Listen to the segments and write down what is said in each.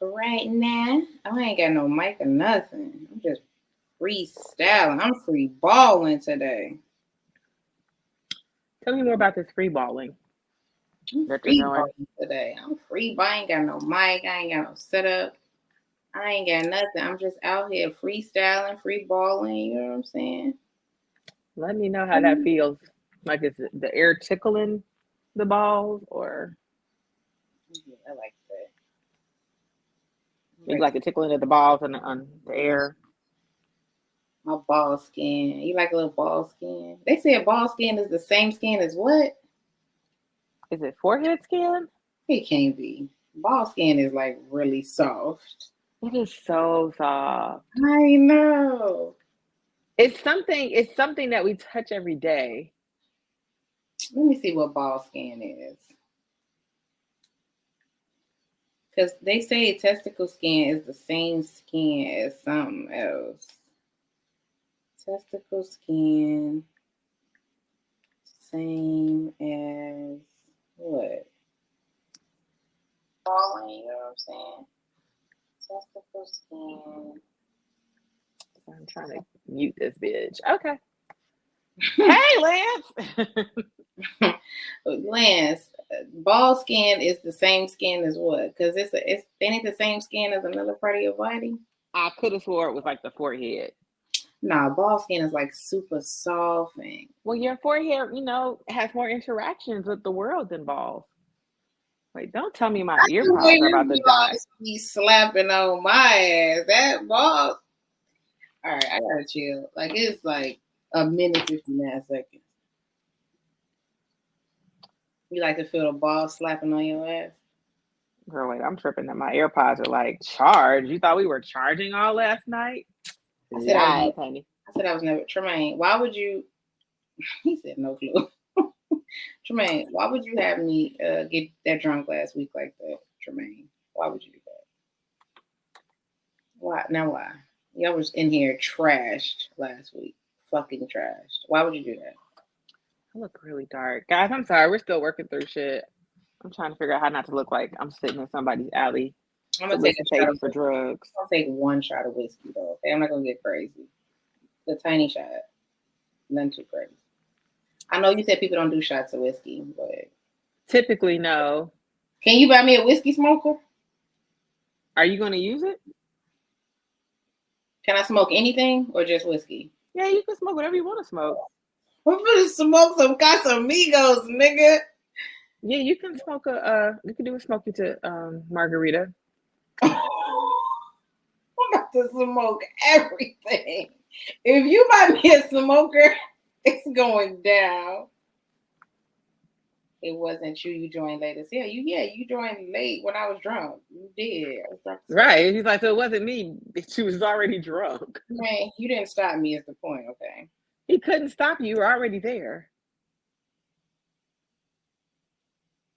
Right now, I ain't got no mic or nothing. I'm just freestyling. I'm free balling today. Tell me more about this free balling I'm that you're free doing. balling today. I'm free ball. I ain't got no mic. I ain't got no setup. I ain't got nothing. I'm just out here freestyling, free balling. You know what I'm saying? Let me know how that feels. Like, is it the air tickling the balls, or Yeah, I like that. I you like like the tickling of the balls on the air? my ball skin. You like a little ball skin? They say ball skin is the same skin as what? Is it forehead skin? It can't be. Ball skin is like really soft. It is so soft. I know. It's something that we touch every day. Let me see what ball skin is. Because they say testicle skin is the same skin as something else. Testicle skin, same as what? Balling, you know what I'm saying? Testicle skin. I'm trying to mute this bitch. Okay. Hey, Lance. Lance, ball skin is the same skin as what? Because it's ain't it the same skin as another part of your body? I could have swore it was like the forehead. Nah, ball skin is like super soft and Well, your forehead, has more interactions with the world than balls. Wait, don't tell me my ear the way pods are you about to die. be slapping on my ass. That ball. All right, I gotta chill. Like it's like a minute 59 seconds. You like to feel the ball slapping on your ass? Girl, wait, I'm tripping that my AirPods are like charged. You thought we were charging all last night? I said I was. Lies, honey. I said I was never. Tremaine, why would you? He said no clue. Tremaine, why would you have me get that drunk last week like that? Tremaine, why would you do that? Why? Now why? Y'all was in here trashed last week. Fucking trashed. Why would you do that? I look really dark. Guys, I'm sorry. We're still working through shit. I'm trying to figure out how not to look like I'm sitting in somebody's alley I'm gonna take a shot soliciting of for whiskey. drugs. I'm gonna take one shot of whiskey though. Okay, I'm not gonna get crazy. The tiny shot, nothing too crazy. I know you said people don't do shots of whiskey, but Typically, no. can you buy me a whiskey smoker? Are you going to use it? Can I smoke anything or just whiskey? Yeah, you can smoke whatever you want to smoke. I'm gonna smoke some Casamigos, nigga. Yeah, you can smoke you can do a smoky to margarita. I'm about to smoke everything. If you buy me a smoker, it's going down. It wasn't you. You joined late as hell. You joined late when I was drunk. You did. I was drunk as fuck. Right. He's like, so it wasn't me. She was already drunk. Man, you didn't stop me. Is the point? Okay. He couldn't stop you. You were already there.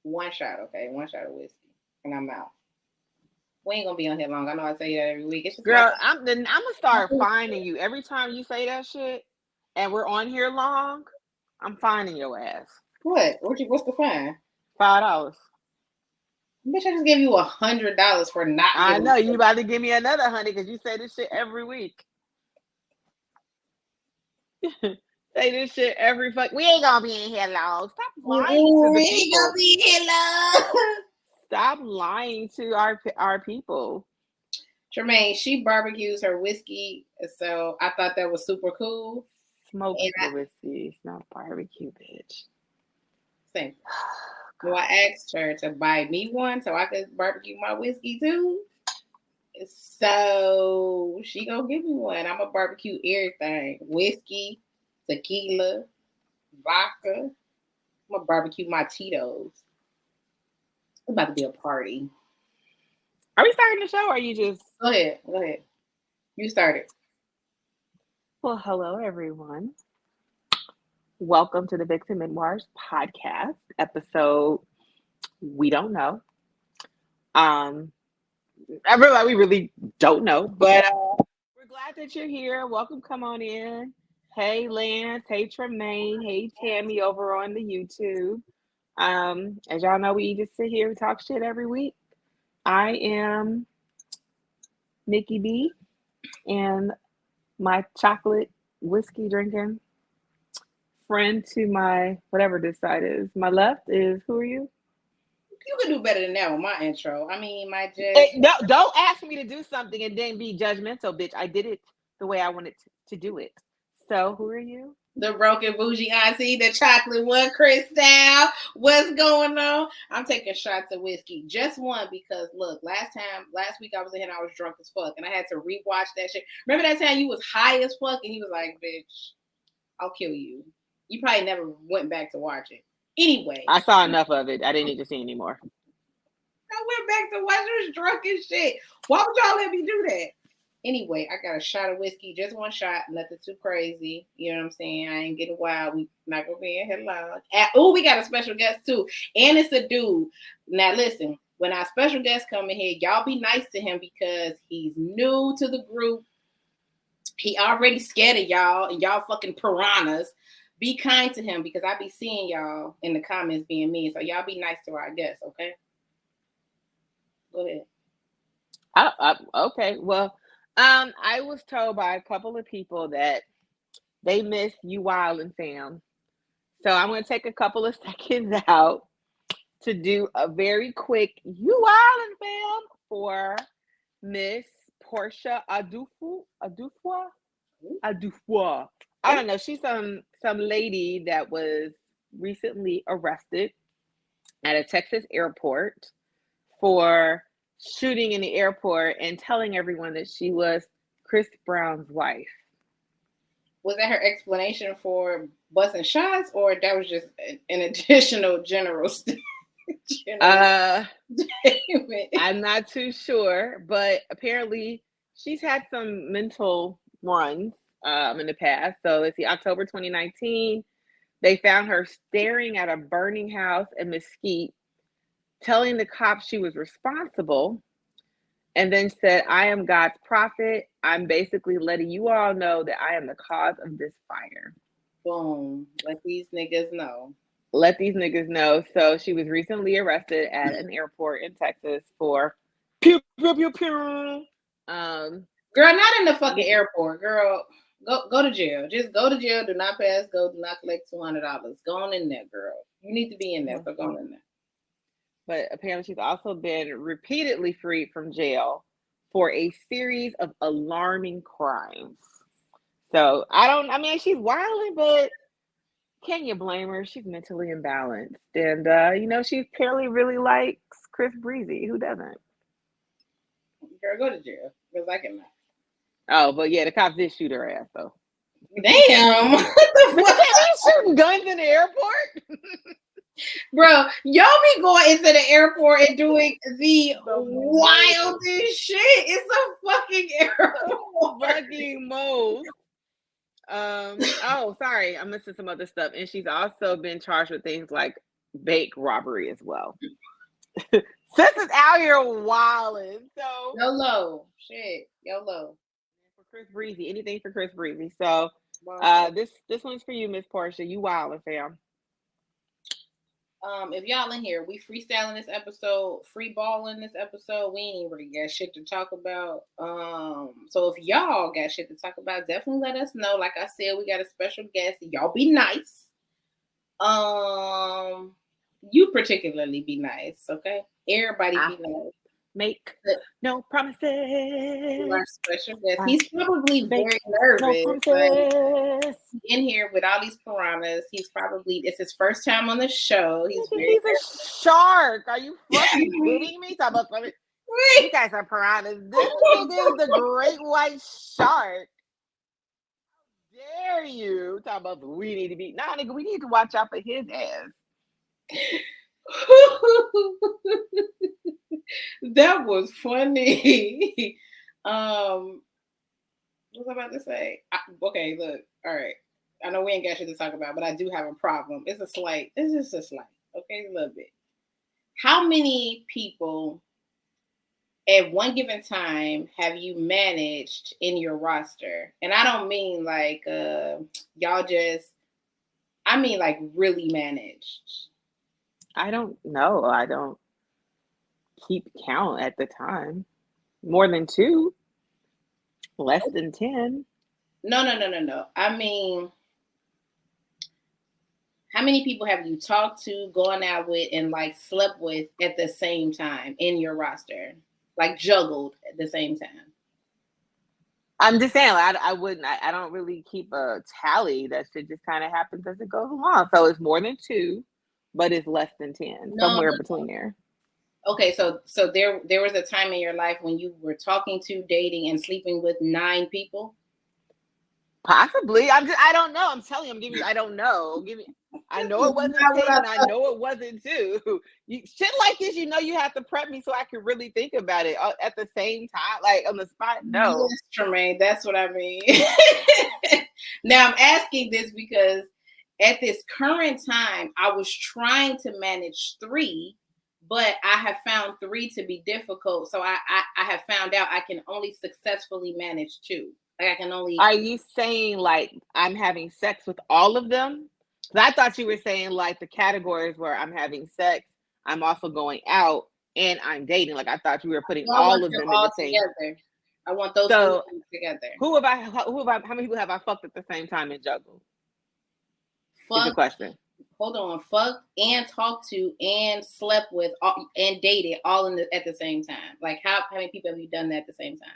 One shot. Okay, one shot of whiskey, and I'm out. We ain't gonna be on here long. I know I tell you that every week. It's just my. Girl, I'm gonna start finding you every time you say that shit, and we're on here long. I'm finding your ass. What? What's the fine? $5. Bitch, I just gave you $100 for not I giving know you me. about to give me another honey because you say this shit every week. Say this shit every fuck. We ain't gonna be in here long. Stop lying to the We ain't gonna people. be here long. Stop lying to our people. Tremaine, she barbecues her whiskey, so I thought that was super cool. Smokes And the whiskey. It's not barbecue, bitch. same. So I asked her to buy me one so I could barbecue my whiskey too. So she gonna give me one. I'm gonna barbecue everything: whiskey, tequila, vodka. I'm gonna barbecue my Tito's. It's about to be a party. Are we starting the show or are you just Go ahead, go ahead. You started. well, hello everyone. Welcome to the Vixen Memoirs podcast, episode we don't know. Um I realize we really don't know, but we're glad that you're here. Welcome, come on in. Hey Lance, hey Tremaine, hey Tammy over on the YouTube. As y'all know, we just sit here and talk shit every week. I am. Nikki B, and my chocolate whiskey drinking friend to my whatever this side is. My left is who are you? You could do better than that with my intro. I mean, my just. No, don't ask me to do something and then be judgmental, bitch. I did it the way I wanted to do it. So who are you? The broken bougie auntie, the chocolate one, Crystal. What's going on? I'm taking shots of whiskey. Just one because look, last week I was in here and I was drunk as fuck and I had to rewatch that shit. Remember that time you was high as fuck and he was like, bitch, I'll kill you. You probably never went back to watch it. Anyway. I saw enough of it. I didn't need to see anymore. I went back to watch it. Was drunk as shit. Why would y'all let me do that? Anyway, I got a shot of whiskey, just one shot, nothing too crazy. You know what I'm saying? I ain't getting wild. We not gonna be in here long. Oh, we got a special guest too, and it's a dude. Now listen, when our special guest come in here, y'all be nice to him because he's new to the group. He already scared of y'all, and y'all fucking piranhas. Be kind to him because I be seeing y'all in the comments being mean. So y'all be nice to our guests, okay? Go ahead. Okay. Well, I was told by a couple of people that they miss you wildin' fam. So I'm going to take a couple of seconds out to do a very quick you wildin' fam for Miss Portia Adufwa. I don't know. She's some lady that was recently arrested at a Texas airport for shooting in the airport and telling everyone that she was Chris Brown's wife. Was that her explanation for busting shots, or that was just an additional general statement? I'm not too sure, but apparently she's had some mental runs in the past. So let's see, October 2019, they found her staring at a burning house in Mesquite, telling the cops she was responsible, and then said, I am God's prophet. I'm basically letting you all know that I am the cause of this fire. Boom. Let these niggas know. Let these niggas know. So she was recently arrested at an airport in Texas for pew, pew, pew, pew. Girl, not in the fucking airport. Girl, go to jail. Just go to jail. Do not pass go. Do not collect $200. Go on in there, girl. You need to be in there, but go on in there. But apparently she's also been repeatedly freed from jail for a series of alarming crimes. So she's wilding, but can you blame her? She's mentally imbalanced. And, she apparently really likes Chris Breezy. Who doesn't? Girl, go to jail. Because I cannot. Oh, but yeah, the cops did shoot her ass, though. Damn. What the fuck? They shooting guns in the airport? Bro, y'all be going into the airport and doing the wildest shit. It's a fucking airport. Fucking most. Sorry, I'm missing some other stuff. And she's also been charged with things like bank robbery as well. Sis is out here wilding. So YOLO. Shit. YOLO. For Chris Breezy. Anything for Chris Breezy. So this one's for you, Miss Portia. You wilding, fam. If y'all in here, we freestyling this episode, free balling this episode. We ain't even really got shit to talk about. So if y'all got shit to talk about, definitely let us know. Like I said, we got a special guest. Y'all be nice. You particularly be nice, okay? Everybody be nice. Make no promises. Our special guest. He's probably very nervous. Like, in here with all these piranhas. It's his first time on the show. He's a shark. Are you fucking kidding me? Talk about something. You guys are piranhas. This nigga is the great white shark. How dare you? Talk about we need to be. Nah, nigga, we need to watch out for his ass. That was funny. What was I about to say? Okay, look. All right. I know we ain't got shit to talk about, but I do have a problem. It's just a slight. Okay, a little bit. How many people at one given time have you managed in your roster? And I don't mean like y'all just, I mean like really managed. I don't know. I don't keep count at the time. More than 2. Less than 10. No. I mean, how many people have you talked to, gone out with, and like slept with at the same time in your roster? Like juggled at the same time? I'm just saying, like, I wouldn't, I don't really keep a tally. That shit just kind of happens as it goes along. So it's more than 2, but it's less than 10, somewhere between there. Okay, so there was a time in your life when you were talking to, dating, and sleeping with 9 people? Possibly. I don't know. I'm telling you, I'm giving you, I don't know. I know it wasn't 10 and I know it wasn't 2. Shit like this, you have to prep me so I can really think about it at the same time, like on the spot. No. Yes, Tremaine, that's what I mean. Now I'm asking this because at this current time, I was trying to manage 3, but I have found 3 to be difficult. So I have found out I can only successfully manage 2. Like I can only. Are you saying like I'm having sex with all of them? Because I thought you were saying like the categories where I'm having sex, I'm also going out, and I'm dating. Like I thought you were putting all of them in the same. Together. I want those So together. How many people have I fucked at the same time in juggle? Is the question. Hold on, fucked and talked to and slept with and dated all at the same time. Like how many people have you done that at the same time?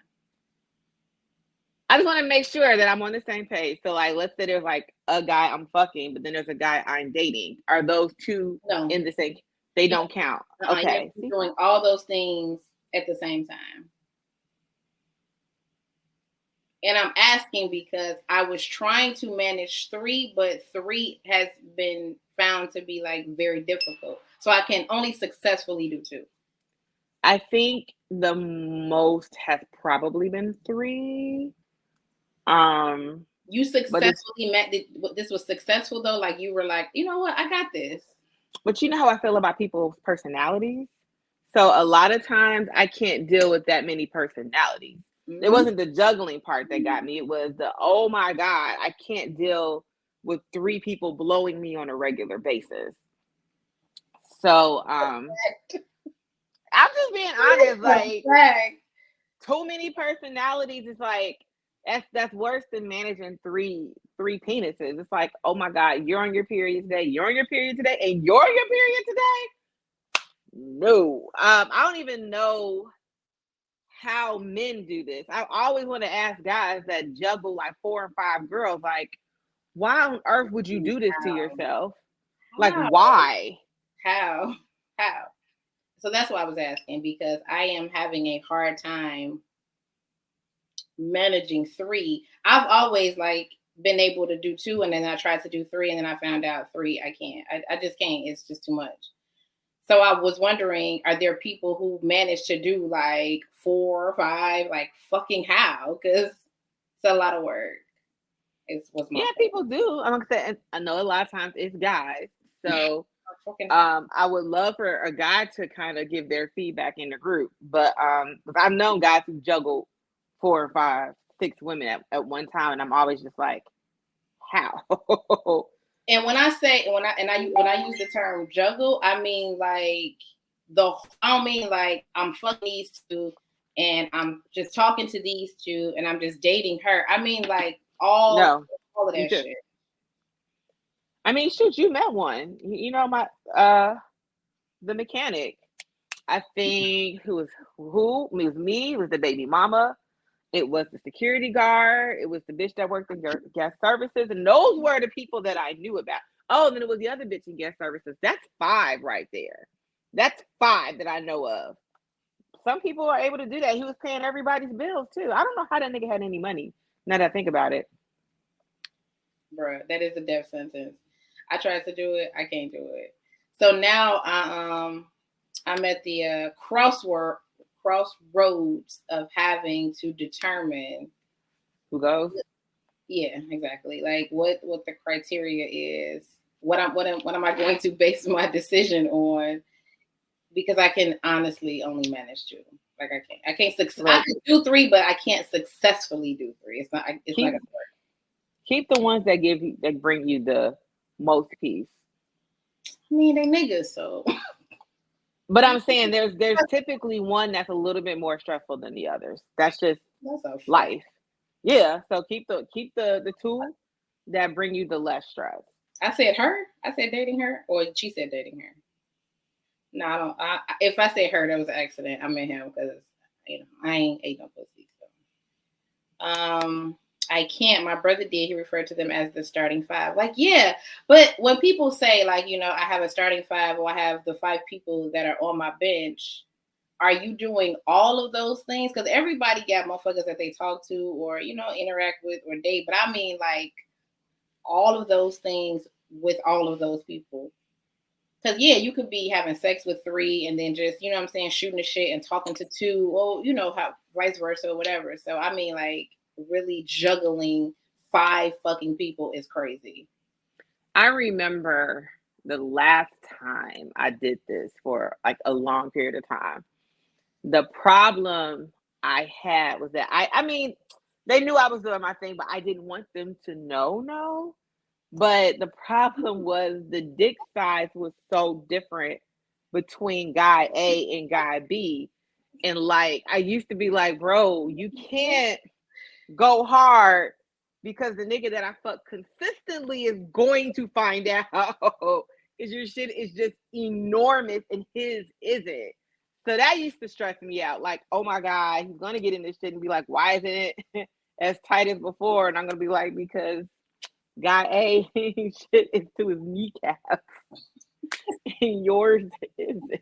I just want to make sure that I'm on the same page. So like, let's say there's like a guy I'm fucking, but then there's a guy I'm dating. Are those 2 in the same? They don't count. Okay. You're doing all those things at the same time. And I'm asking because I was trying to manage 3, but 3 has been found to be like very difficult. So I can only successfully do 2. I think the most has probably been 3. You successfully met. This was successful though. Like you were like, you know what, I got this. But you know how I feel about people's personalities. So a lot of times I can't deal with that many personalities. Mm-hmm. It wasn't the juggling part that got me. It was the, oh my God, I can't deal with 3 people blowing me on a regular basis. So I'm just being honest. Like too many personalities is like that's worse than managing three penises. It's like, oh my God, you're on your period today, you're on your period today, and you're on your period today. No, I don't even know how men do this. I always want to ask guys that juggle like 4 and 5 girls, like, why on earth would you do this to yourself? Like, why? How? So that's why I was asking, because I am having a hard time managing 3. I've always like been able to do 2, and then I tried to do 3, and then I found out 3 I can't. I just can't. It's just too much. So I was wondering, are there people who manage to do like 4 or 5? Like fucking how? Because it's a lot of work. People do. I'm gonna say, I know a lot of times it's guys. So I would love for a guy to kind of give their feedback in the group. But I've known guys who juggle 4 or 5, 6 women at one time, and I'm always just like, how? And when I use the term juggle, I mean like I don't mean like I'm fucking these 2 and I'm just talking to these 2 and I'm just dating her. I mean like all of that shit. I mean, shoot, you met one. You know, my the mechanic. I think it was me, it was the baby mama. It was the security guard. It was the bitch that worked in guest services. And those were the people that I knew about. Oh, and then it was the other bitch in guest services. That's 5 right there. That's 5 that I know of. Some people are able to do that. He was paying everybody's bills too. I don't know how that nigga had any money. Now that I think about it. Bruh, that is a death sentence. I tried to do it. I can't do it. So now I'm at the crossroads of having to determine who goes. Yeah, exactly. Like what the criteria is. What am I going to base my decision on? Because I can honestly only manage 2. Like I can't I can do 3, but I can't successfully do 3. It's not gonna work. Keep the ones that bring you the most peace. I mean, they niggas, so. But I'm saying there's typically one that's a little bit more stressful than the others. That's just life. Yeah, so keep the two that bring you the less stress. I said her. I said dating her, or she said dating her. No, I don't. If I said her, that was an accident. I meant him because I ain't ate no pussy. So. I can't. My brother did. He referred to them as the starting five. Like, yeah, but when people say like, I have a starting five, or I have the 5 people that are on my bench, are you doing all of those things? Because everybody got motherfuckers that they talk to, or interact with, or date. But I mean, like, all of those things with all of those people. Because, yeah, you could be having sex with 3 and then just, what I'm saying, shooting the shit and talking to 2, or, how vice versa or whatever. So, I mean, like, really juggling 5 fucking people is crazy. I remember the last time I did this for like a long period of time. The problem I had was that I mean, they knew I was doing my thing, but I didn't want them to know. But the problem was the dick size was so different between guy A and guy B. And like, I used to be like, bro, you can't go hard because the nigga that I fuck consistently is going to find out because your shit is just enormous and his isn't. So that used to stress me out. Like, oh my God, he's gonna get in this shit and be like, why isn't it as tight as before? And I'm gonna be like, because guy A shit is to his kneecap and yours isn't.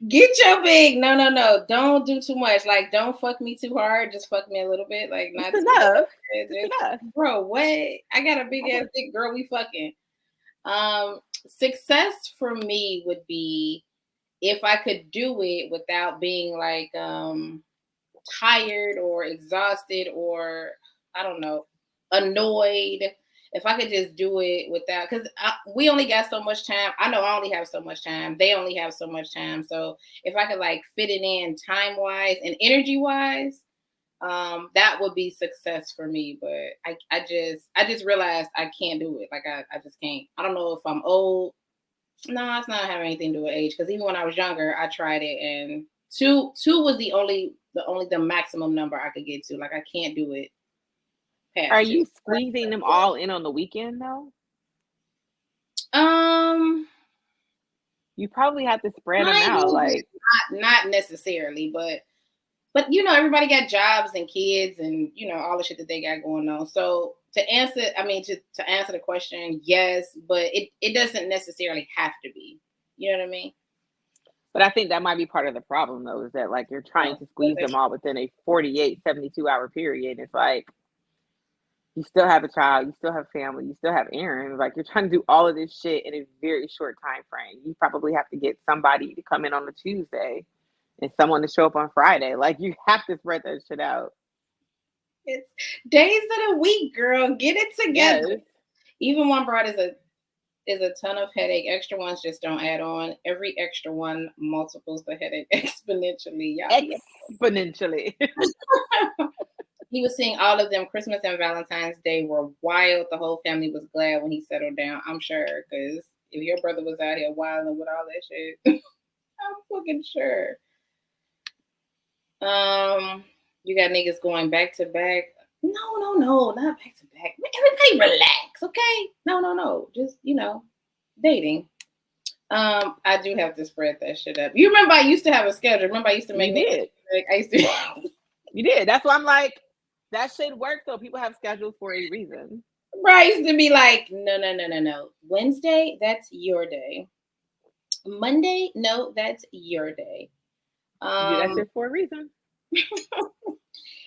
Get your big. No. Don't do too much. Like, don't fuck me too hard. Just fuck me a little bit. Like, not It's too enough. much. It's enough. Bro, what? I got a big ass dick, girl. We fucking. Success for me would be if I could do it without being like tired or exhausted or I don't know, annoyed. If I could just do it without, because we only got so much time. I know I only have so much time. They only have so much time. So if I could like fit it in time wise and energy wise, that would be success for me. But I just realized I can't do it. Like I just can't. I don't know if I'm old. No, it's not having anything to do with age. Because even when I was younger, I tried it, and two was the maximum number I could get to. Like I can't do it Are past 2. you squeezing them all in on the weekend though? You probably have to spread them out. Like not necessarily, but everybody got jobs and kids and all the shit that they got going on. So to answer the question, yes, but it doesn't necessarily have to be. You know what I mean? but I think that might be part of the problem though, is that like you're trying to squeeze them all within a 48, 72-hour period. It's like you still have a child, you still have family, you still have errands. Like you're trying to do all of this shit in a very short time frame. You probably have to get somebody to come in on a Tuesday and someone to show up on Friday. Like you have to spread that shit out. It's days of the week, girl. Get it together. Yes. Even one broad is a ton of headache. Extra ones just don't add on. Every extra one multiples the headache exponentially. Exponentially. He was seeing all of them. Christmas and Valentine's Day were wild. The whole family was glad when he settled down. I'm sure, because if your brother was out here wilding with all that shit, I'm fucking sure. You got niggas going back to back. No, not back to back. Everybody relax, okay? No. Just, dating. I do have to spread that shit up. You remember I used to have a schedule. Remember I used to make You did. That's why I'm like, that shit works though. People have schedules for a reason. Right. I used to be like, no. Wednesday, that's your day. Monday, no, that's your day. That's it for a reason.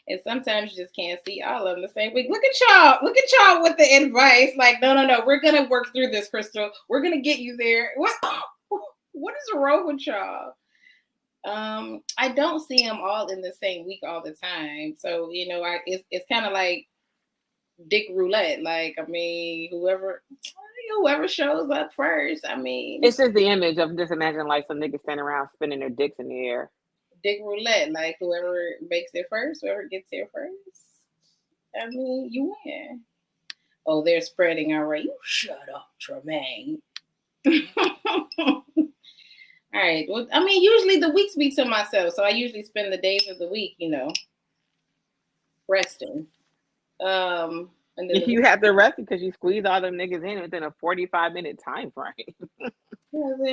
And sometimes you just can't see all of them the same week. Look at y'all with the advice. Like, no, we're gonna work through this, Crystal. We're gonna get you there. What is wrong with y'all? I don't see them all in the same week all the time. So it's kind of like dick roulette. Like, I mean, whoever shows up first. I mean, it's just the image of just imagine like some niggas standing around spinning their dicks in the air. Dick roulette, like whoever makes it first, whoever gets here first. I mean, you win. Oh, they're spreading all right. You shut up, Tremaine. All right. Well, I mean, usually the weeks be to myself, so I usually spend the days of the week, resting. And then If you have to rest because you squeeze all them niggas in within a 45-minute time frame.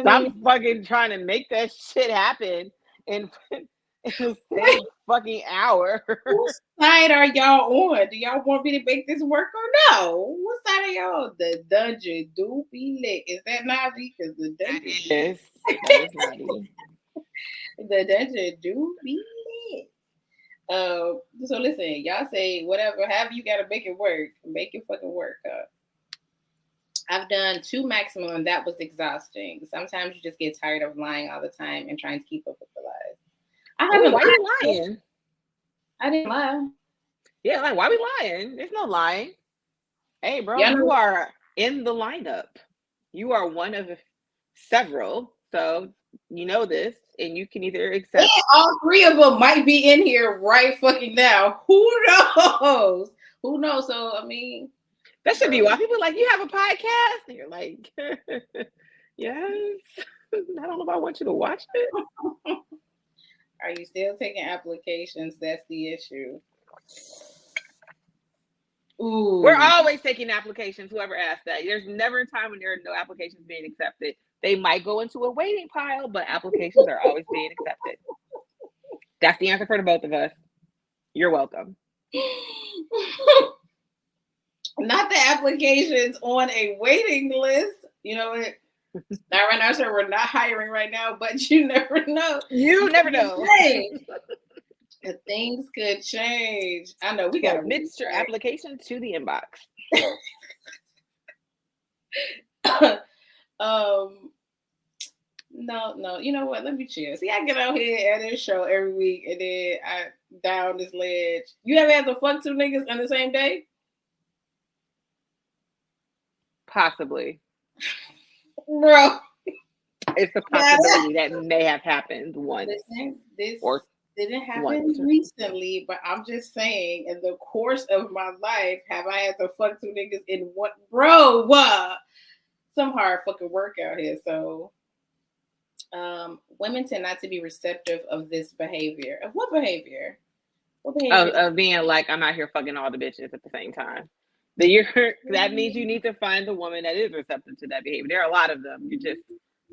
Stop fucking trying to make that shit happen in the same fucking hour. Whose side are y'all on? Do y'all want me to make this work or no? What side are y'all on? The dungeon do be lit. Is that Navi? Because the dungeon That is Navi. the dungeon do be lit. So listen, y'all say whatever, however you gotta make it work. Make it fucking work. I've done 2 maximum and that was exhausting. Sometimes you just get tired of lying all the time and trying to keep up with the lies. I haven't Why you lying? I didn't lie. Yeah, like why we lying? There's no lying. Hey bro, you are in the lineup. You are one of several. So you know this, and you can either accept. And all 3 of them might be in here right fucking now. Who knows? Who knows? So I mean, that should be why people are like, you have a podcast, and you're like, yes. I don't know if I want you to watch it. Are you still taking applications? That's the issue. Ooh. We're always taking applications. Whoever asked that, there's never a time when there are no applications being accepted. They might go into a waiting pile, but applications are always being accepted. That's the answer for the both of us. You're welcome. Not the applications on a waiting list. You know what? Not right now, sir. We're not hiring right now, but you never know. You never know. Things could change. I know we got to submit your application to the inbox. No. You know what? Let me chill. See, I get out here at this show every week, and then I down this ledge. You ever had to fuck 2 niggas on the same day? Possibly. Bro. It's a possibility that may have happened once. This didn't happen recently, but I'm just saying, in the course of my life, have I had to fuck 2 niggas in one? Bro, what? Some hard fucking work out here. So, women tend not to be receptive of this behavior. Of what behavior? What behavior? Of being like, I'm out here fucking all the bitches at the same time. That means you need to find a woman that is receptive to that behavior. There are a lot of them.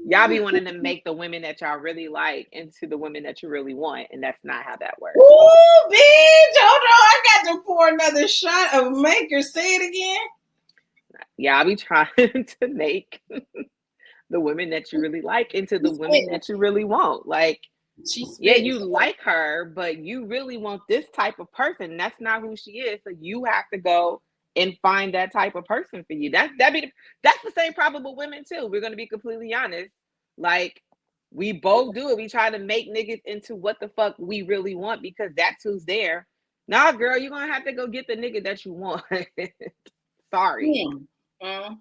Y'all be wanting to make the women that y'all really like into the women that you really want, and that's not how that works. Ooh, bitch! Hold on, I got to pour another shot of Maker. Say it again. Y'all be trying to make the women that you really like into the women that you really want. Like, you like her, but you really want this type of person. That's not who she is. So you have to go and find that type of person for you. That's the same problem with women too. We're gonna be completely honest. Like, we both do it. We try to make niggas into what the fuck we really want because that's who's there. Nah, girl, you're gonna have to go get the nigga that you want. Sorry. Not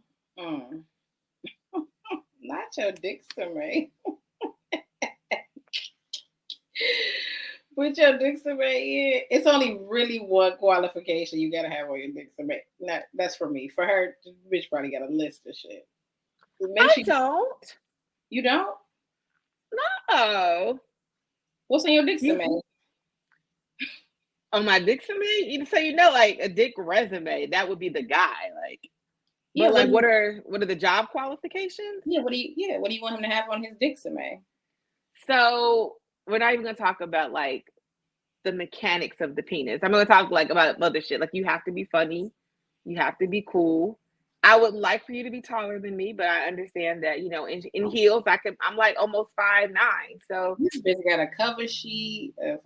your Dixon, right? Put your Dixon in. It's only really one qualification you gotta have on your Dixon. That's for me. For her, the bitch probably got a list of shit. I don't. You don't? No. What's on your Dixon, man? On my Dixon, man? So like a dick resume, that would be the guy. Like, yeah. But like, what are the job qualifications? Yeah. What do you want him to have on his Dixon, man? So we're not even gonna talk about like the mechanics of the penis. I'm gonna talk like about other shit. Like, you have to be funny, you have to be cool. I would like for you to be taller than me, but I understand that in heels I'm like almost 5'9". So this bitch got a cover sheet. I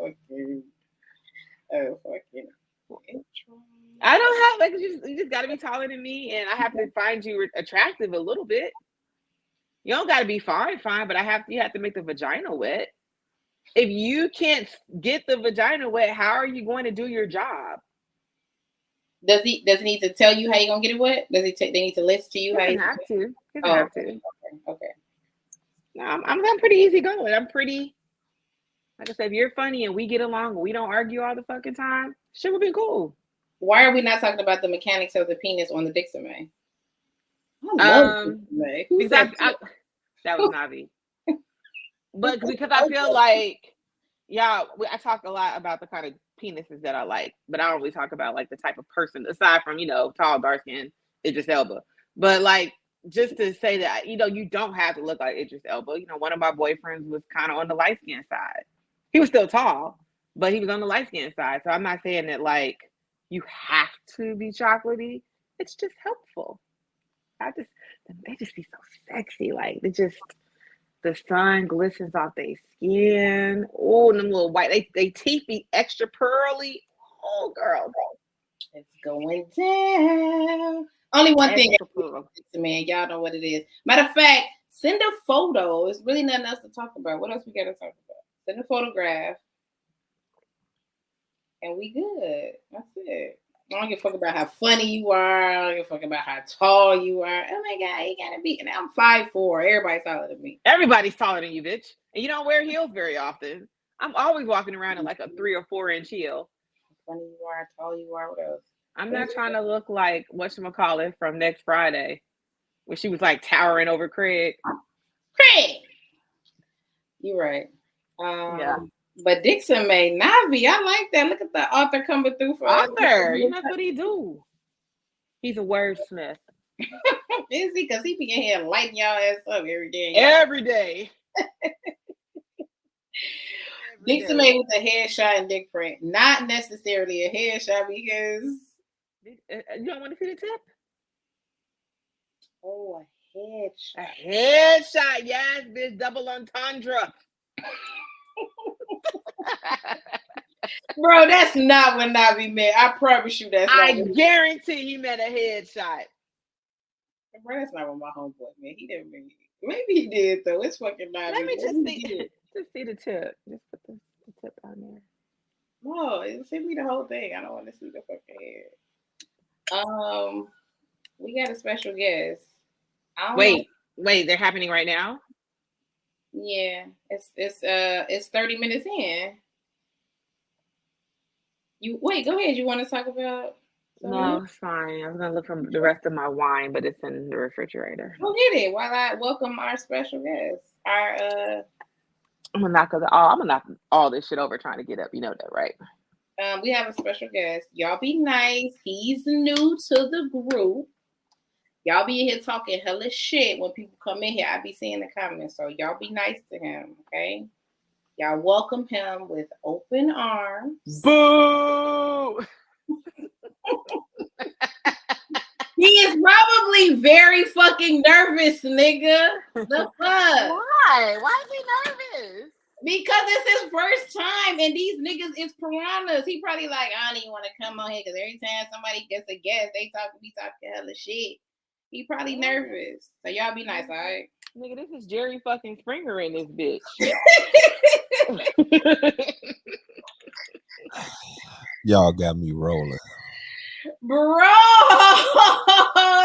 don't have you just got to be taller than me, and I have to find you attractive a little bit. You don't got to be fine, but you have to make the vagina wet. If you can't get the vagina wet, how are you going to do your job? Does he need to tell you how you're gonna get it wet? Does he? They need to listen to you. He have to. Okay. No, I'm pretty easy going. I'm pretty. Like I said, if you're funny and we get along and we don't argue all the fucking time, shit would be cool. Why are we not talking about the mechanics of the penis on the Dixon, man? I love Dixon, that was Navi. But because I feel like, I talk a lot about the kind of penises that I like, but I don't really talk about like the type of person aside from, tall, dark skin, Idris Elba. But like, just to say that, you don't have to look like Idris Elba. One of my boyfriends was kind of on the light skin side. He was still tall, but he was on the light skin side. So I'm not saying that like you have to be chocolatey. It's just helpful. They just be so sexy. Like the sun glistens off their skin. Oh, them little white, they teeth be extra pearly. Oh, girl, it's going down. Only one thing, man. Y'all know what it is. Matter of fact, send a photo. It's really nothing else to talk about. What else we got to talk about? Send a photograph, and we good. That's it. I don't give a fuck about how funny you are. I don't give a fuck about how tall you are. Oh my God, you gotta be. And I'm 5'4". Everybody's taller than me. Everybody's taller than you, bitch. And you don't wear heels very often. I'm always walking around in like a 3 or 4 inch heel. How funny you are, how tall you are. What else? I'm not trying to look like whatchamacallit from Next Friday, where she was like towering over Craig. Craig, you're right. Yeah. But Dixon made Navi. I like that. Look at the author coming through for author. That's what he do. He's a wordsmith. Is he? Because he be in here lighting y'all ass up every day. Every day. Dixon made with a headshot and dick print. Not necessarily a headshot because you don't want to see the tip? Oh, a headshot. A headshot, yes, bitch. Double entendre. Bro, that's not what Navi meant. I promise you that's I guarantee he meant a headshot. Bro, that's not what my homeboy meant. He didn't mean it. Maybe he did though. It's fucking Navi. Let me just see the tip. Just put the tip on there. No, send me the whole thing. I don't want to see the fucking head. We got a special guest. Wait, they're happening right now? Yeah, it's 30 minutes in. Go ahead. You want to talk about something? No, it's fine. I was gonna look for the rest of my wine, but it's in the refrigerator. Go get it while I welcome our special guest. I'm gonna knock all this shit over trying to get up. You know that, right? We have a special guest. Y'all be nice. He's new to the group. Y'all be in here talking hella shit when people come in here. I be seeing the comments, so y'all be nice to him, okay? Y'all welcome him with open arms. Boo! He is probably very fucking nervous, nigga. The fuck? Why? Why is he nervous? Because it's his first time, and these niggas is piranhas. He probably like, I don't even want to come on here because every time somebody gets a guest, they be talking hella shit. He probably nervous. So y'all be nice, all right? Nigga, this is Jerry fucking Springer in this bitch. Y'all got me rolling. Bro,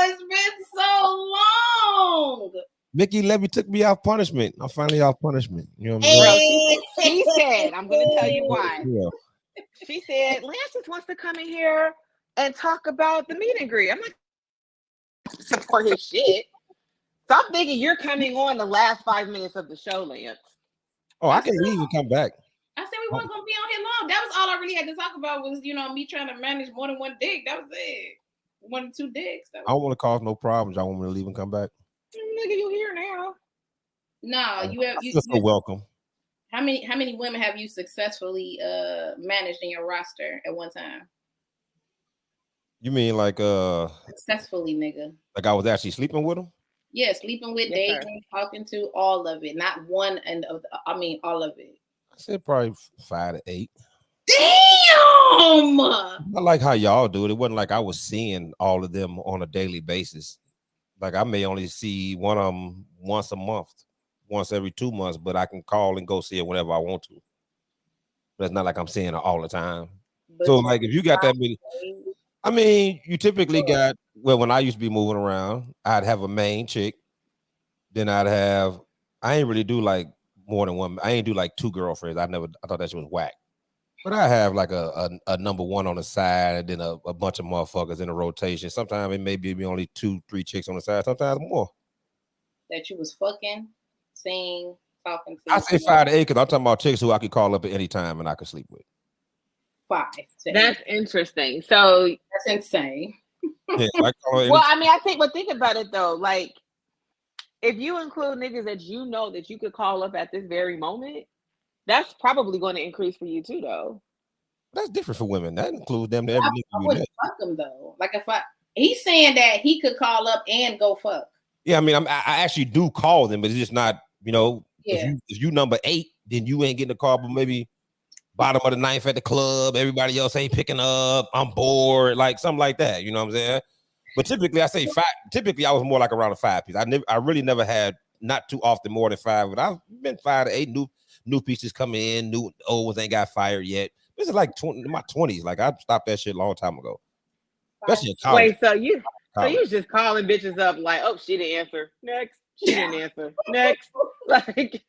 it's been so long. Mickey Levy took me off punishment. I'm finally off punishment. You know what I'm saying? She said, I'm going to tell you why. Yeah. She said, Lance just wants to come in here and talk about the meet and greet. I'm like, support his shit. So I'm thinking you're coming on the last 5 minutes of the show, Lance. Oh, I can leave and come back. I said we weren't gonna be on here long. That was all I really had to talk about was, me trying to manage more than one dick. That was it. 1 or 2 dicks. I don't want to cause no problems. Y'all want me to leave and come back? Nigga, you here now. No, you're so welcome. How many women have you successfully managed in your roster at one time? You mean like successfully, nigga? Like I was actually sleeping with them? Yeah, sleeping with, dating, talking to, all of it. Not one end of all of it. I said probably 5 to 8. Damn! I like how y'all do it. It wasn't like I was seeing all of them on a daily basis. Like I may only see one of them once a month, once every 2 months, but I can call and go see it whenever I want to. But it's not like I'm seeing it all the time. But so like if you got that many, I mean, you typically got, well, when I used to be moving around, I'd have a main chick. Then I ain't really do like more than one. I ain't do like 2 girlfriends. I thought that shit was whack. But I have like a number one on the side and then a bunch of motherfuckers in a rotation. Sometimes it may be only 2, 3 chicks on the side, sometimes more. That you was fucking, seeing, 5 to 8 because I'm talking about chicks who I could call up at any time and I could sleep with. 5 to 8. That's interesting. So That's insane. Yeah, I call it well, I mean, think about it though. Like, if you include niggas that you know that you could call up at this very moment, that's probably going to increase for you too, though. that's different for women. That includes them to every I nigga you wouldn't know. fuck him though. Like he's saying that he could call up and go fuck. Yeah, I mean, I actually do call them, but it's just not, Yeah. if you number 8, then you ain't getting a call, but maybe bottom of the 9th at the club, everybody else ain't picking up, I'm bored, like something like that. You know what I'm saying? But typically I say 5. Typically I was more like around a 5 piece. I really never had, not too often, more than 5, but I've been 5 to 8 new pieces coming in, new old ones ain't got fired yet. This is like my 20s. Like I stopped that shit a long time ago. Especially in college. Wait, so you just calling bitches up like, oh, she didn't answer. Next. She didn't answer. Next. Like,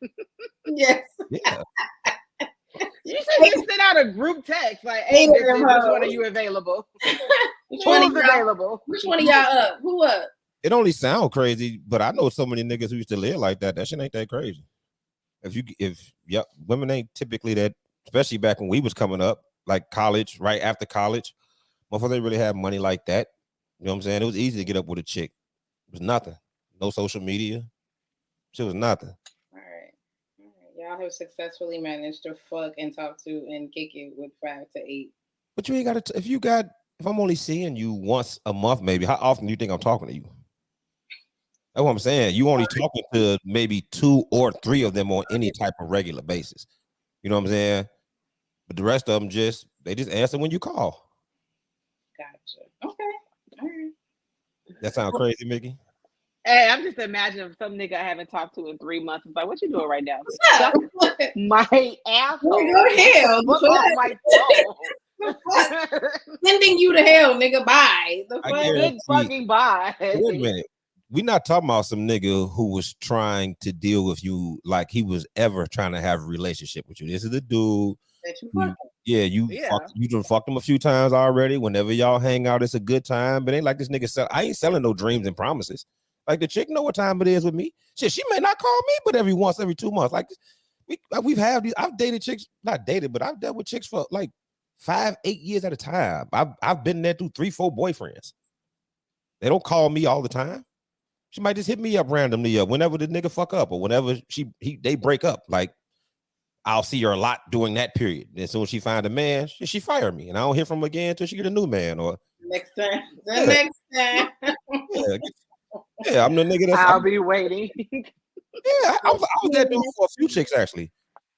yes. Yeah. You should just send out a group text like, hey, bitches, which one are you available? Which one Who's available? Which one of y'all up? Who up? It only sound crazy, but I know so many niggas who used to live like that. That shit ain't that crazy. Women ain't typically that, especially back when we was coming up, like college, right after college. Motherfuckers didn't really have money like that. You know what I'm saying? It was easy to get up with a chick. It was nothing. No social media. Shit was nothing. All right. Y'all have successfully managed to fuck and talk to and kick it with 5 to 8. But you ain't got to, if I'm only seeing you once a month, maybe, how often do you think I'm talking to you? That's what I'm saying. You only talking to maybe 2 or 3 of them on any type of regular basis. You know what I'm saying? But the rest of them they just answer when you call. Gotcha. Okay. All right. That sound crazy, Mickey? Hey, I'm just imagining some nigga I haven't talked to in 3 months. It's like, what you doing right now? What's up? My asshole. Go to hell. Look off my phone. Sending you to hell, nigga. Bye. The I fuck? guarantee- Good fucking bye. Wait a minute. We're not talking about some nigga who was trying to deal with you like he was ever trying to have a relationship with you. This is the dude. That you fucking. You done fucked him a few times already. Whenever y'all hang out, it's a good time. But ain't like this nigga I ain't selling no dreams and promises. Like the chick know what time it is with me. Shit, she may not call me, but every 2 months. Like we've had these. I've dated chicks, not dated, but I've dealt with chicks for like 5, 8 years at a time. I've been there through 3, 4 boyfriends. They don't call me all the time. She might just hit me up randomly whenever the nigga fuck up or whenever they break up. Like I'll see her a lot during that period. And as soon as she find a man, she fire me, and I don't hear from her again until she get a new man. Or Next time. Next time. Yeah, I'm the nigga that's. I'll be waiting. Yeah, I was that dude for a few chicks actually.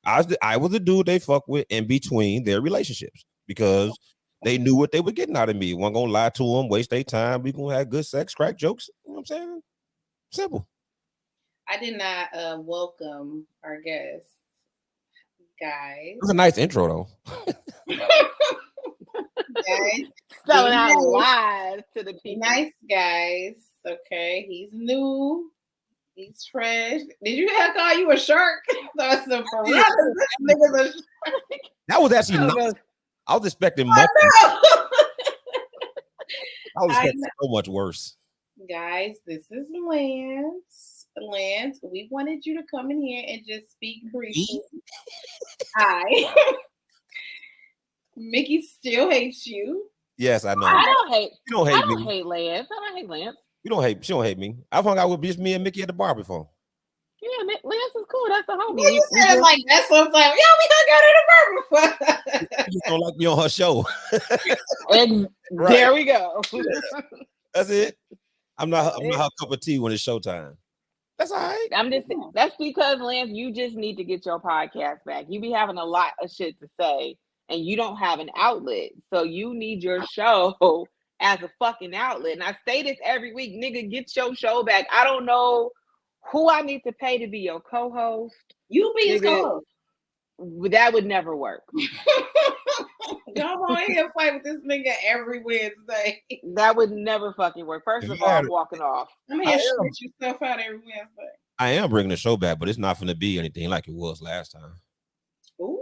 I was the dude they fuck with in between their relationships because they knew what they were getting out of me. Wasn't gonna lie to them, waste their time. We gonna have good sex, crack jokes. You know what I'm saying? Simple. I did not welcome our guests, guys. It was a nice intro though. Guys, Selling out lies to the people. nice guys. Okay, he's new. He's fresh. Did you have to call you a shark? That's a for real. This nigga's a shark. That was actually nice. I was expecting much. I was expecting so much worse. Guys, this is Lance. Lance, we wanted you to come in here and just speak briefly. Hi. Mickey still hates you. Yes, I know. I don't hate. You don't hate I don't me. hate Lance. I don't hate Lance. You don't hate. She don't hate me. I've hung out with just me and Mickey at the bar before. Yeah, Lance is cool. That's the homie. Well, you said like that sometimes. Yeah, we hung out at the bar before. You just don't like me on her show. And Right. there we go. That's it. I'm not her cup of tea when it's showtime. That's all right. That's because Lance, you just need to get your podcast back. You be having a lot of shit to say, and you don't have an outlet, so you need your show as a fucking outlet. And I say this every week, nigga, get your show back. I don't know who I need to pay to be your co-host. You be his co-host. That would never work. Y'all want to hear fight with this nigga every Wednesday. That would never fucking work. First of all, I'm walking off. I'm here to shoot yourself out every Wednesday. I am bringing the show back, but it's not going to be anything like it was last time. Ooh.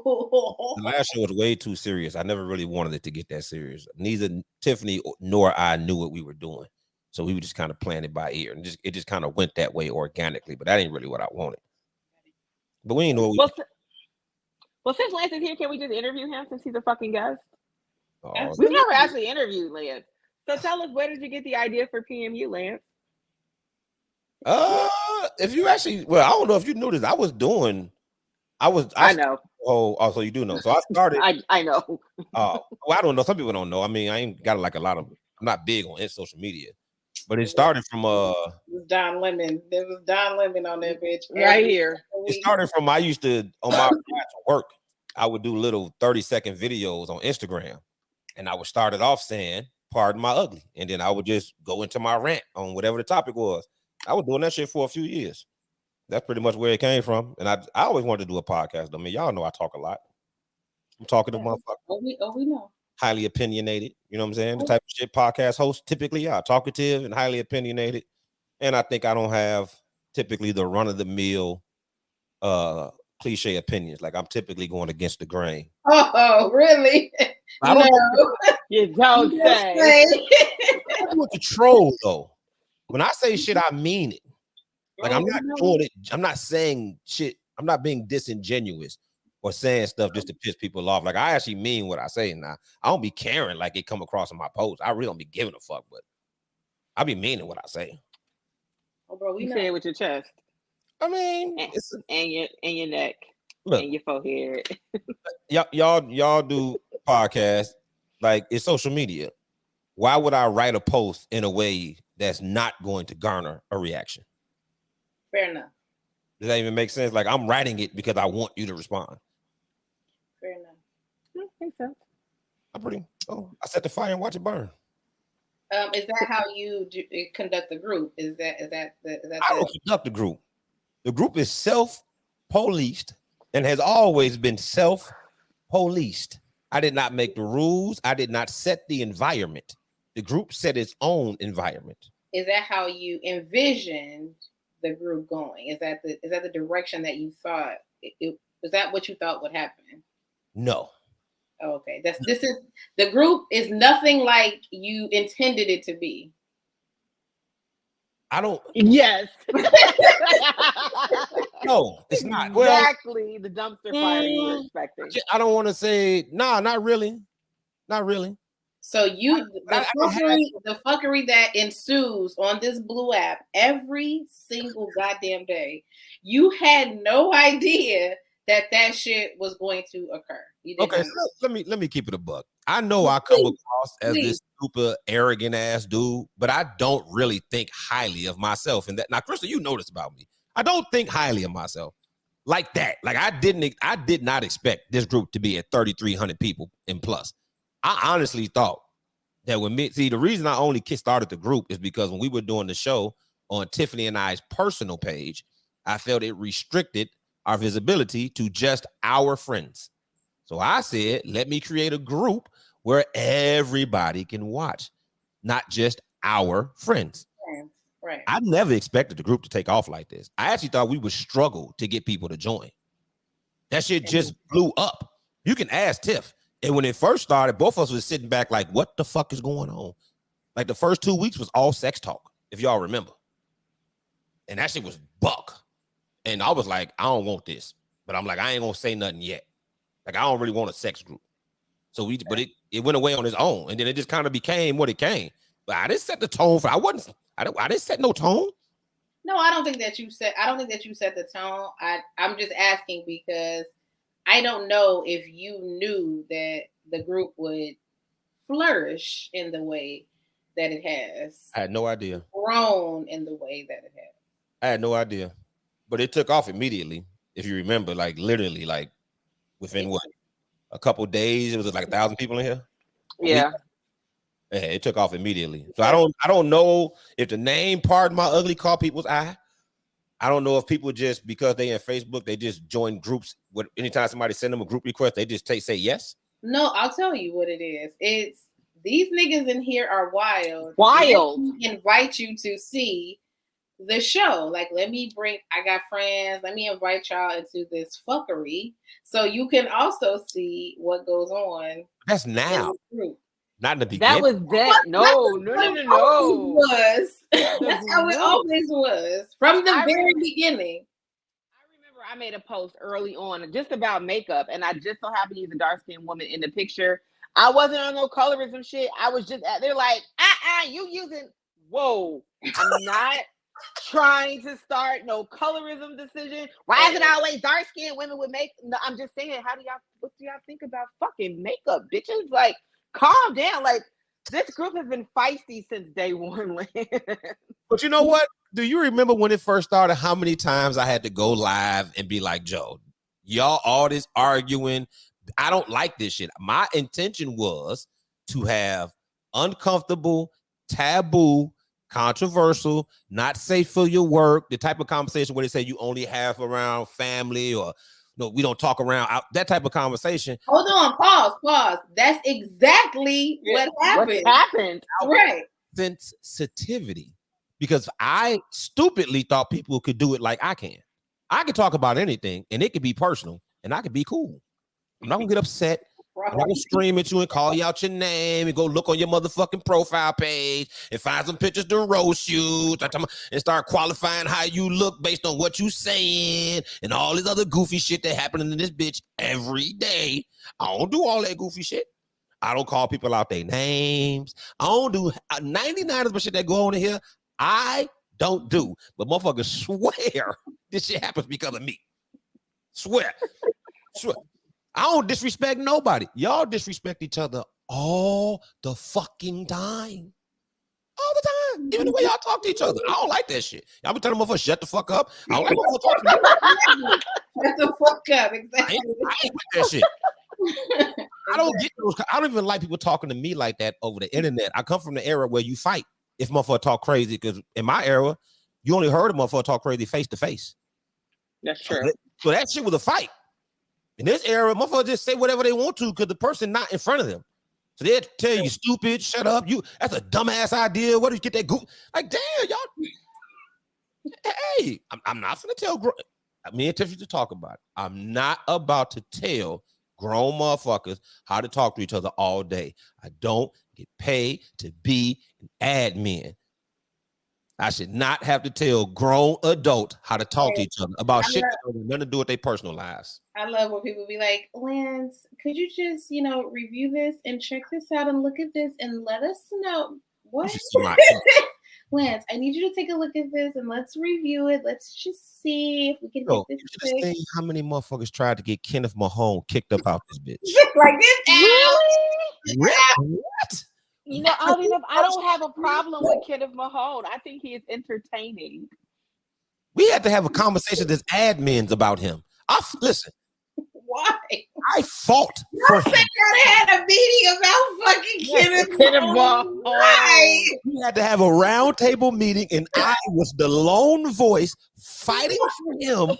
The last show was way too serious. I never really wanted it to get that serious. Neither Tiffany nor I knew what we were doing. So we were just kind of playing it by ear. And it just kind of went that way organically. But that ain't really what I wanted. But we ain't know what Well, since Lance is here, can we just interview him since he's a fucking guest? Oh, We've never actually interviewed Lance. So tell us, where did you get the idea for PMU, Lance? if you actually, well, I don't know if you knew this. I know. Oh, so you do know. So I started. I know. Well, I don't know. Some people don't know. I mean, I ain't got like a lot of. I'm not big on social media, but it started from It was Don Lemon. There was Don Lemon on that bitch right here. It started from I used to on my work. I would do little 30-second videos on Instagram, and I would start it off saying, "Pardon my ugly," and then I would just go into my rant on whatever the topic was. I was doing that shit for a few years. That's pretty much where it came from. And I always wanted to do a podcast. I mean, y'all know I talk a lot. I'm talking to motherfuckers. Oh, we know. Highly opinionated. You know what I'm saying? The type of shit podcast hosts typically are talkative and highly opinionated. And I think I don't have typically the run-of-the-mill cliche opinions. Like I'm typically going against the grain. Oh, really? I don't know. You don't say. I'm with the troll though. When I say shit, I mean it. Like I'm not doing it. I'm not saying shit. I'm not being disingenuous or saying stuff just to piss people off. Like I actually mean what I say now. I don't be caring like it come across in my post. I really don't be giving a fuck, but I be meaning what I say. Oh, bro, you say it with your chest. I mean, and your neck, look, and your forehead. y'all do podcasts like it's social media. Why would I write a post in a way that's not going to garner a reaction? Fair enough. Does that even make sense? Like I'm writing it because I want you to respond. Fair enough. I think so. I set the fire and watch it burn. Is that how you conduct the group? Is that I don't conduct the group. The group is self-policed and has always been self-policed. I did not make the rules. I did not set the environment. The group set its own environment. Is that how you envisioned the group going? Is that the direction that you thought? Is that what you thought would happen? No. Oh, okay. This is the group is nothing like you intended it to be. I don't. Yes. No, it's not. Exactly the dumpster fire you were expecting. I don't want to say, not really. Not really. So the fuckery that ensues on this blue app every single goddamn day, you had no idea that shit was going to occur. Okay, so let me keep it a buck. I know I come across as this super arrogant ass dude, but I don't really think highly of myself. And that now, Crystal, you know this about me. I don't think highly of myself like that. Like I did not expect this group to be at 3,300 people and plus. I honestly thought that the reason I only started the group is because when we were doing the show on Tiffany and I's personal page, I felt it restricted our visibility to just our friends. So I said, let me create a group where everybody can watch, not just our friends. Right. I never expected the group to take off like this. I actually thought we would struggle to get people to join. That shit just blew up. You can ask Tiff. And when it first started, both of us was sitting back like, what the fuck is going on? Like the first 2 weeks was all sex talk, if y'all remember. And that shit was buck. And I was like, I don't want this. But I'm like, I ain't gonna say nothing yet. Like, I don't really want a sex group. So but it went away on its own. And then it just kind of became what it came. But I didn't set the tone I didn't set no tone. No, I don't think that you set the tone. I'm just asking because I don't know if you knew that the group would flourish in the way that it has. I had no idea. Grown in the way that it has. I had no idea. But it took off immediately. If you remember, like literally, like within a couple of days, it was like 1,000 people in here. Yeah. Yeah, it took off immediately. So I don't know if the name "Pardon My Ugly" caught people's eye. I don't know if people just because they in Facebook, they just join groups. Anytime somebody send them a group request, they just say yes. No, I'll tell you what it is. It's these niggas in here are wild. Wild. Invite you to see the show. Like, I got friends. Let me invite y'all into this fuckery so you can also see what goes on. That's now. Not in the beginning. That was that. No. That's how it always was from the very beginning. I remember I made a post early on just about makeup, and I just so happened to use a dark skinned woman in the picture. I wasn't on no colorism shit. I was just they're like, you using whoa. I'm not trying to start no colorism decision. Why is it always dark skinned women with makeup? No, I'm just saying, what do y'all think about fucking makeup, bitches? Like, calm down. Like, this group has been feisty since day one. But you know what? Do you remember when it first started, how many times I had to go live and be like, Joe, y'all all this arguing. I don't like this shit. My intention was to have uncomfortable, taboo, controversial, not safe for your work, the type of conversation where they say you only have around family or no, we don't talk around that type of conversation. Hold on, pause. That's exactly what happened. What happened? Right. Sensitivity. Because I stupidly thought people could do it like I can. I can talk about anything and it could be personal and I could be cool. I'm not gonna get upset. I'm not gonna scream at you and call you out your name and go look on your motherfucking profile page and find some pictures to roast you and start qualifying how you look based on what you saying and all this other goofy shit that happening in this bitch every day. I don't do all that goofy shit. I don't call people out their names. I don't do 99% shit that go on in here. I don't do, but motherfuckers swear this shit happens because of me. Swear. I don't disrespect nobody. Y'all disrespect each other all the fucking time. All the time. Even the way y'all talk to each other. I don't like that shit. Y'all be telling motherfuckers, shut the fuck up. I don't like motherfuckers talking to me. Shut the fuck up. Exactly. I ain't with that shit. I don't get those. I don't even like people talking to me like that over the internet. I come from the era where you fight if motherfucker talk crazy, because in my era, you only heard a motherfucker talk crazy face to face. That's true. So that shit was a fight. In this era, motherfuckers just say whatever they want to because the person not in front of them. So they tell you stupid, shut up, that's a dumbass idea. Where did you get that goop? Like, damn, y'all. Hey, I'm not gonna tell me and Tiffany to talk about it. I'm not about to tell grown motherfuckers how to talk to each other all day. I don't get paid to be an admin. I should not have to tell grown adults how to talk to each other about shit that has nothing to do with their personal lives. I love when people be like, Lance, could you just, review this and check this out and look at this and let us know what? Lance, I need you to take a look at this and let's review it. Let's just see if we can get this fixed. Just how many motherfuckers tried to get Kenneth Mahone kicked up out this bitch? Like this? Really? What? I don't have a problem with Kenneth Mahone. I think he is entertaining. We had to have a conversation as admins about him. Listen. Why? I fought for him. I had a meeting about fucking Kenneth Mahone. Why? We had to have a round table meeting, and I was the lone voice fighting for him in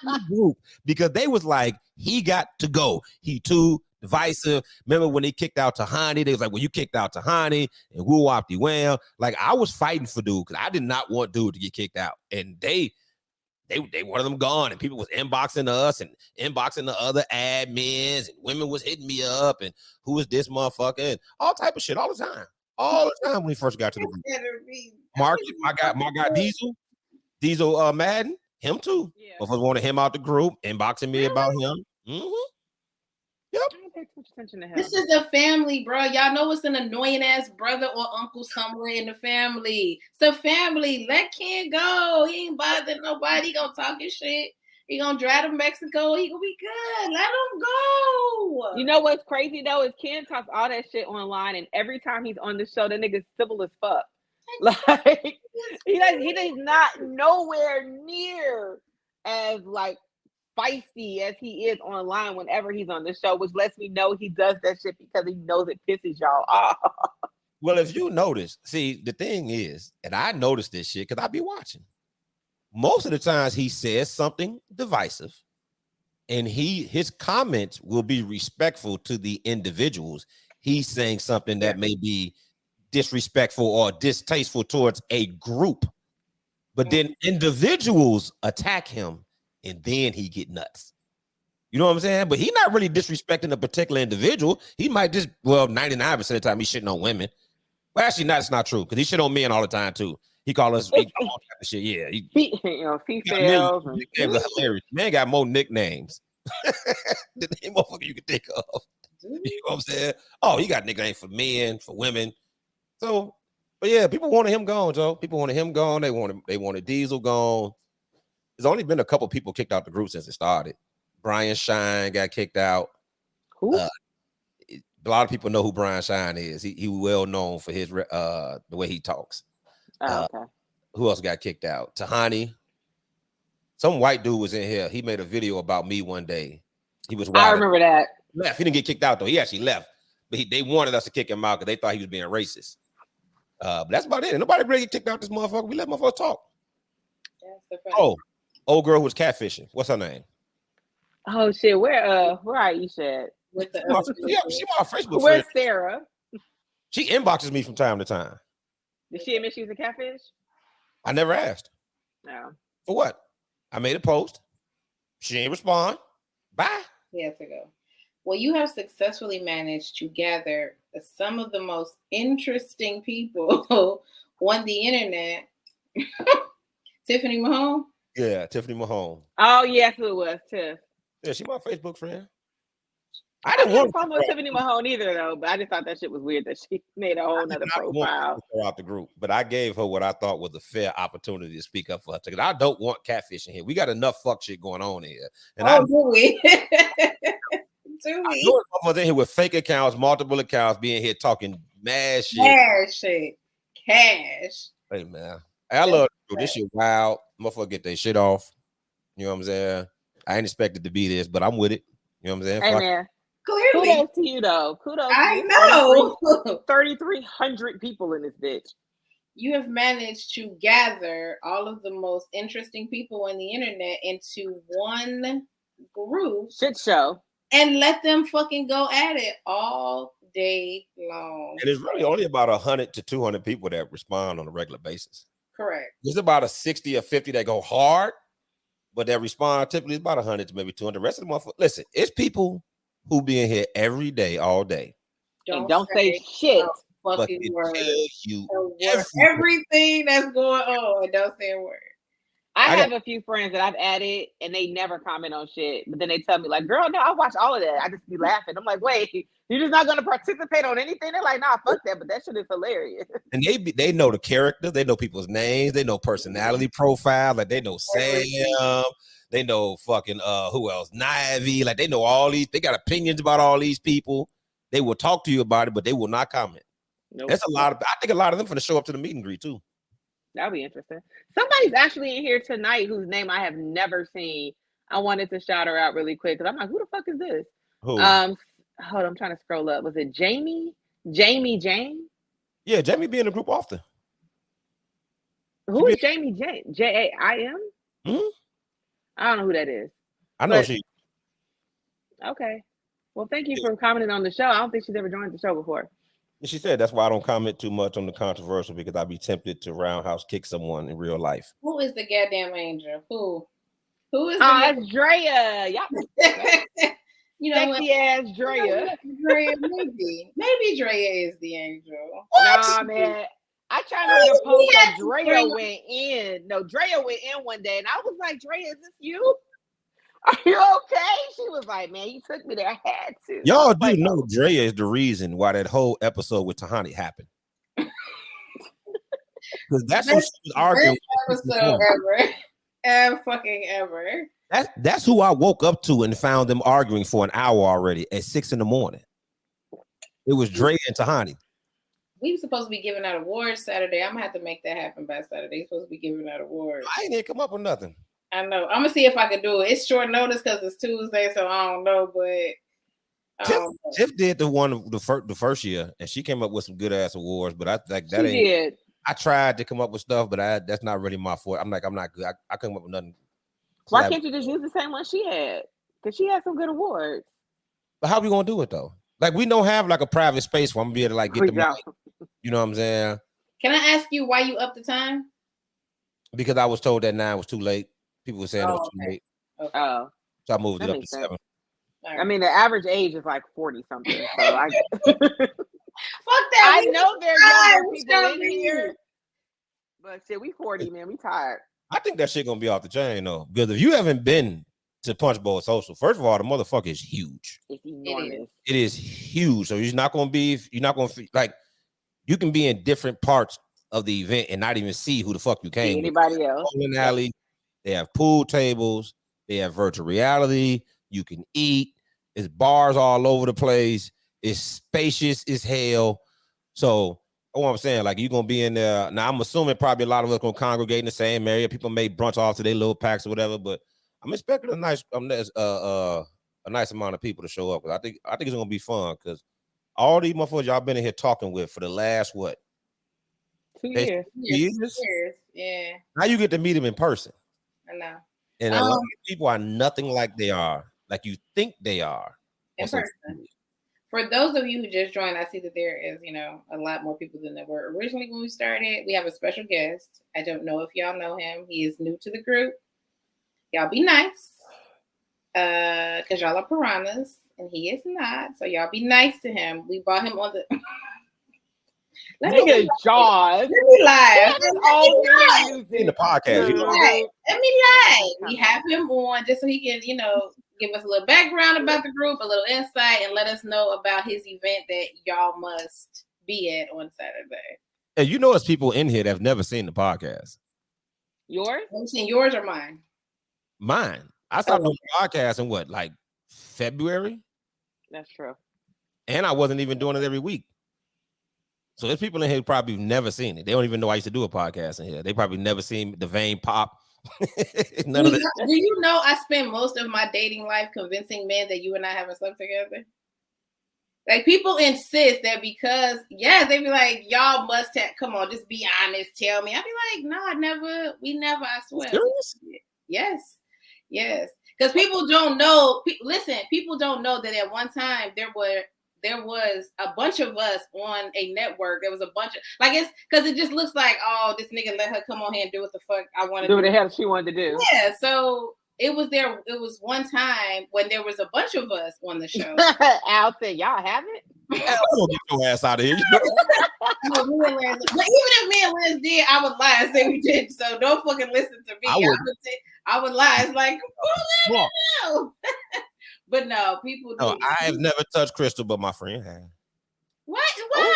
the group because they was like, he got to go. He too divisive. Remember when they kicked out Tahani? They was like, well, you kicked out Tahani and woo whopped well. Like, I was fighting for dude because I did not want dude to get kicked out. And they wanted them gone, and people was inboxing us and inboxing the other admins, and women was hitting me up, and who is this motherfucker, and all type of shit all the time when he first got to the group. Mark, my guy Diesel Madden, him too. Yeah. Motherfuckers wanted him out the group, inboxing me about him. Mm-hmm. Yep. I don't pay too much attention to him. This is a family, bro. Y'all know it's an annoying ass brother or uncle somewhere in the family. It's a family. Let Ken go. He ain't bothering nobody. He gonna talk his shit. He gonna drive to Mexico. He gonna be good. Let him go. You know what's crazy though is Ken talks all that shit online, and every time he's on the show, that nigga's civil as fuck. Like he's not nowhere near as like feisty as he is online whenever he's on the show, which lets me know he does that shit because he knows it pisses y'all off. Well, if you notice, see, the thing is, and I noticed this shit because I be watching. Most of the times he says something divisive, and his comments will be respectful to the individuals. He's saying something that may be disrespectful or distasteful towards a group, but then individuals attack him, and then he get nuts. You know what I'm saying? But he's not really disrespecting a particular individual. He might just, 99% of the time he's shitting on women. Well, actually, that's not true, because he shit on men all the time too. He call us Shit, yeah. Females. Nicknames are hilarious. Man got more nicknames than any motherfucker you can think of. You know what I'm saying? Oh, he got nicknames for men, for women. So, but yeah, people wanted him gone, Joe. People wanted him gone. They wanted Diesel gone. There's only been a couple people kicked out the group since it started. Brian Shine got kicked out. Who? A lot of people know who Brian Shine is. He well known for his the way he talks. Okay. Who else got kicked out? Tahani. Some white dude was in here. He made a video about me one day. He was wild. I remember that. Left. He didn't get kicked out though. He actually left, but they wanted us to kick him out because they thought he was being racist. But that's about it. Nobody really kicked out this motherfucker. We let motherfuckers talk. Oh, old girl was catfishing. What's her name? Oh shit. Where Aisha at? With the she my Facebook Where's friend. Sarah? She inboxes me from time to time. Did she admit she was a catfish? I never asked. No. For what? I made a post. She ain't respond. Bye. He has to go. Well, you have successfully managed to gather some of the most interesting people on the internet. Tiffany Mahone? Yeah, Tiffany Mahone. Oh, yes, it was Tiff. Yeah, she my Facebook friend. I didn't want to follow Tiffany Mahone either, though, but I just thought that shit was weird that she made a whole nother profile. Her out the group, but I gave her what I thought was a fair opportunity to speak up for her. Because I don't want catfishing here. We got enough fuck shit going on here. And do we? Do we? I was in here with fake accounts, multiple accounts, being here talking mad shit. Cash. Hey, man. I love this shit wild. Motherfucker get their shit off. You know what I'm saying? I ain't expected to be this, but I'm with it. You know what I'm saying? Hey, man. Clearly. Kudos to you, though. Kudos I to know. 3,300 people in this bitch. You have managed to gather all of the most interesting people on the internet into one group. Shit show. And let them fucking go at it all day long. And it's really only about 100 to 200 people that respond on a regular basis. Correct. There's about a 60 or 50 that go hard, but that respond typically is about 100 to maybe 200. The rest of the motherfuckers, listen, it's people who be in here every day, all day. Don't say shit. But it tells you everything that's going on. Don't say a word. I have a few friends that I've added and they never comment on shit, but then they tell me like, girl, no, I watch all of that. I just be laughing. I'm like, wait, you're just not going to participate on anything? They're like, nah, fuck that, but that shit is hilarious. And they know the characters, they know people's names, they know personality profile, like they know Sam, they know fucking who else, Nivey, like they know all these, they got opinions about all these people. They will talk to you about it, but they will not comment. Nope. That's a lot of, I think a lot of them for to show up to the meet and greet too. That'll be interesting. Somebody's actually in here tonight whose name I have never seen. I wanted to shout her out really quick because I'm like, who the fuck is this? Who? Hold on, I'm trying to scroll up. Was it Jamie? Jamie Jane? Yeah, Jamie be in the group often. Who is Jamie Jane? Jaim? Mm-hmm. I don't know who that is. I know she. Okay. Well, thank you for commenting on the show. I don't think she's ever joined the show before. She said that's why I don't comment too much on the controversial because I'd be tempted to roundhouse kick someone in real life. Who is the goddamn angel? Who is that's Drea. Y'all. You know, sexy ass Drea. Maybe Drea is the angel. What? Nah, man. I tried to read a post that Drea went in. No, Drea went in one day, and I was like, Drea, is this you? Are you okay? She was like, man, you took me there. I had to. Y'all do know Drea is the reason why that whole episode with Tahani happened. Because that's who she was arguing. Episode ever. That's who I woke up to and found them arguing for an hour already at 6 a.m. It was Drea and Tahani. We were supposed to be giving out awards Saturday. I'm gonna have to make that happen by Saturday. We're supposed to be giving out awards. I ain't even come up with nothing. I know. I'm gonna see if I can do it. It's short notice because it's Tuesday, so I don't know. But Tiff did the one the first year, and she came up with some good ass awards. But I like that. She did. I tried to come up with stuff, but that's not really my fault. I'm not good. I couldn't come up with nothing. Why can't you just use the same one she had? Because she had some good awards. But how we gonna do it though? Like we don't have like a private space where I'm gonna be able to like get the money. You know what I'm saying? Can I ask you why you upped the time? Because I was told that 9 was too late. People were saying it was too late. Okay. Oh. So I moved it up to 7. Right. I mean, the average age is like 40 something. So fuck that. I know there are younger people in here. But shit, we 40, man. We tired. I think that shit gonna be off the chain though. Because if you haven't been to Punch Bowl Social, first of all, the motherfucker is huge. It's enormous. It is huge. So you're not gonna like you can be in different parts of the event and not even see who the fuck you came with. Anybody else? Bowling alley, they have pool tables, they have virtual reality, you can eat, there's bars all over the place, it's spacious as hell. So what I'm saying, like you're gonna be in there. Now I'm assuming probably a lot of us gonna congregate in the same area. People may brunch off to their little packs or whatever, but I'm expecting a nice amount of people to show up. I think it's gonna be fun because all these motherfuckers y'all been in here talking with for the last what? 2 years. 2 years. Yeah. Now you get to meet them in person. I know. And a lot of people are nothing like they are, like you think they are. In person. For those of you who just joined, I see that there is, a lot more people than there were originally when we started. We have a special guest. I don't know if y'all know him. He is new to the group. Y'all be nice. Because y'all are piranhas, and he is not. So y'all be nice to him. We brought him on the... Let me get Jaws. Let me lie. In the podcast. Let me lie. We have him on just so he can, give us a little background about the group, a little insight, and let us know about his event that y'all must be at on Saturday. And it's people in here that have never seen the podcast. Yours? Have you seen yours or mine? Mine. I started doing the podcast in what, like February? That's true. And I wasn't even doing it every week. So there's people in here who probably never seen it. They don't even know I used to do a podcast in here. They probably never seen the vein pop. None of that. Do you know I spent most of my dating life convincing men that you and I haven't slept together? Like people insist that because, they be like, y'all must have, come on, just be honest, tell me. I'd be like, no, we never, I swear. Serious? Yes. Because people don't know, listen, people don't know that at one time there was a bunch of us on a network. There was a bunch of, it's because it just looks like, oh, this nigga let her come on here and do what the fuck I want to do. Do what the hell she wanted to do. Yeah, so it was one time when there was a bunch of us on the show. Al said, y'all have it? Hell, get your ass out of here. But even if me and Liz did, I would lie and say we did. So don't fucking listen to me. I would lie. It's like, no. But no, people do. No, I have never touched Crystal, but my friend has. What? Why?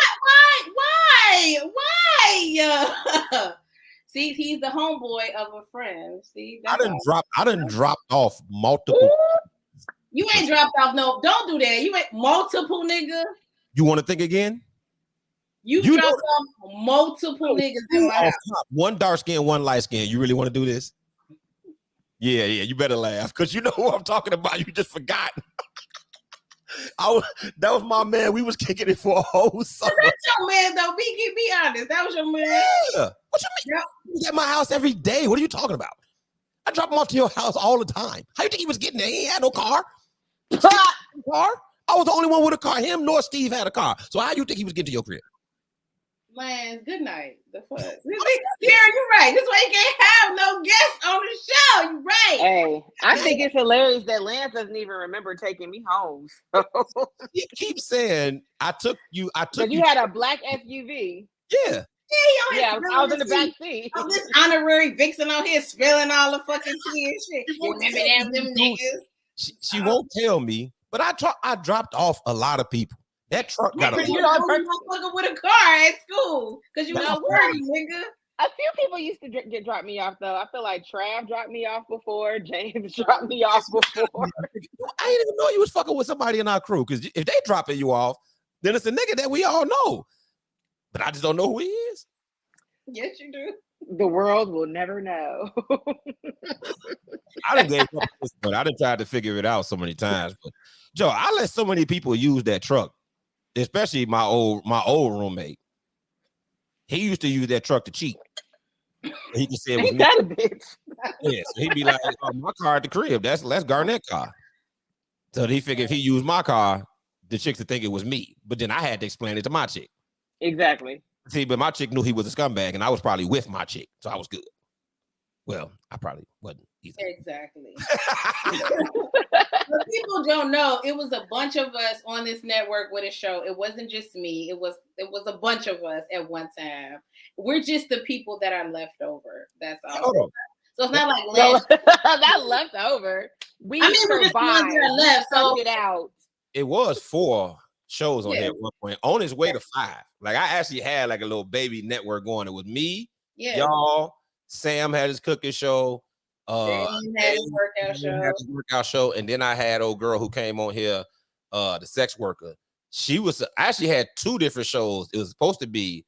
See, he's the homeboy of a friend. See, I done dropped off multiple. You ain't dropped off. No, don't do that. You ain't multiple nigga. You want to think again? You dropped off multiple niggas in my house. One dark skin, one light skin. You really want to do this? Yeah, you better laugh because you know who I'm talking about. You just forgot. That was my man. We was kicking it for a whole summer. That's your man, though. Be honest. That was your man. Yeah. What you mean? You at my house every day. What are you talking about? I drop him off to your house all the time. How you think he was getting there? He ain't had no car. I was the only one with a car. Him nor Steve had a car. So how you think he was getting to your crib? Lance, good night. The fuck? Karen, you're right. This way you can't have no guests on the show. You're right. Hey, I think it's hilarious that Lance doesn't even remember taking me home. You keep saying I took you. You had a black SUV. Yeah. Yeah, I was in the back seat. Oh, this honorary Vixen out here spilling all the fucking tea and shit. You remember them niggas? She won't tell me, but I dropped off a lot of people. That truck got a motherfucker with a car at school because you was worried, nigga. A few people used to get drop me off though. I feel like Trav dropped me off before. James dropped me off before. I didn't even know you was fucking with somebody in our crew because if they dropping you off, then it's a nigga that we all know. But I just don't know who he is. Yes, you do. The world will never know. I done gave up this, but I done tried to figure it out so many times. But Joe, I let so many people use that truck, especially my old roommate. He used to use that truck to cheat. He could say it was me. That a bitch. Yeah, so he'd be like, oh, my car at the crib. That's Garnett car. So he figured if he used my car, the chicks would think it was me. But then I had to explain it to my chick. Exactly. See, but my chick knew he was a scumbag, and I was probably with my chick, so I was good. Well, I probably wasn't. either. Exactly. But people don't know, it was a bunch of us on this network with a show. It wasn't just me. It was a bunch of us at one time. We're just the people that are left over. That's all. Hold on. So it's not like that left over. We we're just the ones survived. that are left. So It out. It was 4 shows on Yeah. here at one point, on its way to 5. Like I actually had like a little baby network going. It was me, y'all. Sam had his cooking show. Dan had his workout show. And then I had old girl who came on here, the sex worker. She was actually had 2 different shows. It was supposed to be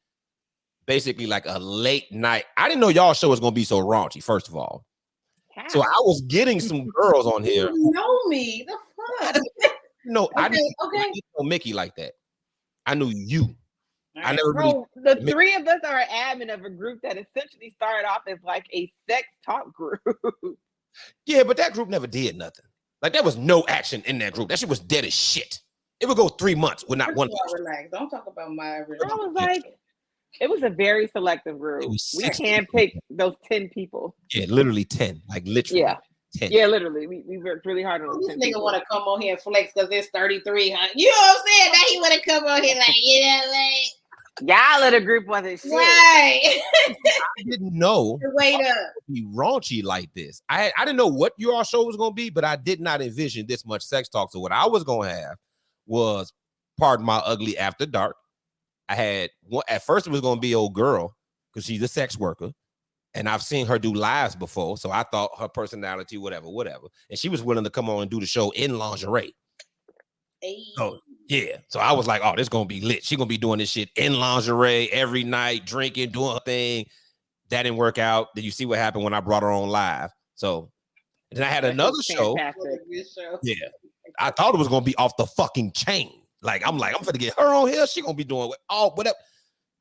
basically like a late night. I didn't know y'all show was gonna be so raunchy, first of all. How? So I was getting some girls on here. You know me. The fuck? No, Okay, I didn't know Mickey like that. I knew you. I never Bro, the 3 of us are an admin of a group that essentially started off as like a sex talk group. Yeah, but that group never did nothing. Like there was no action in that group. That shit was dead as shit. It would go 3 months with not one. Relax. Don't talk about my I was like, it was a very selective group. We handpicked those 10 people. Yeah, literally 10. Like literally. Yeah. 10. Yeah, literally. We worked really hard on this 10 nigga people. want to come on here and flex because there's 33. Huh? You know what I'm saying? Now he want to come on here like, you know, like y'all little group wasn't shit. right. I didn't know Wait up. be raunchy like this. I didn't know what your show was gonna be, but I did not envision this much sex talk. So what I was gonna have was, pardon my ugly, after dark. I had one at first. It was gonna be old girl because she's a sex worker, and I've seen her do lives before. So I thought her personality, whatever, and she was willing to come on and do the show in lingerie. Hey. So yeah, so I was like, oh, this gonna be lit. She gonna be doing this shit in lingerie every night, drinking, doing her thing. That didn't work out. Did you see what happened when I brought her on live? So then I had another show. Yeah, I thought it was gonna be off the fucking chain. Like I'm gonna get her on here. She gonna be doing all whatever.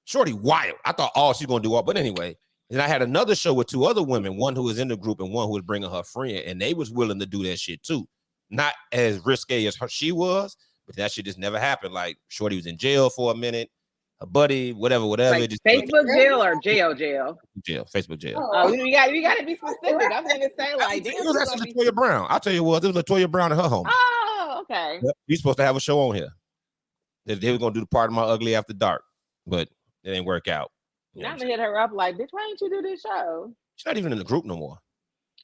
Shorty wild. I thought all she's gonna do all, but anyway. Then I had another show with 2 other women, one who was in the group and one who was bringing her friend, and they was willing to do that shit too. Not as risque as she was, but that shit just never happened. Like Shorty was in jail for a minute. Her buddy, whatever. Like just Facebook jail or jail? Jail, Facebook jail. Oh, we gotta be specific. I'm gonna say like, damn. It was actually Latoya Brown. I'll tell you what, it was Latoya Brown and her home. Oh, okay. Yep. You're supposed to have a show on here. They were gonna do the part of my ugly after dark, but it didn't work out. Now I'm gonna hit her up like, bitch, why didn't you do this show? She's not even in the group no more.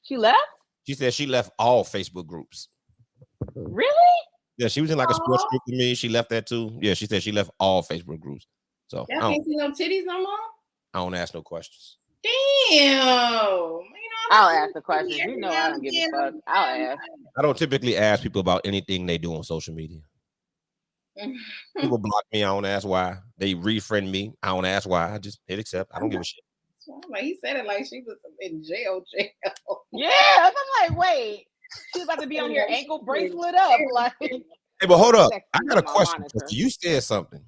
She left? She said she left all Facebook groups. Really? Yeah, she was in like a sports group with me. She left that too. Yeah, she said she left all Facebook groups. So y'all can't see no titties no more? I don't ask no questions. Damn. You know, I'll ask the questions. You know I don't give a fuck. I'll ask. I don't typically ask people about anything they do on social media. People block me. I don't ask why. They refriend me. I don't ask why. I just hit accept. I don't give a shit. Like he said it like she was in jail. Yeah, I'm like, wait. She's about to be on your ankle bracelet up. Like, hey, but hold up. I got a question. You said something.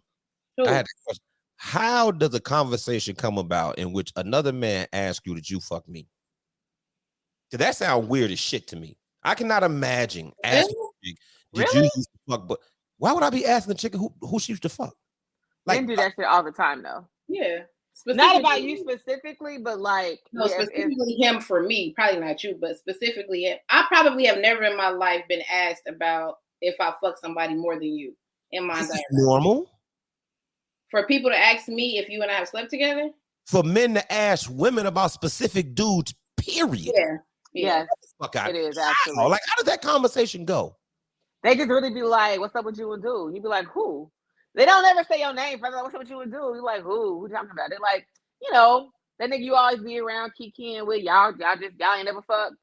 I had a question. How does a conversation come about in which another man asks you that you fuck me? Did that sound weird as shit to me? I cannot imagine asking did you used to fuck, but why would I be asking the chicken who she used to fuck? Like, men do that shit all the time though. Yeah. Not about you specifically, but like specifically him for me, probably not you, but specifically him. I probably have never in my life been asked about if I fuck somebody more than you in my entire normal. For people to ask me if you and I have slept together? For men to ask women about specific dudes, period. Yeah. Yes. It is actually. Like, how does that conversation go? They just really be like, what's up with you and dude? You be like, who? They don't ever say your name. Like, what's up with you and dude? You like, who? Who you talking about? They're like, you know, that nigga you always be around kikiing with. Y'all ain't never fucked.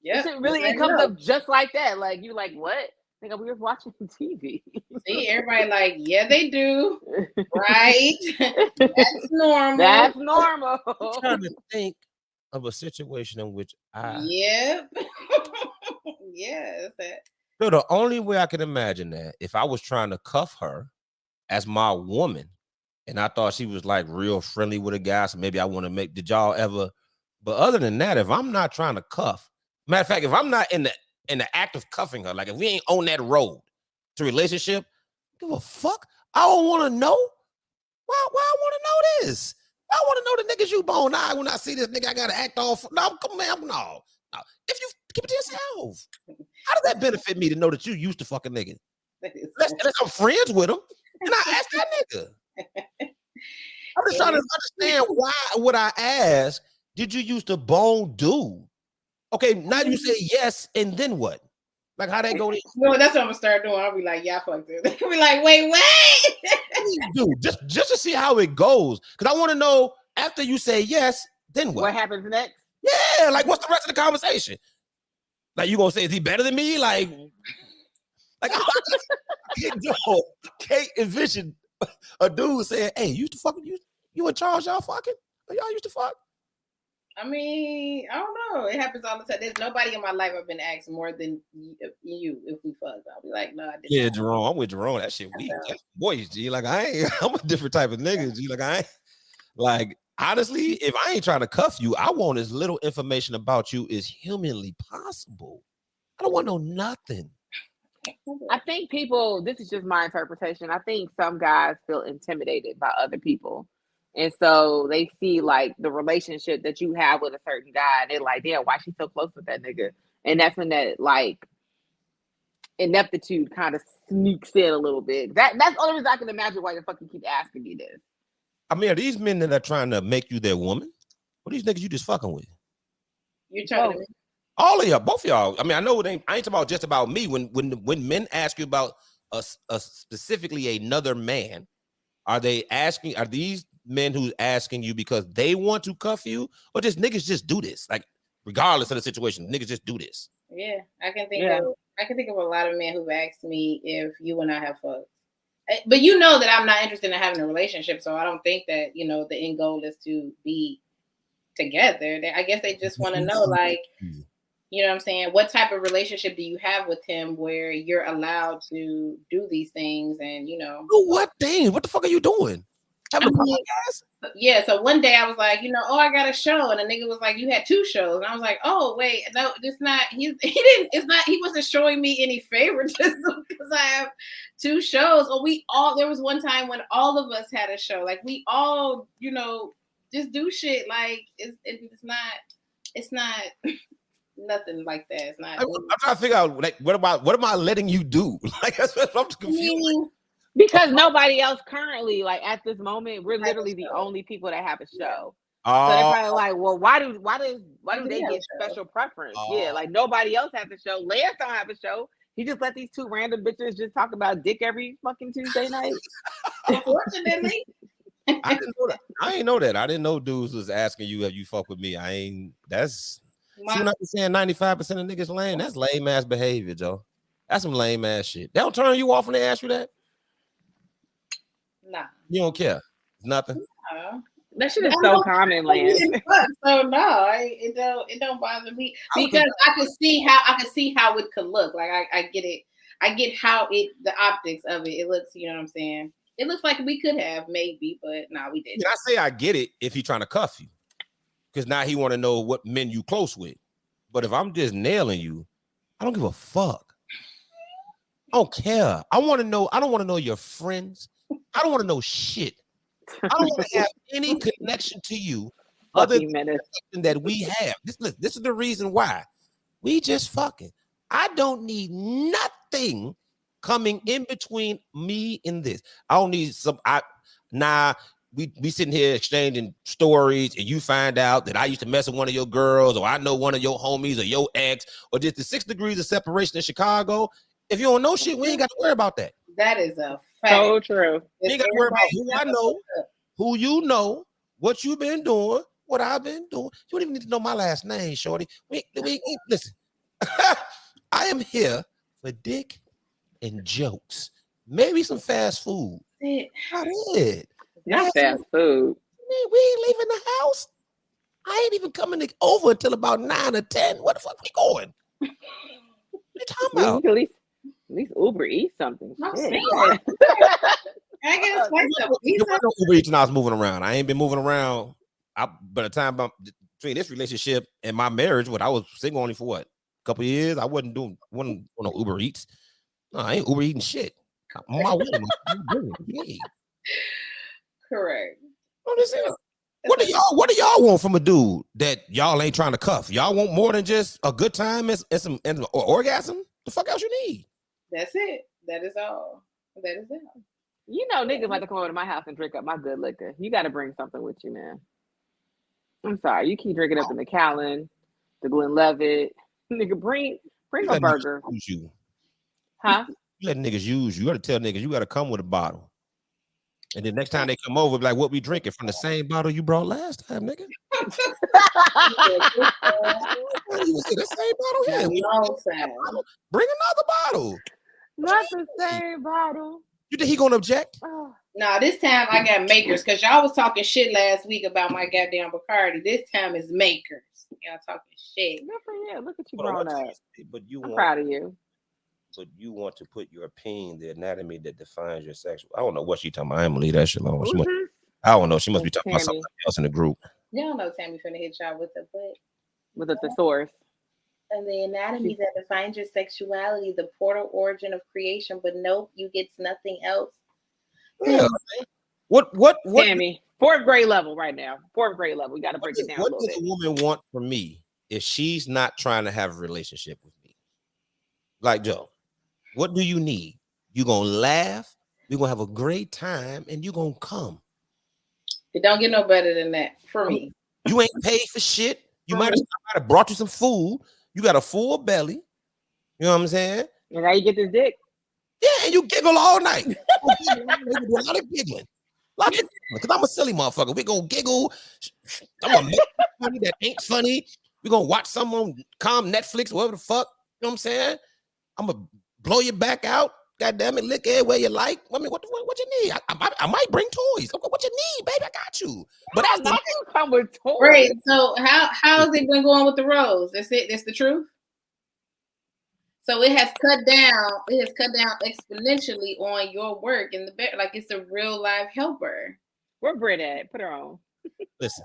Yeah. It comes up just like that. Like, you like, what? Nigga, we was watching TV. See, everybody like, yeah, they do. Right? That's normal. That's normal. I'm trying to think of a situation in which Yep. Yes. So the only way I can imagine that if I was trying to cuff her as my woman, and I thought she was like real friendly with a guy, so maybe I want to make. Did y'all ever? But other than that, if I'm not trying to cuff, matter of fact, if I'm not in the act of cuffing her, like if we ain't on that road to relationship, give a fuck. I don't want to know. Why I want to know this? I want to know the niggas you bone eye when I see this nigga. I gotta act off. No, come on, no. If you keep it to yourself, how does that benefit me to know that you used to fuck a nigga? Unless I'm friends with him, and I ask that nigga. I'm just trying to understand why would I ask, did you used to bone do? Okay, now you say yes, and then what? Like how that go? No, that's what I'm gonna start doing. I'll be like, yeah, fuck this. They'll be like, wait. Dude, just to see how it goes. Because I want to know after you say yes, then what? What happens next? Yeah, like what's the rest of the conversation? Like you gonna say, is he better than me? Like I can't envision a dude saying, hey, you used to fuck you in charge, y'all fucking? Or y'all used to fuck? I mean, I don't know. It happens all the time. There's nobody in my life I've been asked more than you if we fucked. I'll be like, no, I didn't. Yeah, Jerome. I'm with Jerome. That shit weak. Boys, G. Like I'm a different type of nigga, G. Like honestly, if I ain't trying to cuff you, I want as little information about you as humanly possible. I don't want to know nothing. I think people, this is just my interpretation. I think some guys feel intimidated by other people. And so they see like the relationship that you have with a certain guy, and they're like, damn, why she so close with that nigga? And that's when that like ineptitude kind of sneaks in a little bit. That's the only reason I can imagine why the fuck you keep asking me this. I mean, are these men that are trying to make you their woman? What are these niggas you just fucking with? You're trying to. All of y'all, both of y'all. I mean, I know I ain't talking about just about me. When men ask you about a specifically another man, are these men who's asking you because they want to cuff you, or just niggas just do this? Like, regardless of the situation, niggas just do this. Yeah, I can think of a lot of men who've asked me if you and I have fucked. But you know that I'm not interested in having a relationship, so I don't think that, the end goal is to be together. I guess they just want to know, like, you know what I'm saying? What type of relationship do you have with him where you're allowed to do these things? And, what thing? What the fuck are you doing? Yeah, so one day I was like, I got a show, and the nigga was like, you had 2 shows, and I was like, oh wait, no, it's not. He wasn't showing me any favoritism because I have 2 shows. Or there was one time when all of us had a show, like we all, just do shit. Like it's not nothing like that. It's not. I'm trying to figure out, like, what am I letting you do? Like that's what I'm confused. Because nobody else currently, like at this moment, we're literally the only people that have a show. So they're probably like, well, why do they get special preference? Yeah, like nobody else has a show. Lance don't have a show. He just let these 2 random bitches just talk about dick every fucking Tuesday night. Unfortunately. I didn't know that. I ain't know that. I didn't know dudes was asking you if you fuck with me. See when I be saying 95% of niggas lame, that's lame ass behavior, Joe. That's some lame ass shit. They don't turn you off when they ask you that? Nah. You don't care. It's nothing. No. That shit is so common, Lance. So no, it don't bother me because I can see how it could look. Like I get it. I get how the optics of it looks, you know what I'm saying? It looks like we could have maybe, but no, we didn't. I say I get it if he's trying to cuff you. Because now he want to know what men you close with. But if I'm just nailing you, I don't give a fuck. I don't care. I want to know. I don't want to know your friends. I don't want to know shit. I don't want to have any connection to you other than the connection that we have. This is the reason why. We just fucking. I don't need nothing coming in between me and this. I don't need we sitting here exchanging stories, and you find out that I used to mess with one of your girls, or I know one of your homies, or your ex, or just the 6 degrees of separation in Chicago. If you don't know shit, we ain't got to worry about that. That is a fact. So true. You ain't got to worry about who I know, who you know, what you've been doing, what I've been doing. You don't even need to know my last name, shorty. Listen. I am here for dick and jokes. Maybe some fast food. Not it. Not fast food. We ain't leaving the house. I ain't even coming over until about 9 or 10. Where the fuck we going? What you talking about? At least Uber Eats something. I guess no Uber Eats when I was moving around. I ain't been moving around. By the time between this relationship and my marriage, I was single only for what? A couple of years. I wasn't doing no Uber Eats. No, I ain't Uber eating shit. I'm on my way. Correct. I'm just saying. What do y'all want from a dude that y'all ain't trying to cuff? Y'all want more than just a good time and some orgasm? The fuck else you need? That's it. That is all. That is it. You know, niggas like to come over to my house and drink up my good liquor. You got to bring something with you, man. I'm sorry. You keep drinking up the Macallan, the Glenlivet. Nigga, bring a burger. Use you. Huh? You let niggas use you. You got to tell niggas you got to come with a bottle. And then next time they come over, be like, what we drinking from the same bottle you brought last time, nigga? You was in the same bottle here. Bring another bottle. Not the same bottle. You think he gonna object? Oh. No, this time I got makers because y'all was talking shit last week about my goddamn Bacardi. This time is makers. Y'all talking shit. Good for you. Look at you grown up. But I'm proud of you. But you want to put your opinion, the anatomy that defines your sexual. I don't know what she talking about. I'm gonna leave that shit alone. I don't know. She must be talking about something else in the group. Y'all know Tammy finna hit y'all with the butt. With a thesaurus. And the anatomy that defines your sexuality, the portal origin of creation, but nope, you get nothing else. Yeah. What Tammy, 4th grade level right now. 4th grade level. We got to break it down a little bit. What does a woman want from me if she's not trying to have a relationship with me? Like, Joe, what do you need? You gonna laugh, we're gonna have a great time, and you gonna come. It don't get no better than that for me. You ain't paid for shit. You might have brought you some food. You got a full belly. You know what I'm saying? And now you get this dick. Yeah, and you giggle all night. A lot of giggling. Because I'm a silly motherfucker. We gonna giggle. I'm gonna make funny that ain't funny. We gonna watch someone Netflix, whatever the fuck. You know what I'm saying? I'm gonna blow your back out. God damn it, lick everywhere you like. I mean, what you need? I might bring toys. What you need, baby? I got you. But that's not gonna come with toys. Right. So how's it been going with the rose? That's it. That's the truth. So it has cut down. It has cut down exponentially on your work in the bed. Like it's a real live helper. Where Britt at? Put her on. Listen,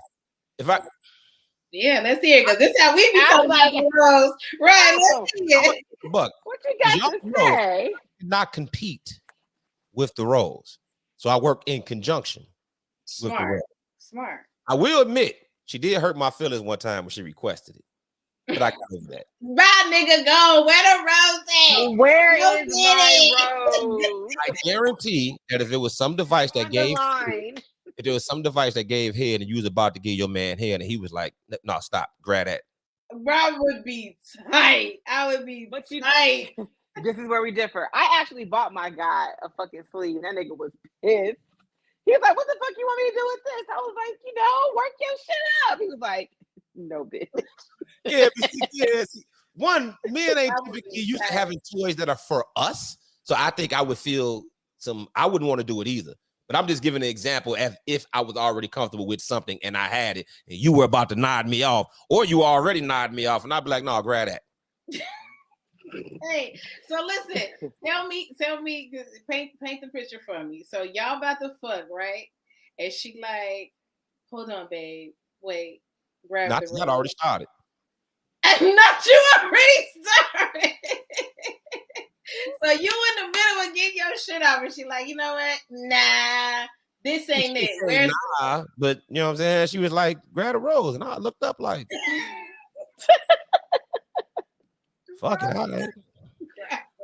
yeah, let's hear it because this is how we be talking about the rose. Right. Let's hear it. Buck, what you got to say? Not compete with the roles. So I work in conjunction with the role. Smart. I will admit she did hurt my feelings one time when she requested it. But I can do that. Bye, nigga, go. Where the rose at? Where is my rose? I guarantee that if it was some device that gave head and you was about to give your man head and he was like, no, stop, grab that. Bro would be tight. I would be tight. This is where we differ. I actually bought my guy a fucking sleeve. That nigga was pissed. He was like, what the fuck you want me to do with this? I was like, work your shit up. He was like, no, bitch. Yeah, one, men ain't typically used to having toys that are for us. So I think I would feel I wouldn't want to do it either. But I'm just giving an example as if I was already comfortable with something and I had it and you were about to nod me off or you already nod me off and I'd be like, no, grab that. Hey, so listen, tell me, paint the picture for me. So y'all about to fuck, right? And she like, hold on, babe, wait, grab the rose. Not already started. Not you already started. So you in the middle of getting your shit off, and she like, you know what? Nah, this ain't it. Nah, but you know what I'm saying? She was like, grab a rose, and I looked up like, fuck it, all right.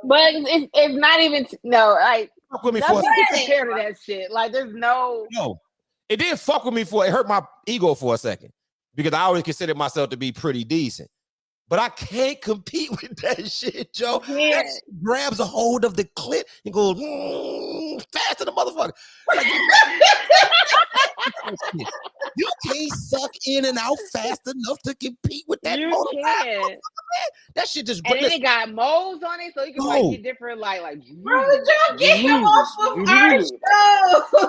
But it's not even like fuck with me for compared to that shit. Like there's no. It did fuck with me it hurt my ego for a second because I always considered myself to be pretty decent. But I can't compete with that shit, Joe. Yeah. That shit grabs a hold of the clit and goes faster than motherfucker. Like, you can't suck in and out fast enough to compete with that. You can't. That shit just. And then it got moles on it, so you can like get different like. Bro, Joe, get him off of our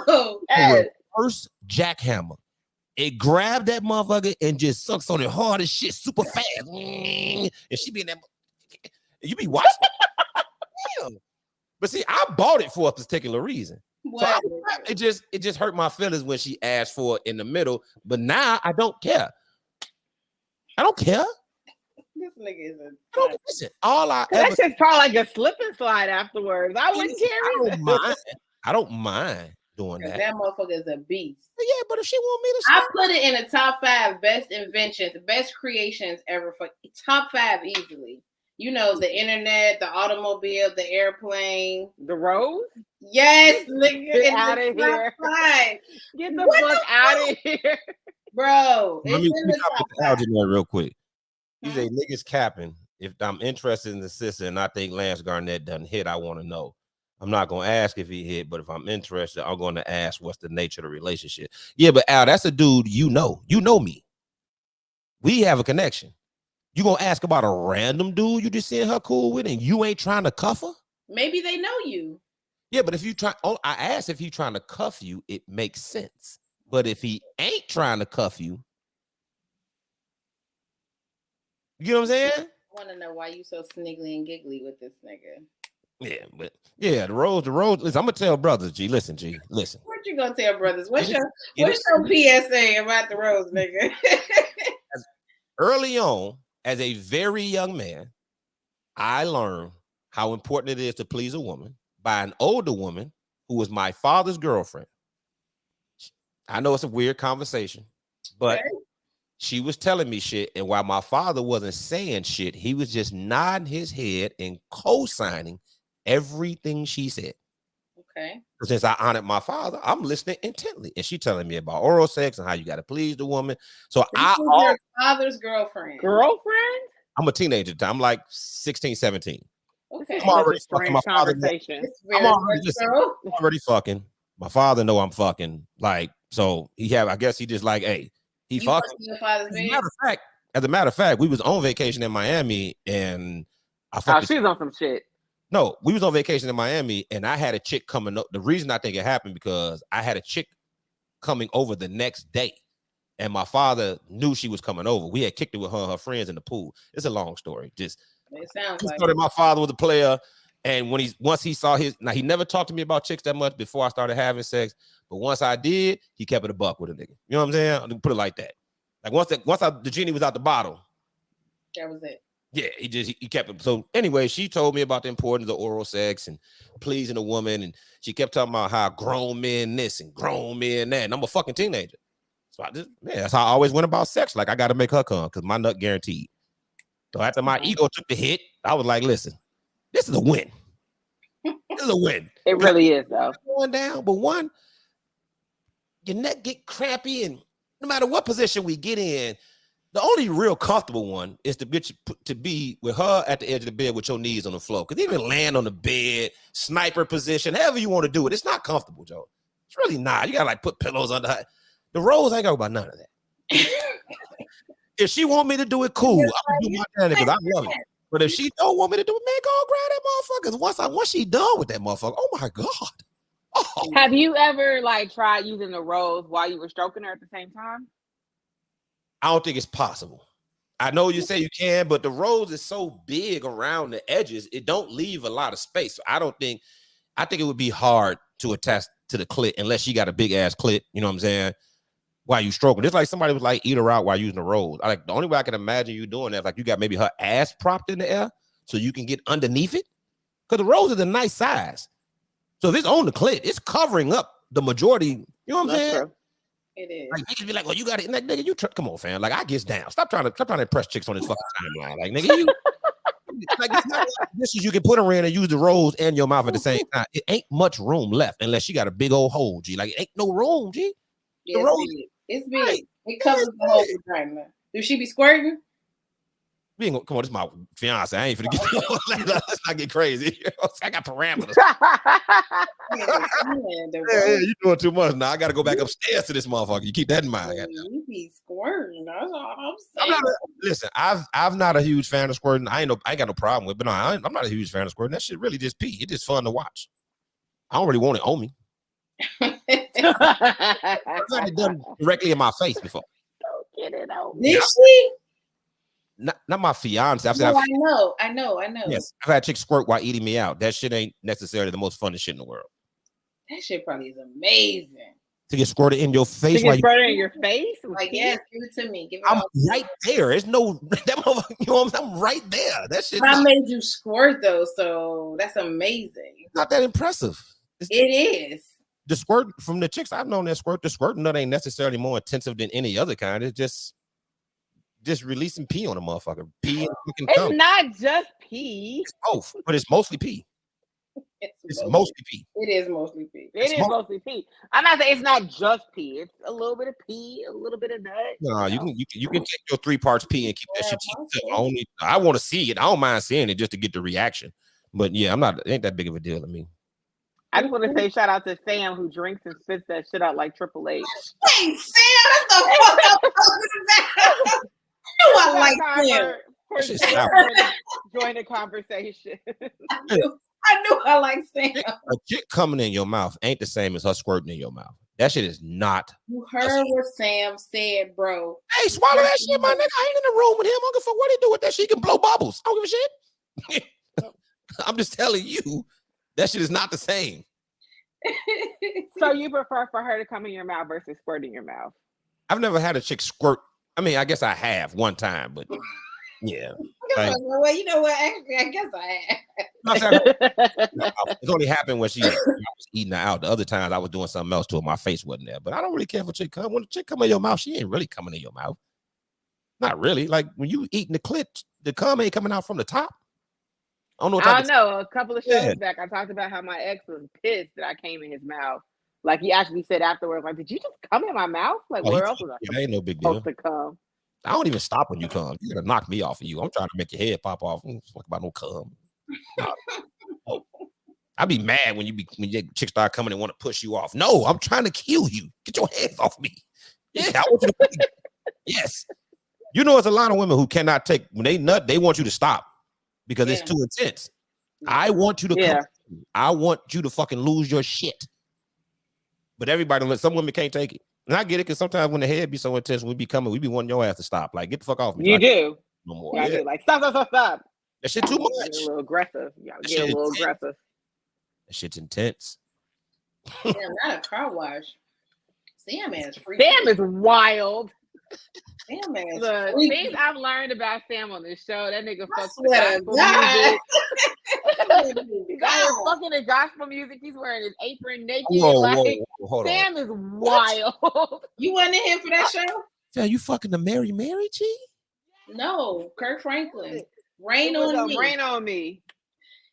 show. First jackhammer. It grabbed that motherfucker and just sucks on it hard as shit, super fast. And she be in that. You be watching. Damn. But see, I bought it for a particular reason. So it just hurt my feelings when she asked for it in the middle. But now I don't care. I don't care. This nigga is listen. That's just probably like a slip and slide afterwards. I wouldn't care. I don't mind. doing that. That motherfucker is a beast. Yeah, but if she want me to I stop, put it in the top 5 best inventions, best creations ever. For top 5 easily. You know, the internet, the automobile, the airplane. The rose? Yes, nigga. Get out of here. 5. Get the fuck out of here. Bro, let it's me in the talk top to 5. Algernon real quick. You Hmm? say niggas capping. If I'm interested in the sister and I think Lance Garnett doesn't hit, I want to know. I'm not going to ask if he hit, but if I'm interested, I'm going to ask what's the nature of the relationship. Yeah, but Al, that's a dude you know. You know me. We have a connection. You going to ask about a random dude you just seeing her cool with and you ain't trying to cuff her? Maybe they know you. Yeah, but if you try, I asked if he trying to cuff you, it makes sense. But if he ain't trying to cuff you, you know what I'm saying? I want to know why you so sniggly and giggly with this nigga. Yeah, but yeah, the road. Listen, I'm gonna tell brothers, G. Listen, G. Listen. What you gonna tell brothers? What's your PSA about the rose, nigga? Early on, as a very young man, I learned how important it is to please a woman by an older woman who was my father's girlfriend. I know it's a weird conversation, but she was telling me shit, and while my father wasn't saying shit, he was just nodding his head and co-signing everything she said. Okay. Since I honored my father, I'm listening intently, and she telling me about oral sex and how you got to please the woman. So your father's girlfriend. I'm a teenager. I'm like 16, 17. Okay. I'm already fucking my father. I'm already fucking. My father know I'm fucking. Like, so I guess he just like, hey, he fucking. As a matter of fact, we was on vacation in Miami and I fucked. She was on some shit. No, we was on vacation in Miami and I had a chick coming up. The reason I think it happened because I had a chick coming over the next day. And my father knew she was coming over. We had kicked it with her and her friends in the pool. It's a long story. It sounds like my father was a player. And once he saw now he never talked to me about chicks that much before I started having sex. But once I did, he kept it a buck with a nigga. You know what I'm saying? I'll put it like that. Like once the genie was out the bottle. That was it. Yeah, he kept it. So anyway, she told me about the importance of oral sex and pleasing a woman. And she kept talking about how grown men this and grown men that. And I'm a fucking teenager. So that's how I always went about sex. Like I got to make her come because my nut guaranteed. So after my ego took the hit, I was like, listen, this is a win. This is a win. It really is though. Going down, but one, your neck get crampy, and no matter what position we get in, the only real comfortable one is to be with her at the edge of the bed with your knees on the floor. Because even land on the bed, sniper position, however you want to do it, it's not comfortable, Joe. It's really not. You gotta like put pillows under her. The rose ain't got about none of that. If she want me to do it, cool. I'm gonna do my thing because I love it. But if she don't want me to do it, man, go grab that motherfucker. Once she done with that motherfucker, oh my God. Oh. Have you ever like tried using the rose while you were stroking her at the same time? I don't think it's possible. I know you say you can, but the rose is so big around the edges, it don't leave a lot of space. So I think it would be hard to attach to the clit unless she got a big ass clit, you know what I'm saying? While you stroking. It's like somebody was like eat her out while using the rose. The only way I can imagine you doing that is like you got maybe her ass propped in the air so you can get underneath it. Because the rose is a nice size. So if it's on the clit, it's covering up the majority. You know what I'm saying? True. It is. Like niggas be like, well, you got it. Like, nigga, come on, fam. Like I gets down. Stop trying to impress chicks on this fucking timeline. Like, nigga, you like it's not like this is you can put her in and use the rose and your mouth at the same time. It ain't much room left unless she got a big old hole, G. Like it ain't no room, G. Yeah, the rose, it's big. Right. It covers the whole vagina. Do she be squirting? Come on, this is my fiance. I ain't finna get let's not get crazy. I got parameters. Yeah, you doing too much now. I gotta go back upstairs to this motherfucker. You keep that in mind. You be squirting. That's all I'm saying. Listen, I'm not a huge fan of squirting. I ain't got no problem with it, but no, I'm not a huge fan of squirting. That shit really just pee. It's just fun to watch. I don't really want it on me. I've had it done directly in my face before. Don't get it on. Did she? Not my fiance. I know. Yes, I've had chicks squirt while eating me out. That shit ain't necessarily the most funnest shit in the world. That shit probably is amazing. To get squirted in your face. To get squirted in your face? Like, yes, give it to me. I'm right there. There's no that motherfucker. You know what I'm right there. That shit. I made you squirt though, so that's amazing. Not that impressive. It is. the squirt from the chicks I've known that squirt, the squirt nut ain't necessarily more intensive than any other kind. It's just releasing pee on a motherfucker. Pee and fucking It's cum. not just pee. It's both, but it's mostly pee. It's mostly pee. It is mostly pee. It is mostly pee. I'm not saying it's not just pee. It's a little bit of pee, a little bit of nut. No, you can take your 3 parts pee and keep that shit to yourself. I want to see it. I don't mind seeing it just to get the reaction. But yeah, it ain't that big of a deal to me. I just want to say shout out to Sam who drinks and spits that shit out like Triple H. Hey, Sam, that's the fuck I'm talking about. I like Sam. Join the conversation. I knew I like Sam. A chick coming in your mouth ain't the same as her squirting in your mouth. That shit is not. You heard what Sam said, bro. Hey, swallow that shit, my nigga. I ain't in the room with him. I don't give a fuck what he do with that shit. He can blow bubbles. I don't give a shit. I'm just telling you, that shit is not the same. So you prefer for her to come in your mouth versus squirt in your mouth? I've never had a chick squirt. I mean, I guess I have one time, but yeah. Well, you know what? Actually, I guess I have. It's only happened when I was eating her out. The other times I was doing something else to her. My face wasn't there. But I don't really care if a chick come. When a chick come in your mouth, she ain't really coming in your mouth. Not really. Like when you eating the clit, the cum ain't coming out from the top. I don't know. A couple of shows back, I talked about how my ex was pissed that I came in his mouth. Like he actually said afterwards, like, "Did you just come in my mouth? Like, where else was I It ain't no big deal. supposed to come?" I don't even stop when you come. You gotta knock me off of you. I'm trying to make your head pop off. I don't talk about no cum. I be mad when your chicks start coming and want to push you off. No, I'm trying to kill you. Get your hands off me. Yeah, I want you to yes. You know, it's a lot of women who cannot take when they nut. They want you to stop because it's too intense. I want you to come. I want you to fucking lose your shit. But some women can't take it. And I get it because sometimes when the head be so intense, we be wanting your ass to stop. Like, get the fuck off me. You do. No more. Yeah. Like, stop. That shit too much. Get a little aggressive. Get a little aggressive. That shit's intense. Damn, not a car wash. Sam is freaky. Sam is wild. Sam is the freaky. things I've learned about Sam on this show, that nigga fucks with gospel music. He's fucking the gospel music. He's wearing his apron naked. Whoa, Sam is wild. You wasn't in here for that show? Yeah, you fucking the Mary G? No, Kirk Franklin. Rain on me. Rain on me.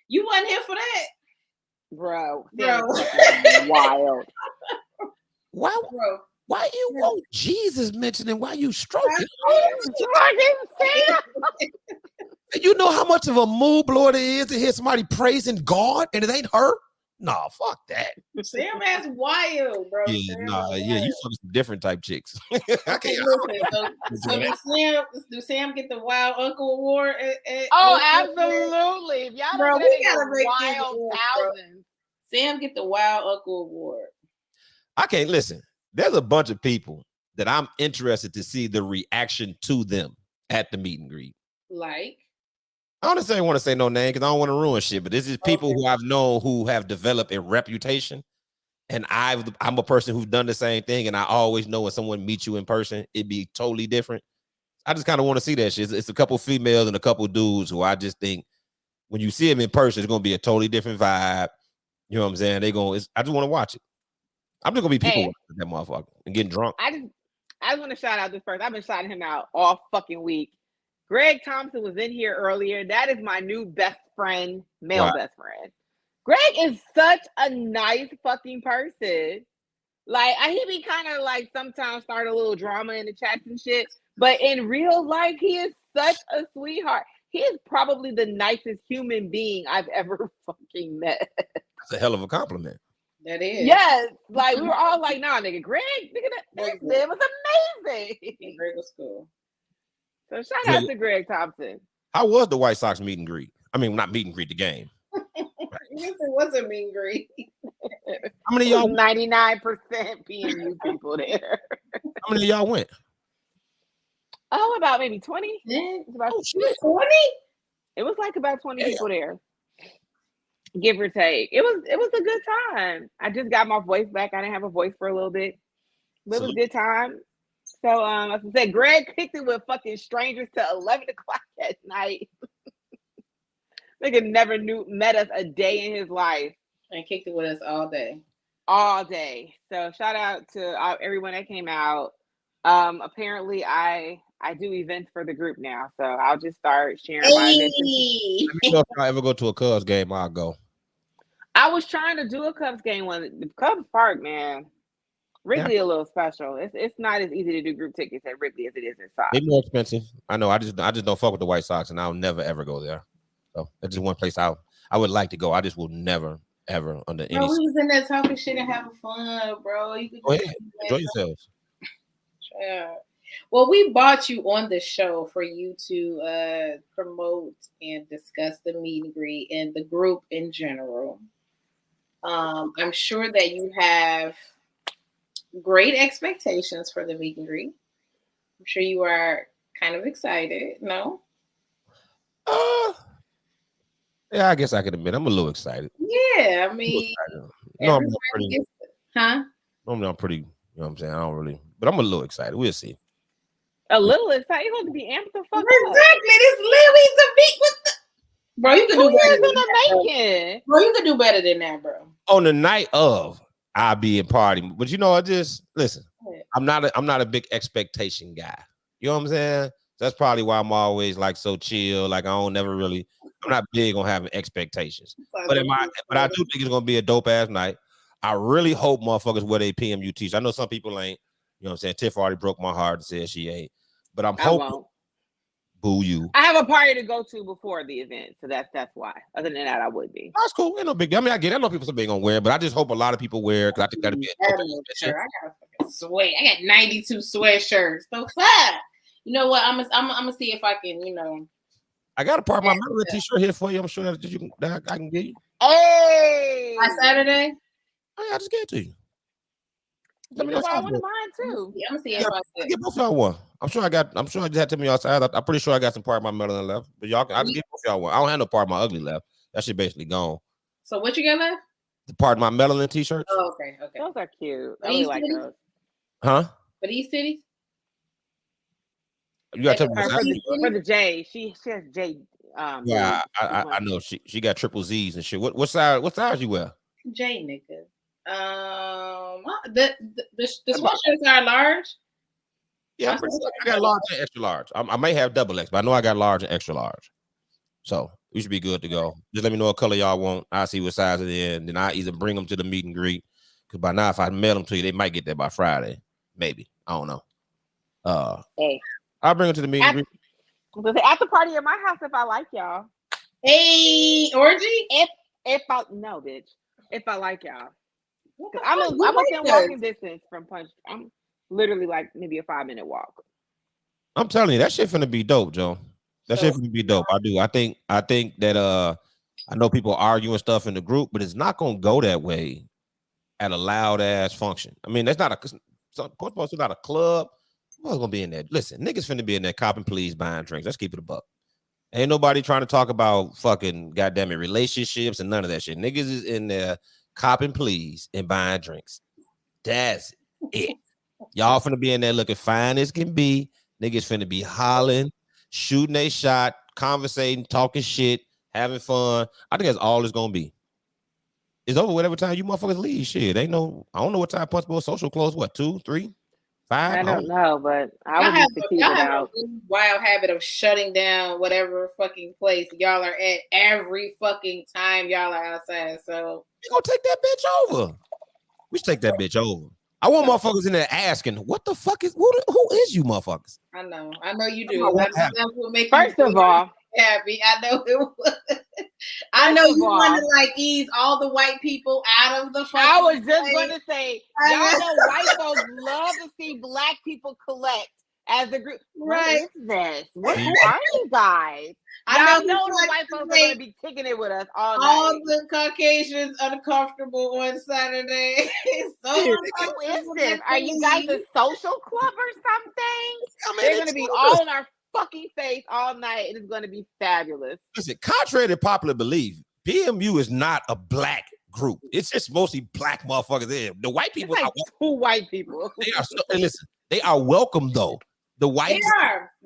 You wasn't here for that, bro. Wild. Why you want Jesus mentioning? Why you stroking? You know how much of a mood blower it is to hear somebody praising God and it ain't her? Nah, fuck that. Sam ass wild, bro. Yeah, you fucking some different type chicks. I can't. Do Sam get the Wild Uncle Award? Absolutely. If y'all bro, we gotta make wild thousands. Sam get the Wild Uncle Award. I can't listen. There's a bunch of people that I'm interested to see the reaction to them at the meet and greet. Like? I don't necessarily want to say no name because I don't want to ruin shit, but this is people who I've known who have developed a reputation. And I'm a person who's done the same thing. And I always know when someone meets you in person, it'd be totally different. I just kind of want to see that shit. It's a couple females and a couple dudes who I just think when you see them in person, it's going to be a totally different vibe. You know what I'm saying? I just want to watch it. I'm just going to be people with that motherfucker and getting drunk. I just want to shout out this person. I've been shouting him out all fucking week. Greg Thompson was in here earlier. That is my new best friend, male best friend. Greg is such a nice fucking person. Like, he be kind of like sometimes start a little drama in the chats and shit. But in real life, he is such a sweetheart. He is probably the nicest human being I've ever fucking met. That's a hell of a compliment. That is. Yes. Like, we were all like, nah, nigga, Greg, that man was amazing. Greg was cool. So shout out to Greg Thompson. How was the White Sox meet and greet? I mean, not meet and greet, the game. It was a meet and greet. How many of y'all? 99% PMU people there. How many of y'all went? Oh, about maybe 20. About 20? It was like about 20 people there, give or take. It was a good time. I just got my voice back. I didn't have a voice for a little bit, but it was a good time. So, as I said, Greg kicked it with fucking strangers till 11 o'clock at night. Nigga never met us a day in his life. And kicked it with us all day. all day. So shout out to everyone that came out. Apparently I do events for the group now, so I'll just start sharing my events. Hey. Let me know if I ever go to a Cubs game, I'll go. I was trying to do a Cubs game when the Cubs Park, man. Wrigley a little special. It's not as easy to do group tickets at Wrigley as it is inside. They're more expensive. I know. I just don't fuck with the White Sox, and I'll never ever go there. So that's just one place I would like to go. I just will never ever under any. Bro, we was in there talking shit and having fun, bro. You could Go ahead, enjoy yourselves. Yeah. Well, we brought you on the show for you to promote and discuss the meet and greet and the group in general. I'm sure that you have great expectations for the meet and greet. I'm sure you are kind of excited. No? Yeah, I guess I can admit I'm a little excited. Yeah, I mean, Normally I'm pretty, huh? normally I'm pretty, you know what I'm saying? I don't really, but I'm a little excited. We'll see. A little excited. You're going to be amped the fuck up. Exactly. This Lily's a beat with the bro. You can do better than that, making. bro. You can do better than that, bro. On the night of, I'll be in party, but you know, I just listen. I'm not a big expectation guy. You know what I'm saying? That's probably why I'm always like so chill. Like I'm not big on having expectations. But I do think it's gonna be a dope ass night. I really hope motherfuckers wear their PMU t-shirts. I know some people ain't. You know what I'm saying? Tiff already broke my heart and said she ain't. But I'm hoping. Boo you. I have a party to go to before the event, so that's why. Other than that, I would be. That's cool. Ain't no big deal. I mean, I get it. I know people ain't gonna wear it, but I just hope a lot of people wear it because I think that'd be a dope shirt. I got a fucking sweat. I got 92 sweatshirts. So fuck. You know what? I'm gonna see if I can, you know. I got a part of my Melody t-shirt here for you. I'm sure that I can get you. Hey, my Saturday. Oh, yeah, I just gave it to you. Let me know I want mine too. I'm gonna see if I can get both y'all one. I'm sure I just had to tell me outside. I'm pretty sure I got some part of my Melody left, but y'all can. I just get both y'all one. I don't have no part of my ugly left. That shit basically gone. So what you got left? The part of my Melody t-shirts. Oh, okay. Those are cute. I really like those. Huh? For these cities. You got to tell me for the J. She has J. Yeah, I know she got triple Z's and shit. What size you wear? J nigga. The sweatshirts are large. Yeah, I got large and extra large. I may have double X, but I know I got large and extra large. So we should be good to go. Just let me know what color y'all want. I'll see what size it is, and then I either bring them to the meet and greet. Because by now, if I mail them to you, they might get there by Friday. Maybe. I don't know. Hey. I'll bring them to the meet and greet. At the party at my house if I like y'all. Hey, orgy? If I like y'all. I'm within walking distance from Punch. I'm literally like maybe a 5-minute walk. I'm telling you, that shit finna be dope, Joe. That shit finna be dope. I do. I think that I know people arguing stuff in the group, but it's not gonna go that way at a loud ass function. I mean, that's not it's not a club. What's gonna be in there? Listen, niggas finna be in there copping please buying drinks. Let's keep it a buck. Ain't nobody trying to talk about fucking goddamn it relationships and none of that shit. Niggas is in there copping please and buying drinks. That's it. Y'all finna be in there looking fine as can be. Niggas finna be hollering, shooting a shot, conversating, talking shit, having fun. I think that's all it's gonna be. It's over whatever time you motherfuckers leave. Shit, I don't know what time Punch Bowl social close. What, 2, 3, 5? I don't know, but I would just keep it out. A wild habit of shutting down whatever fucking place y'all are at every fucking time y'all are outside. So we gonna take that bitch over. We should take that bitch over. I want motherfuckers in there asking, what the fuck is who is you motherfuckers? I know you do. That's what makes First of all, happy. I know it was. I know you want to like ease all the white people out of the fucking I was just going to say, y'all know white folks love to see black people collect as a group. Right. What is this? What are you guys? I know the white folks are going to be kicking it with us all night. All the Caucasians uncomfortable on Saturday. So who is this? Are you guys a social club or something? They're going to be all in our fucking face all night, and it's going to be fabulous. Listen, contrary to popular belief, PMU is not a black group. It's just mostly black motherfuckers there. The white people are two white people. Listen, they are welcome though. The whites,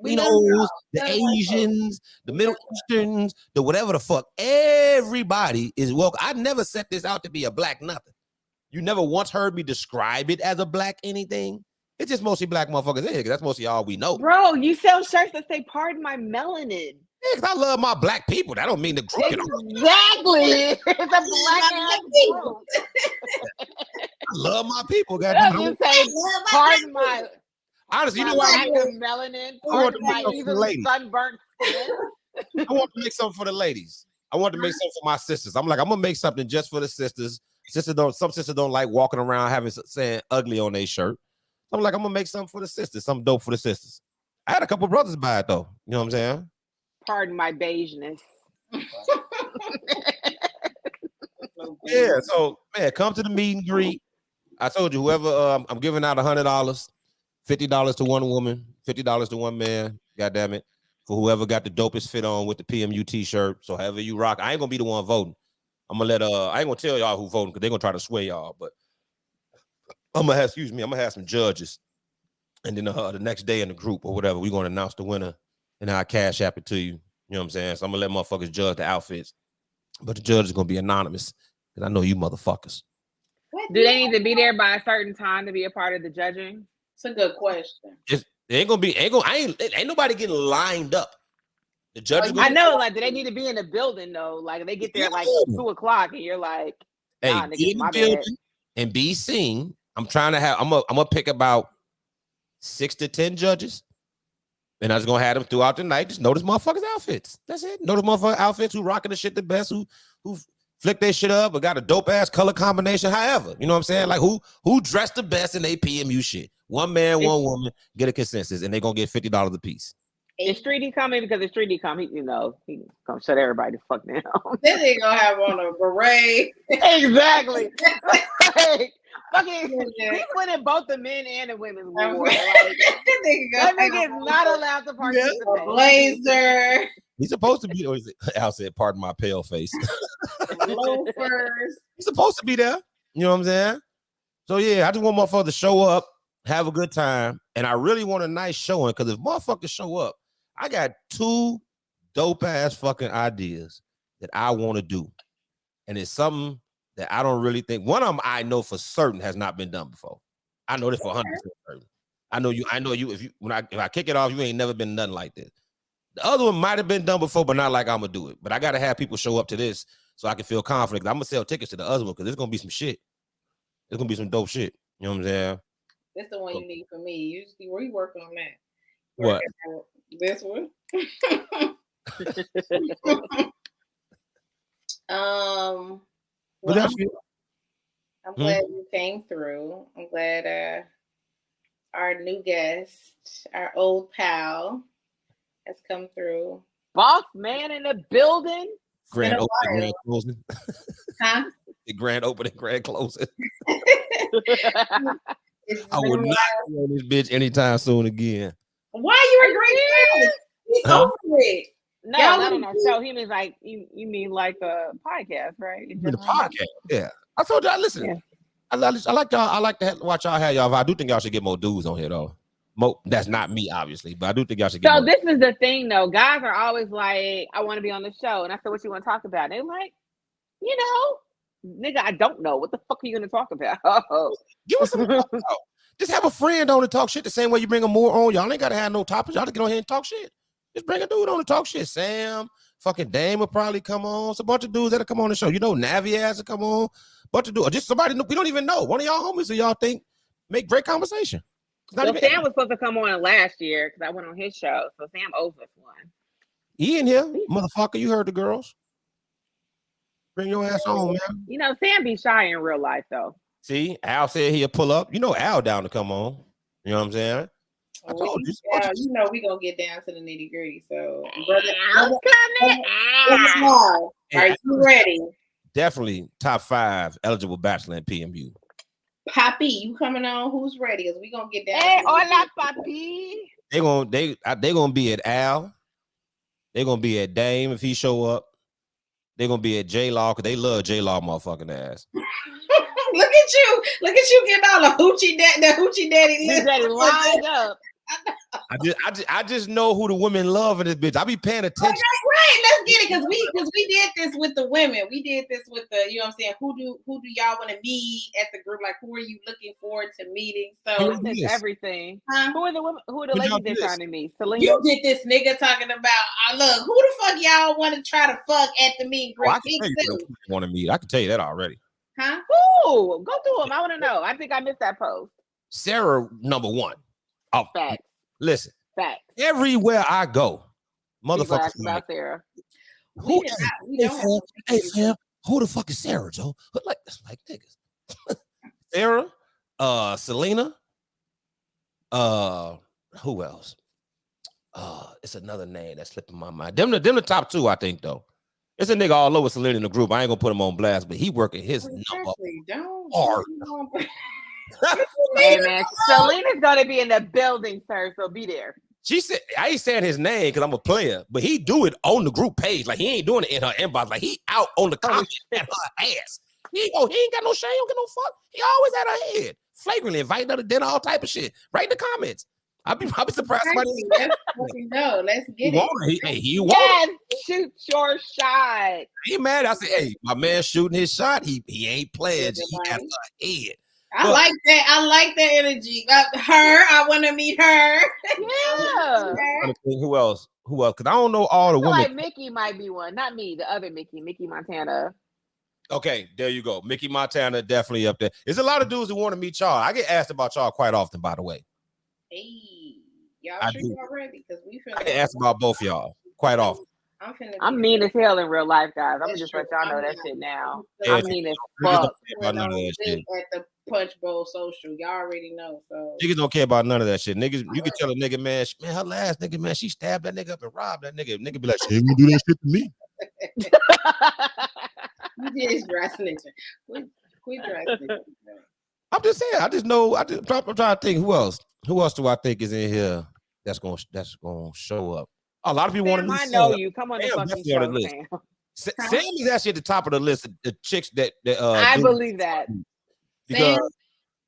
the Asians, the Middle Easterns, the whatever the fuck, everybody is welcome. I never set this out to be a black nothing. You never once heard me describe it as a black anything. It's just mostly black motherfuckers in here. That's mostly all we know. Bro, you sell shirts that say "Pardon my melanin." Yeah, 'cause I love my black people. That don't mean the group. Exactly. It's a black ass group. I love my people. That's Goddamn. just say, "Pardon my." Honestly, you my know why? lack of melanin. Pardon my easily sunburnt skin. I want to make something for the ladies. I want to make something for my sisters. I'm like, I'm gonna make something just for the sisters. Some sisters don't like walking around saying ugly on their shirt. I'm like, I'm gonna make something for the sisters, something dope for the sisters. I had a couple brothers buy it though. You know what I'm saying? Pardon my beigeness. Yeah. So man, come to the meet and greet. I told you, whoever I'm giving out $100, $50 to one woman, $50 to one man. God damn it. For whoever got the dopest fit on with the PMU t-shirt. So however you rock, I ain't gonna be the one voting. I'm gonna I ain't gonna tell y'all who voting because they're gonna try to sway y'all, but I'm gonna have some judges. And then the next day in the group or whatever, we're gonna announce the winner and I'll cash app it to you. You know what I'm saying? So I'm gonna let motherfuckers judge the outfits. But the judge is gonna be anonymous. Because I know you motherfuckers. Do they need to be there by a certain time to be a part of the judging? It's a good question. Ain't nobody getting lined up. The judges. I know, like, do they need to be in the building though? Like, they get there like 2:00, and you're like, nah, hey, be in the building and be seen. I'm gonna pick about 6 to 10 judges, and I'm just gonna have them throughout the night. Just notice motherfuckers' outfits. That's it. Notice motherfuckers' outfits who rocking the shit the best, who flick their shit up or got a dope ass color combination. However, you know what I'm saying? Like who dressed the best in their PMU shit. One man, one woman, get a consensus, and they're gonna get $50 a piece. Is 3D coming? Because if 3D come, he gonna shut everybody the fuck down. Then they gonna have on a beret. Exactly. Fucking, he's winning both the men and the women's war. Like, that nigga is not allowed to participate. A blazer. He's supposed to be. Or is it, Al said, "Pardon my pale face." Loafers. He's supposed to be there. You know what I'm saying? So yeah, I just want motherfuckers to show up, have a good time, and I really want a nice showing because if motherfuckers show up, I got 2 dope ass fucking ideas that I want to do, and it's something that I don't really think. One of them I know for certain has not been done before. I know this for 100% certain. I know you. If I kick it off, you ain't never been nothing like this. The other one might have been done before, but not like I'm gonna do it. But I gotta have people show up to this so I can feel confident. I'm gonna sell tickets to the other one because it's gonna be some shit. It's gonna be some dope shit. You know what I'm saying? That's the one you need for me. Usually we work on that. What? This one. Well, I'm glad you came through. I'm glad our new guest, our old pal, has come through. Boss man in the building. Grand opening, grand closing. Huh? The grand opening, grand closing. I would not be on this bitch anytime soon again. Why are you a great fan? He's over it. No, not on our show. He means like you mean like a podcast, right? The podcast, yeah. I told y'all, listen. Yeah. I like y'all. I like to watch y'all have y'all. I do think y'all should get more dudes on here though. That's not me, obviously, but I do think y'all should get more. So this is the thing though. Guys are always like, I want to be on the show. And I said, what you want to talk about? They're like, nigga, I don't know. What the fuck are you gonna talk about? Give us some just have a friend on to talk shit the same way you bring them more on. Y'all ain't gotta have no topics. Y'all just get on here and talk shit. Just bring a dude on to talk shit. Sam, fucking Dame will probably come on. It's a bunch of dudes that'll come on the show. Navi has to come on. Bunch of dudes. Or just somebody we don't even know. One of y'all homies who y'all think make great conversation. So Sam was supposed to come on last year because I went on his show. So Sam owes us one. He in here, motherfucker. You heard the girls. Bring your ass on, man. Sam be shy in real life though. See, Al said he'll pull up. Al down to come on. You know what I'm saying? I told you. We gonna get down to the nitty gritty. So, Al's coming. Are you ready? Definitely top 5 eligible bachelor in PMU. Poppy, you coming on? Who's ready? Because we gonna get down. Hey, hola, Papi. They gonna be at Al. They gonna be at Dame if he show up. They gonna be at J Law because they love J Law motherfucking ass. Look at you getting all the hoochie daddy list. Lined up. I just know who the women love in this bitch. I be paying attention. right, let's get it because we did this with the women. We did this with the, you know what I'm saying? Who do y'all want to meet at the group? Like, who are you looking forward to meeting? So That's everything. Huh? Who are the women? Who are the ladies they're trying to meet? Selena. You get this nigga talking about, look, who the fuck y'all want to try to fuck at the meet and greet? I can tell you who you want to meet. I can tell you that already. Huh? Ooh, go through them. I want to know. I think I missed that post. Sarah, number one. Oh, facts. Listen. Facts. Everywhere I go, motherfuckers about Sarah. Hey, Sam, who the fuck is Sarah, Joe? Like niggas. Sarah, Selena, who else? It's another name that's slipping my mind. Them the top two, I think, though. It's a nigga all over Selena in the group. I ain't gonna put him on blast, but he working his number hard. Hey man, Selena's gonna be in the building, sir. So be there. She said, I ain't saying his name because I'm a player, but he do it on the group page. Like he ain't doing it in her inbox. Like he out on the comment at her ass. He ain't got no shame, don't get no fuck. He always at her head, flagrantly inviting her to dinner, all type of shit. Right in the comments. I'll be surprised. Let's get it. He won. Shoot your shot. He mad. I said, hey, my man shooting his shot. He ain't playing. He got her head. I like that. I like that energy. I want to meet her. Yeah. Who else? Because I don't know all the women. Like Mickey might be one. Not me. The other Mickey Montana. Okay, there you go. Mickey Montana definitely up there. There's a lot of dudes who want to meet y'all. I get asked about y'all quite often, by the way. Hey, y'all sure y'all ready? Because I get asked about both y'all quite often. I'm mean as hell in real life, guys. I'm just let y'all know that shit now. I'm mean as fuck. At the Punch Bowl Social, y'all already know. So niggas don't care about none of that shit. Niggas, you can tell a nigga, man, her last nigga, man, she stabbed that nigga up and robbed that nigga. Nigga be like, she ain't gonna do that shit to me. You just dry snitching. Quit dry snitching. I'm just saying. I just know. I'm trying to think. Who else? Who else do I think is in here that's gonna show up? A lot of people want to meet. I know you. Come on the fucking show, Sam. Sam is actually at the top of the list. The chicks that I believe that. Because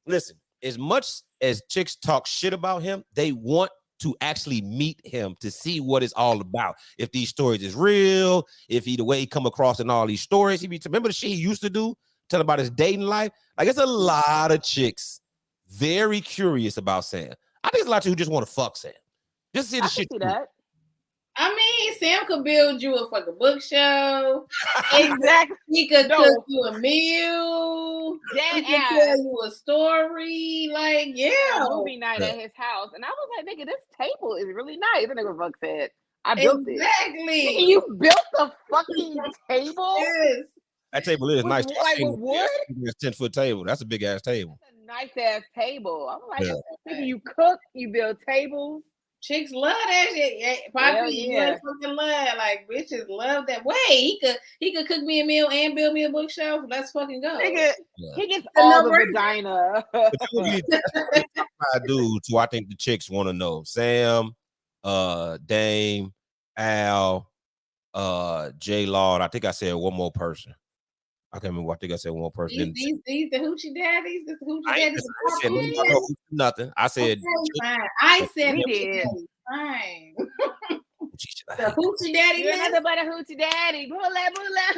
listen, as much as chicks talk shit about him, they want to actually meet him to see what it's all about. If these stories is real, if the way he come across in all these stories, remember the shit he used to do, tell about his dating life. Like it's a lot of chicks very curious about Sam. I think it's a lot of you who just want to fuck Sam. Just see the shit. See that. I mean, Sam could build you a fucking book show. Exactly. He could cook you a meal. He could tell you a story. Like, yeah. Movie night at his house. And I was like, nigga, this table is really nice. The nigga fuck said, I built it. Exactly. You built the fucking table? Yes. That table is nice. Like with wood? It's a 10-foot table. That's a big ass table. That's a nice ass table. I'm like, you cook, you build tables. Chicks love that shit. Probably fucking love. Like bitches love that. Wait, he could cook me a meal and build me a bookshelf. Let's fucking go. Nigga, he gets all the vagina. Dudes who I think the chicks want to know: Sam, Dame, Al, J Lord. I think I said one more person. I can't remember. I think I said one more person. These the hoochie daddies. The hoochie daddies. Nothing. I said. Fine. I said we did. Fine. The hoochie daddy. You're nothing but a hoochie daddy. Boo la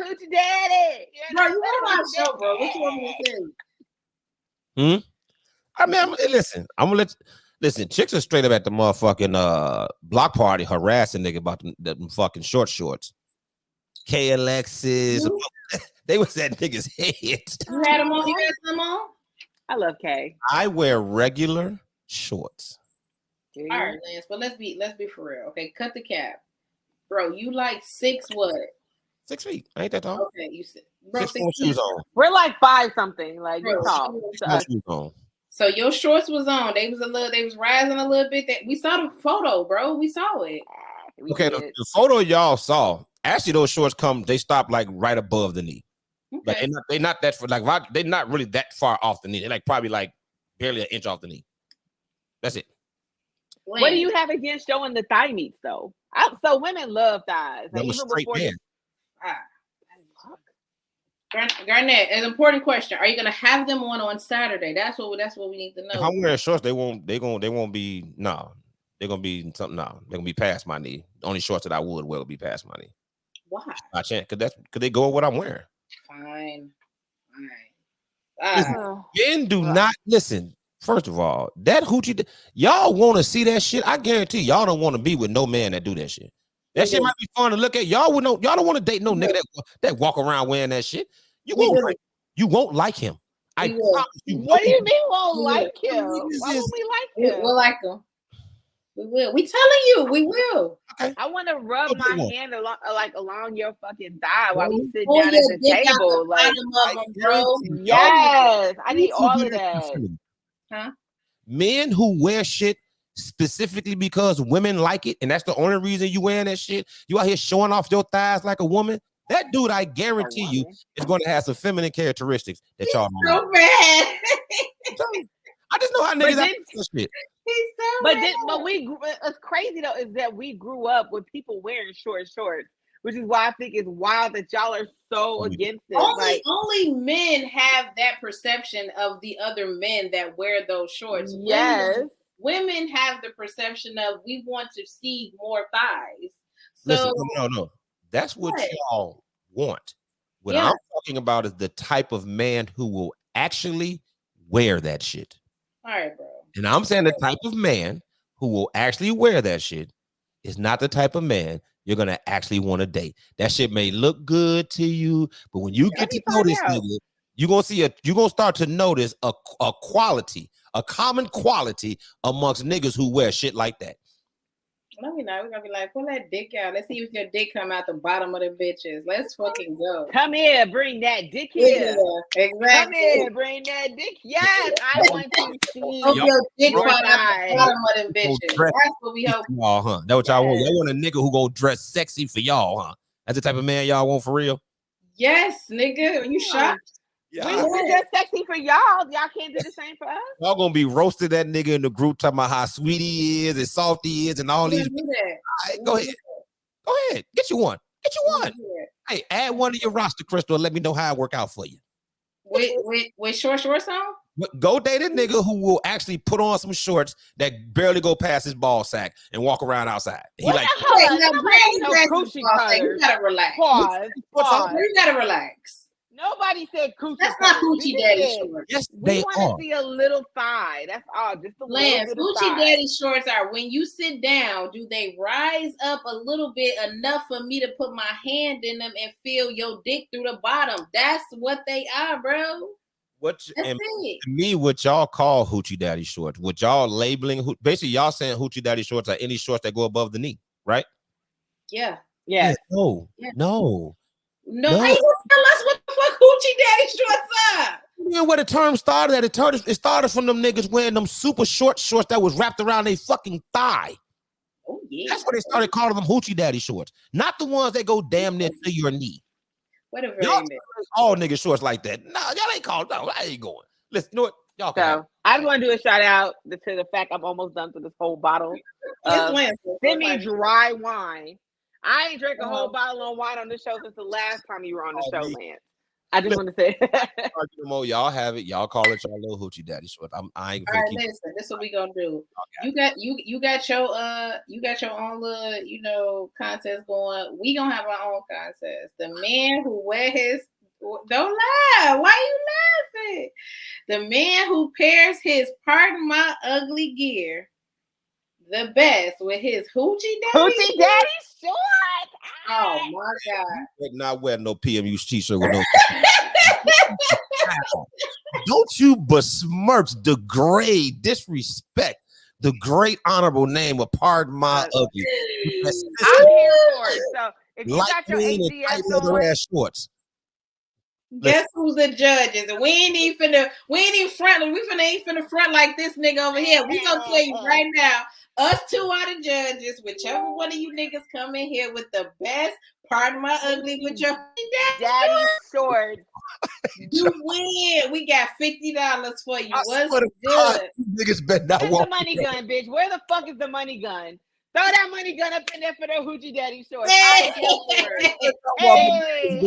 hoochie daddy. Bro, you know my show, bro. What you want me to say? I mean, I'm gonna listen. Chicks are straight up at the motherfucking block party harassing nigga about them fucking shorts. K Alexis. They was at niggas' head. You had them on? You got some on? I love K. I wear regular shorts. All right, Lance, but let's be for real. Okay, cut the cap. Bro, you like 6 what? 6 feet. Ain't that tall? Okay, you said bro, 6 shoes on. We're like 5 something. Like you're tall. Shoes on. So your shorts was on. They was rising a little bit. That we saw the photo, bro. We saw it. Okay, the photo y'all saw. Actually, those shorts they stop like right above the knee. Okay. Like they're not that they're not really that far off the knee. They're like probably like barely an inch off the knee. That's it. What do you have against showing the thigh meats though? So women love thighs. Like, even straight man. Garnett, an important question. Are you gonna have them on Saturday? That's what we need to know. If I'm wearing shorts, they won't be no. They're gonna be something. No, they're gonna be past my knee. The only shorts that I would wear would be past my knee. Why? I can't because they go with what I'm wearing. Fine. Listen, men do not listen. First of all, that hoochie, y'all want to see that shit? I guarantee y'all don't want to be with no man that do that shit. That shit might be fun to look at. Y'all don't want to date no nigga that walk around wearing that shit. You won't like him. I promise you. What do you mean won't like him? Why would we like him? We'll like him. We will. We telling you, we will. Okay. I want to rub my hand along your fucking thigh while we sit Pull down at your the dick out table. the Like, bottom of them, bro. yes, I need all of that. Huh? Men who wear shit specifically because women like it, and that's the only reason you wearing that shit. You out here showing off your thighs like a woman. That dude, I guarantee you, is going to have some feminine characteristics that y'all don't. So bad. I just know how niggas act this shit. He's so But bad. it's crazy though is that we grew up with people wearing short shorts, which is why I think it's wild that y'all are so against it. Only men have that perception of the other men that wear those shorts. Yes. Women have the perception of we want to see more thighs. So listen, no. That's what y'all want. What I'm talking about is the type of man who will actually wear that shit. All right, bro. And I'm saying the type of man who will actually wear that shit is not the type of man you're gonna actually want to date. That shit may look good to you, but when you get to know this nigga, you're gonna start to notice a quality, a common quality amongst niggas who wear shit like that. No, we're not. We're gonna be like, pull that dick out. Let's see if your dick come out the bottom of the bitches. Let's fucking go. Come here, bring that dick here. Yeah, exactly. Come here, bring that dick. Yes, I want to see your dick fall out the bottom of them bitches. That's what we hope. Y'all, huh? That's what y'all want. Y'all want a nigga who go dress sexy for y'all, huh? That's the type of man y'all want for real. Yes, nigga. Are you shocked? Yeah. We just sexy for y'all. Y'all can't do the same for us. Y'all gonna be roasted that nigga in the group talking about how sweet he is and soft he is and all these. Do that. Right, go ahead. Get you one. Hey, add one to your roster, Crystal, and let me know how it work out for you. With shorts on? Go date a nigga who will actually put on some shorts that barely go past his ball sack and walk around outside. He like, you gotta relax. Pause. You gotta relax. Nobody said coochie. That's not hoochie daddy shorts. Yes, we want to see a little thigh. That's all. Just a little bit of hoochie daddy shorts are when you sit down, do they rise up a little bit enough for me to put my hand in them and feel your dick through the bottom? That's what they are, bro. To me, what y'all call hoochie daddy shorts, what y'all labeling, basically y'all saying hoochie daddy shorts are any shorts that go above the knee, right? Yeah. Yeah. No. How you gonna tell us what the fuck hoochie daddy shorts are? You know where the term started at? It started from them niggas wearing them super short shorts that was wrapped around their fucking thigh. Oh yeah. That's what they started calling them hoochie daddy shorts, not the ones that go damn near to your knee. Whatever. All niggas shorts like that. No, y'all ain't called. No, I ain't going. Listen, you know what? Y'all can I just want to do a shout out to the fact I'm almost done through this whole bottle of semi-dry wine. I ain't drank a whole bottle of wine on this show since the last time you were on the show, Lance. I just want to say, y'all have it. Y'all call it y'all little hoochie daddy short. I ain't. All right, listen. This is what we gonna do. Okay. You got your own little contest going. We gonna have our own contest. The man who wear his don't lie. Why you laughing? The man who pairs his pardon my ugly gear the best with his hoochie daddy short. Oh my God! But not wear no PMU t-shirt with no. Don't you besmirch, degrade, disrespect the great honorable name of pardon my ugly. I'm here for it. So if you got your AGS on, shorts. Guess who's the judges? And we ain't even front like this nigga over here. We gonna tell you right now, us two are the judges. Whichever one of you niggas come in here with the best, pardon my ugly, with your daddy short, you win. We got $50 for you. What's good? Niggas better not Where's the money gun, bitch? Where the fuck is the money gun? Throw that money gun up in there for the hoochie daddy shorts. Hey.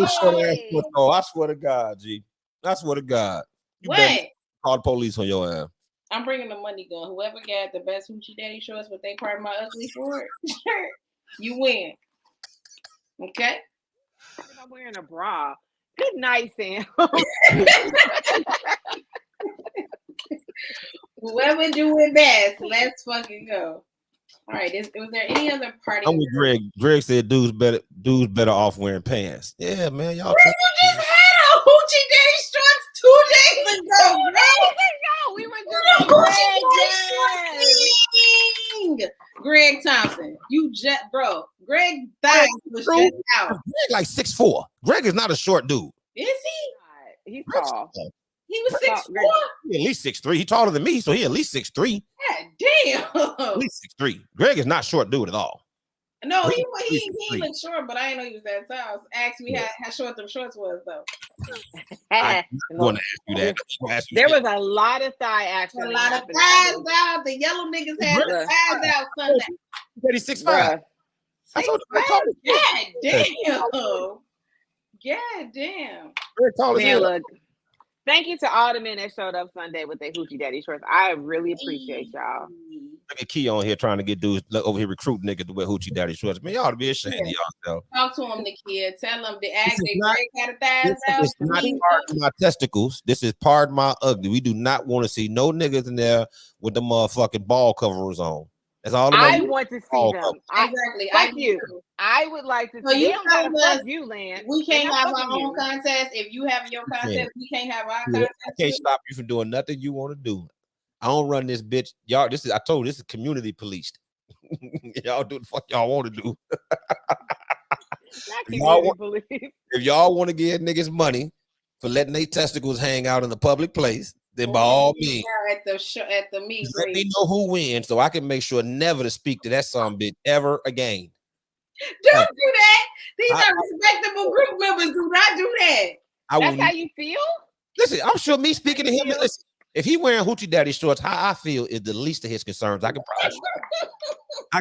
I swear to God, G. I swear to God. You better call the police on your ass. I'm bringing the money gun. Whoever got the best hoochie daddy shorts with they part of my ugly short, you win. Okay? not wearing a bra. Good night, Sam. Whoever do it best, let's fucking go. All right. Was there any other party? I'm with Greg. Greg said dudes better off wearing pants. Yeah, man, y'all. You just had a hoochie daddy shorts 2 days ago, bro. We were just Greg Thompson. You just, bro. Greg thighs was just out. Greg like 6'4". Greg is not a short dude. Is he? He's tall. He was 6'4". He at least 6'3". He taller than me, so he at least 6'3". God damn. At least 6'3". Greg is not short dude at all. No, he looked short, but I didn't know he was that tall. Ask me how short them shorts was though. I want to ask you that. There was a lot of thigh action. A lot of thighs out. The yellow niggas had the thighs out Sunday. He's 6'5". God damn. God damn. Very tall as Man, hell. look. Thank you to all the men that showed up Sunday with their hoochie daddy shorts. I really appreciate y'all. Look at Key on here trying to get dudes over here recruiting niggas to wear hoochie daddy shorts. Man, y'all ought to be ashamed of y'all. Talk to him, the kid. Tell him the act they Greg had a thighs out. It's not part of my testicles. This is part of my ugly. We do not want to see no niggas in there with the motherfucking ball coverers on. That's all. I want to see them. Exactly. Fuck you. I would like to see. So you don't gotta fuck you, Lance. We can't have our own contest. If you have your contest, we can't have our contest. I can't stop you from doing nothing you want to do. I don't run this bitch. Y'all, I told you, this is community policed. Y'all do the fuck y'all want to do. If y'all want to give niggas money for letting their testicles hang out in the public place, then by all means, at the meet, let me know who wins so I can make sure never to speak to that son bitch ever again. Don't do that. These are respectable group members. Do not do that. That's how you feel? Listen, I'm sure me speaking to him, listen, if he wearing hoochie daddy shorts, how I feel is the least of his concerns. I can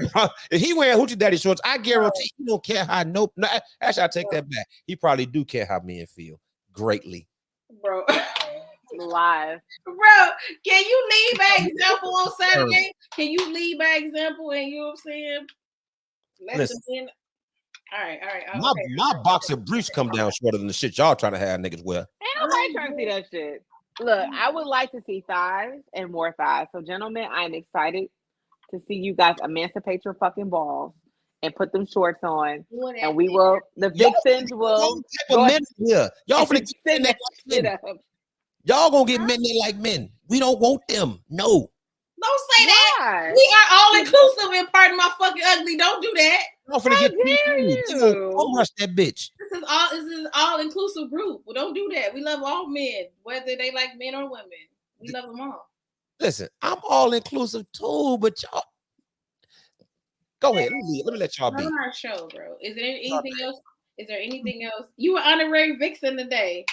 probably if he wearing hoochie daddy shorts, I guarantee he don't care how no, actually I take that back. He probably do care how men feel greatly. Bro. Live. Bro, can you lead by example on Saturday? Can you lead by example and you know what I'm saying? Listen. All right. My boxer briefs come down shorter than the shit y'all trying to have niggas wear. Ain't nobody trying to see that shit. Look, I would like to see thighs and more thighs. So, gentlemen, I'm excited to see you guys emancipate your fucking balls and put them shorts on. And we will, the Vixens will. Y'all finna get that shit up. Y'all gonna get men there like men. We don't want them. No. Don't say that. We are all inclusive in Pardon My Fucking Ugly. Don't do that. Don't forget don't rush that bitch. This is all inclusive group. Well, don't do that. We love all men, whether they like men or women. We love them all. Listen, I'm all inclusive too, but y'all go ahead. Let me let y'all be. On our show, bro. Is there anything else? Is there anything else? You were honorary Vixen today.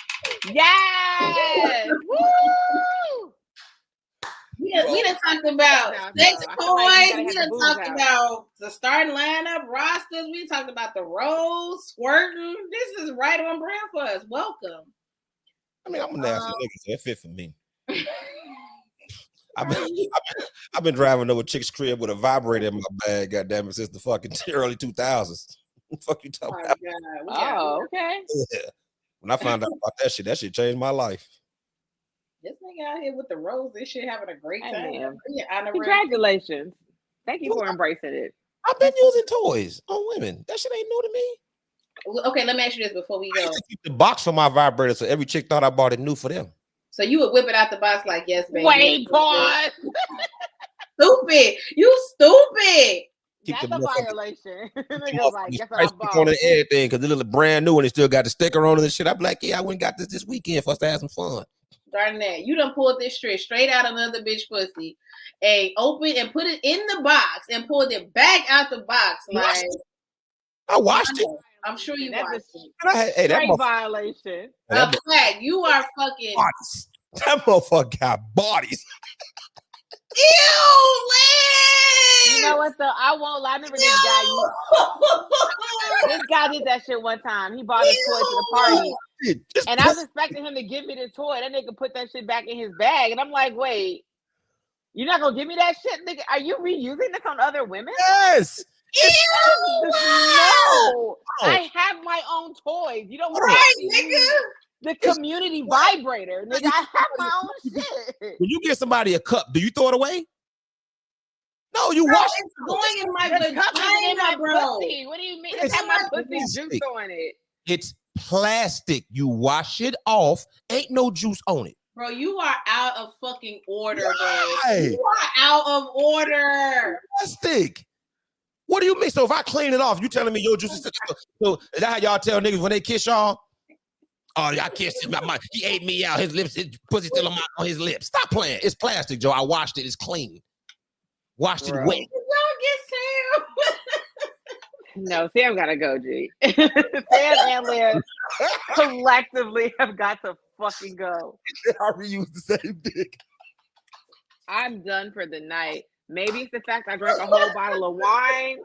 Yes. Woo! We done talked about sex toys. We done talked about the starting lineup, rosters. We talked about the roles, squirting. This is right on brand for us. Welcome. I mean, I'm a nasty nigga, so it fit for me. I've been driving over chick's crib with a vibrator in my bag, goddamn it, since the fucking early 2000s. What the fuck you talking about? Oh, okay. Yeah. When I found out about that shit changed my life. This nigga out here with the rose, this shit having a great time. Congratulations. Thank you for embracing it. I've been using toys on women. That shit ain't new to me. Okay, let me ask you this before we go. I used to keep the box for my vibrator so every chick thought I bought it new for them. So you would whip it out the box like, yes, baby. Wait, pause. Stupid. You stupid. That's a violation. On everything because it look brand new and it still got the sticker on it and shit. I'm like, yeah, I went and got this weekend for us to have some fun. Darnett, you done pulled this straight out of another bitch pussy and open and put it in the box and pulled it back out the box. Like I watched it. I'm sure you watched it. Hey, that violation. You are fucking bodies. That motherfucker got bodies. Ew, Liz! You know what though? I won't lie. I remember this guy. This guy did that shit one time. He bought a toy to the party. And I was expecting him to give me the toy. That nigga put that shit back in his bag. And I'm like, wait, you're not gonna give me that shit, nigga? Are you reusing this on other women? Yes. No. I have have my own toys. You don't Right, have to nigga. use the community vibrator. Nigga, I have my own shit. When you give somebody a cup, do you throw it away? No, you Bro, wash it's going in my The cup is in my vagina, bro. pussy. What do you mean? It It's has my pussy plastic. juice on it. It's plastic. You wash it off. Ain't no juice on it. Bro, you are out of fucking order, bro. Why? You are out of order. Plastic. What do you mean? So if I clean it off, you telling me your juice is so is that how y'all tell niggas when they kiss y'all? Oh, I kissed him. He ate me out. His lips, his pussy still on his lips. Stop playing. It's plastic, Joe. I washed it. It's clean. Washed it Bro. wet. Don't get Sam. No, Sam gotta go, G. Sam and Liz collectively have got to fucking go. I reuse the same dick. I'm done for the night. Maybe it's the fact I drank a whole bottle of wine,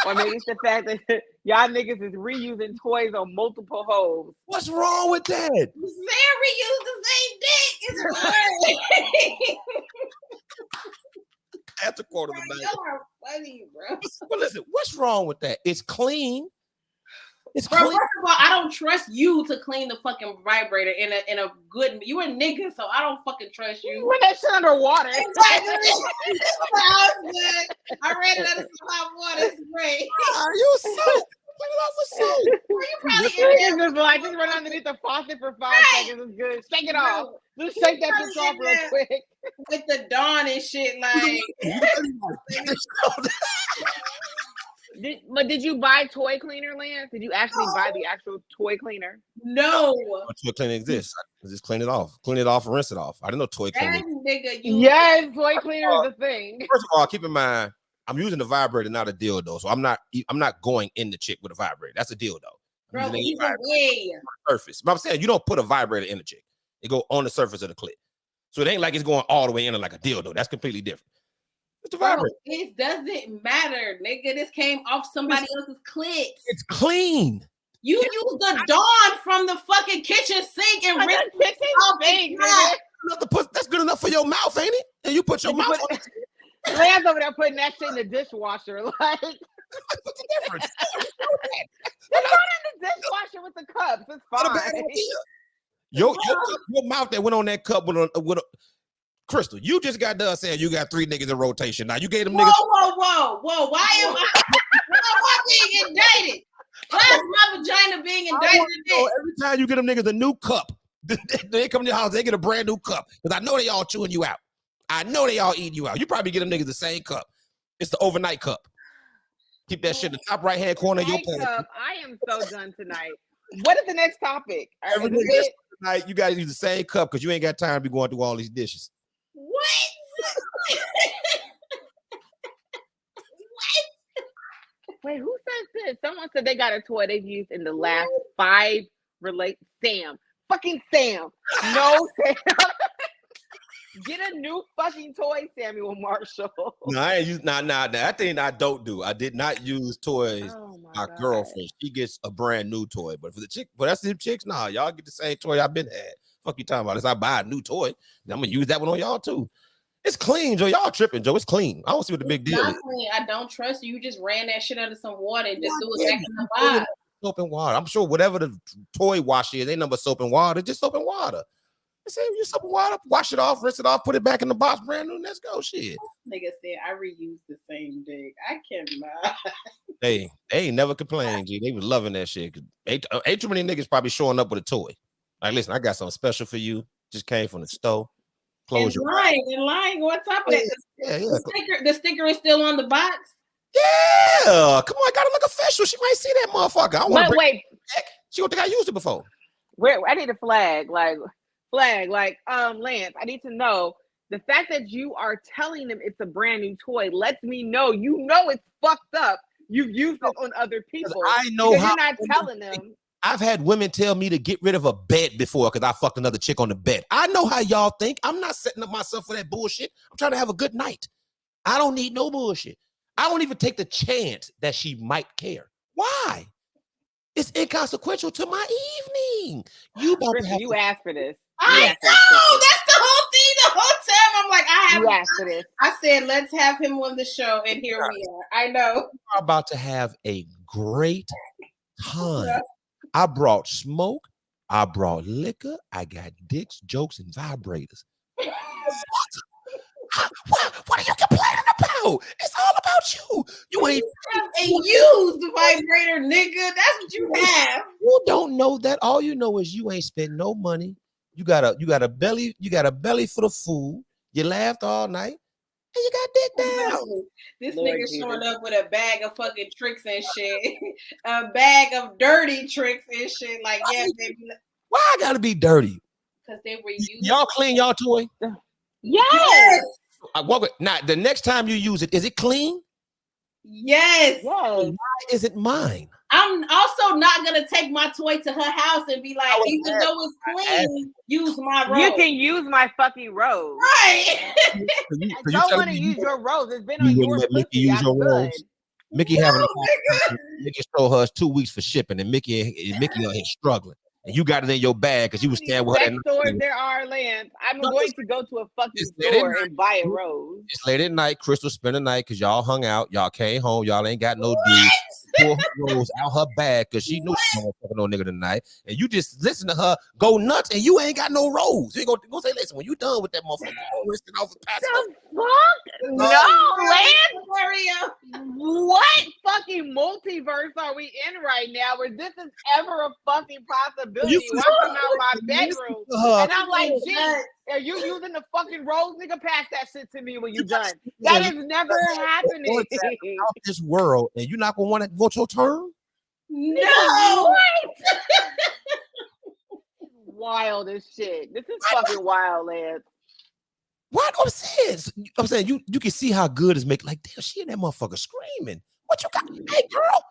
or maybe it's the fact that y'all niggas is reusing toys on multiple hoes. What's wrong with that? Sam reused the same dick. It's fine. At the quarter of the night. You are funny, bro. Well, listen, what's wrong with that? It's clean. It's Bro, clean. first of all, I don't trust you to clean the fucking vibrator in a good. You a nigga, so I don't fucking trust you. Run that shit underwater. Exactly. I was good. I ran it out of some hot water spray. Are you soap? Clean it off with soap. Well, you probably This in there. is like just run underneath the faucet for 5 seconds. It's good. Shake it off. Bro, Just shake that probably bitch off in real there. quick. With the Dawn and shit, like. But did you buy toy cleaner, Lance? Did you actually buy the actual toy cleaner? No. Toy cleaner exists. I just clean it off. Clean it off and rinse it off. I didn't know toy That cleaner. nigga, you. Yes, toy cleaner is a thing. First of all, keep in mind, I'm using the vibrator, not a dildo. So I'm not going in the chick with a vibrator. That's a dildo. Bro, I'm using either way. surface. But I'm saying you don't put a vibrator in the chick. It go on the surface of the clit. So it ain't like it's going all the way in like a dildo. That's completely different. It's the vibrator. Bro, it doesn't matter, nigga. This came off somebody else's clit. It's clean. You used the Dawn from the fucking kitchen sink and ripped That's kitchen off sink, the nigga. Enough to put- That's good enough for your mouth, ain't it? And you put your And you mouth put- on it. Lance over there putting that shit in the dishwasher. Like, What's the difference? it's not in the dishwasher with the cups. It's Not a fine. bad idea. Your mouth that went on that cup with a Crystal, you just got done saying you got 3 niggas in rotation. Now you gave them Whoa, niggas. whoa. Why am I being indicted? Why is my vagina being I indicted? wanna know every time you get them niggas a new cup, they come to your house, they get a brand new cup. Because I know they all chewing you out. I know they all eating you out. You probably get them niggas the same cup. It's the overnight cup. Keep that shit in the top right hand corner of your pants. I am so done tonight. What is the next topic? Every Is this nigga it? tonight, you gotta use the same cup because you ain't got time to be going through all these dishes. What? Wait, who says this? Someone said they got a toy they've used in the last 5 Sam. Fucking Sam. No, Sam. Get a new fucking toy, Samuel Marshall. No, I ain't use that thing I don't do. I did not use toys. Oh my My God. girlfriend, she gets a brand new toy. But for the chick, but that's the chicks, nah, y'all get the same toy I've been had. Fuck you talking about? Unless I buy a new toy, then I'm gonna use that one on y'all too. It's clean, Joe. Y'all tripping, Joe. It's clean. I don't see what the big deal is. Honestly, I don't trust you. You just ran that shit under some water and just Yeah, threw it back in the yeah. box. Soap and water. I'm sure whatever the toy wash is, ain't number soap and water. It's just soap and water. I say use soap and water, wash it off, rinse it off, put it back in the box, brand new. Let's go, shit. Nigga said I reused the same dick. I cannot. Hey, they ain't never complained, G. They was loving that shit. Ain't too many niggas probably showing up with a toy. Like, listen, I got something special for you. Just came from the store. Close your And lying. What's up with it? Yeah. The sticker is still on the box. Yeah, come on, I gotta look official. She might see that motherfucker. I want But to wait, She don't think I used it before. where I need a flag. Lance, I need to know the fact that you are telling them it's a brand new toy lets me know you know it's fucked up. You've used it on other people. I know because how you're not telling them. I've had women tell me to get rid of a bed before because I fucked another chick on the bed. I know how y'all think. I'm not setting up myself for that bullshit. I'm trying to have a good night. I don't need no bullshit. I won't even take the chance that she might care. Why? It's inconsequential to my evening. You about to Kristen, have you asked for this. I know. That's the whole thing. The whole time I'm like, You asked for this. I said, let's have him on the show, and here we are. I know. are about to have a great time. I brought smoke. I brought liquor. I got dicks, jokes, and vibrators. What are you complaining about? It's all about you. You ain't have a used vibrator, nigga. That's what you have. You don't know that. All you know is you ain't spent no money. You got a belly full of food. You laughed all night, and you got dick down. This nigga showing up with a bag of fucking tricks and shit, a bag of dirty tricks and shit. Like, yeah, baby. Why I gotta be dirty? Because they were used. Y'all clean y'all toy? Yes. Now, the next time you use it, is it clean? Yes. Why is it mine? I'm also not gonna take my toy to her house and be like, even though it's clean, use my rose. You can use my fucking rose. Right. I don't want to use your rose. It's been on your Mickey use your rose. Mickey having Mickey stole hers 2 weeks for shipping, and Mickey out here struggling. And you got it in your bag because you was standing with her. Stores there are, Lance. I'm going to go to a fucking store and buy a rose. It's late at night. Crystal spent the night because y'all hung out. Y'all came home. Y'all ain't got no dude. Pull her rose out her bag because she knew she wasn't fucking no nigga tonight. And you just listen to her go nuts, and you ain't got no rose. You ain't gonna say, listen, when you done with that motherfucker, listen off the pass. The fuck? No, Lance. What fucking multiverse are we in right now where this is ever a fucking possibility? When I come out my bedroom and I'm like, gee, are you using the fucking rose? Nigga, pass that shit to me when you done. That is never happening. Out this world, and you're not gonna want to go to your turn? No. Wild as shit. This is fucking wild, Lance. What I'm saying you can see how good is make. Like, damn, she and that motherfucker screaming. What you got? Hey, girl.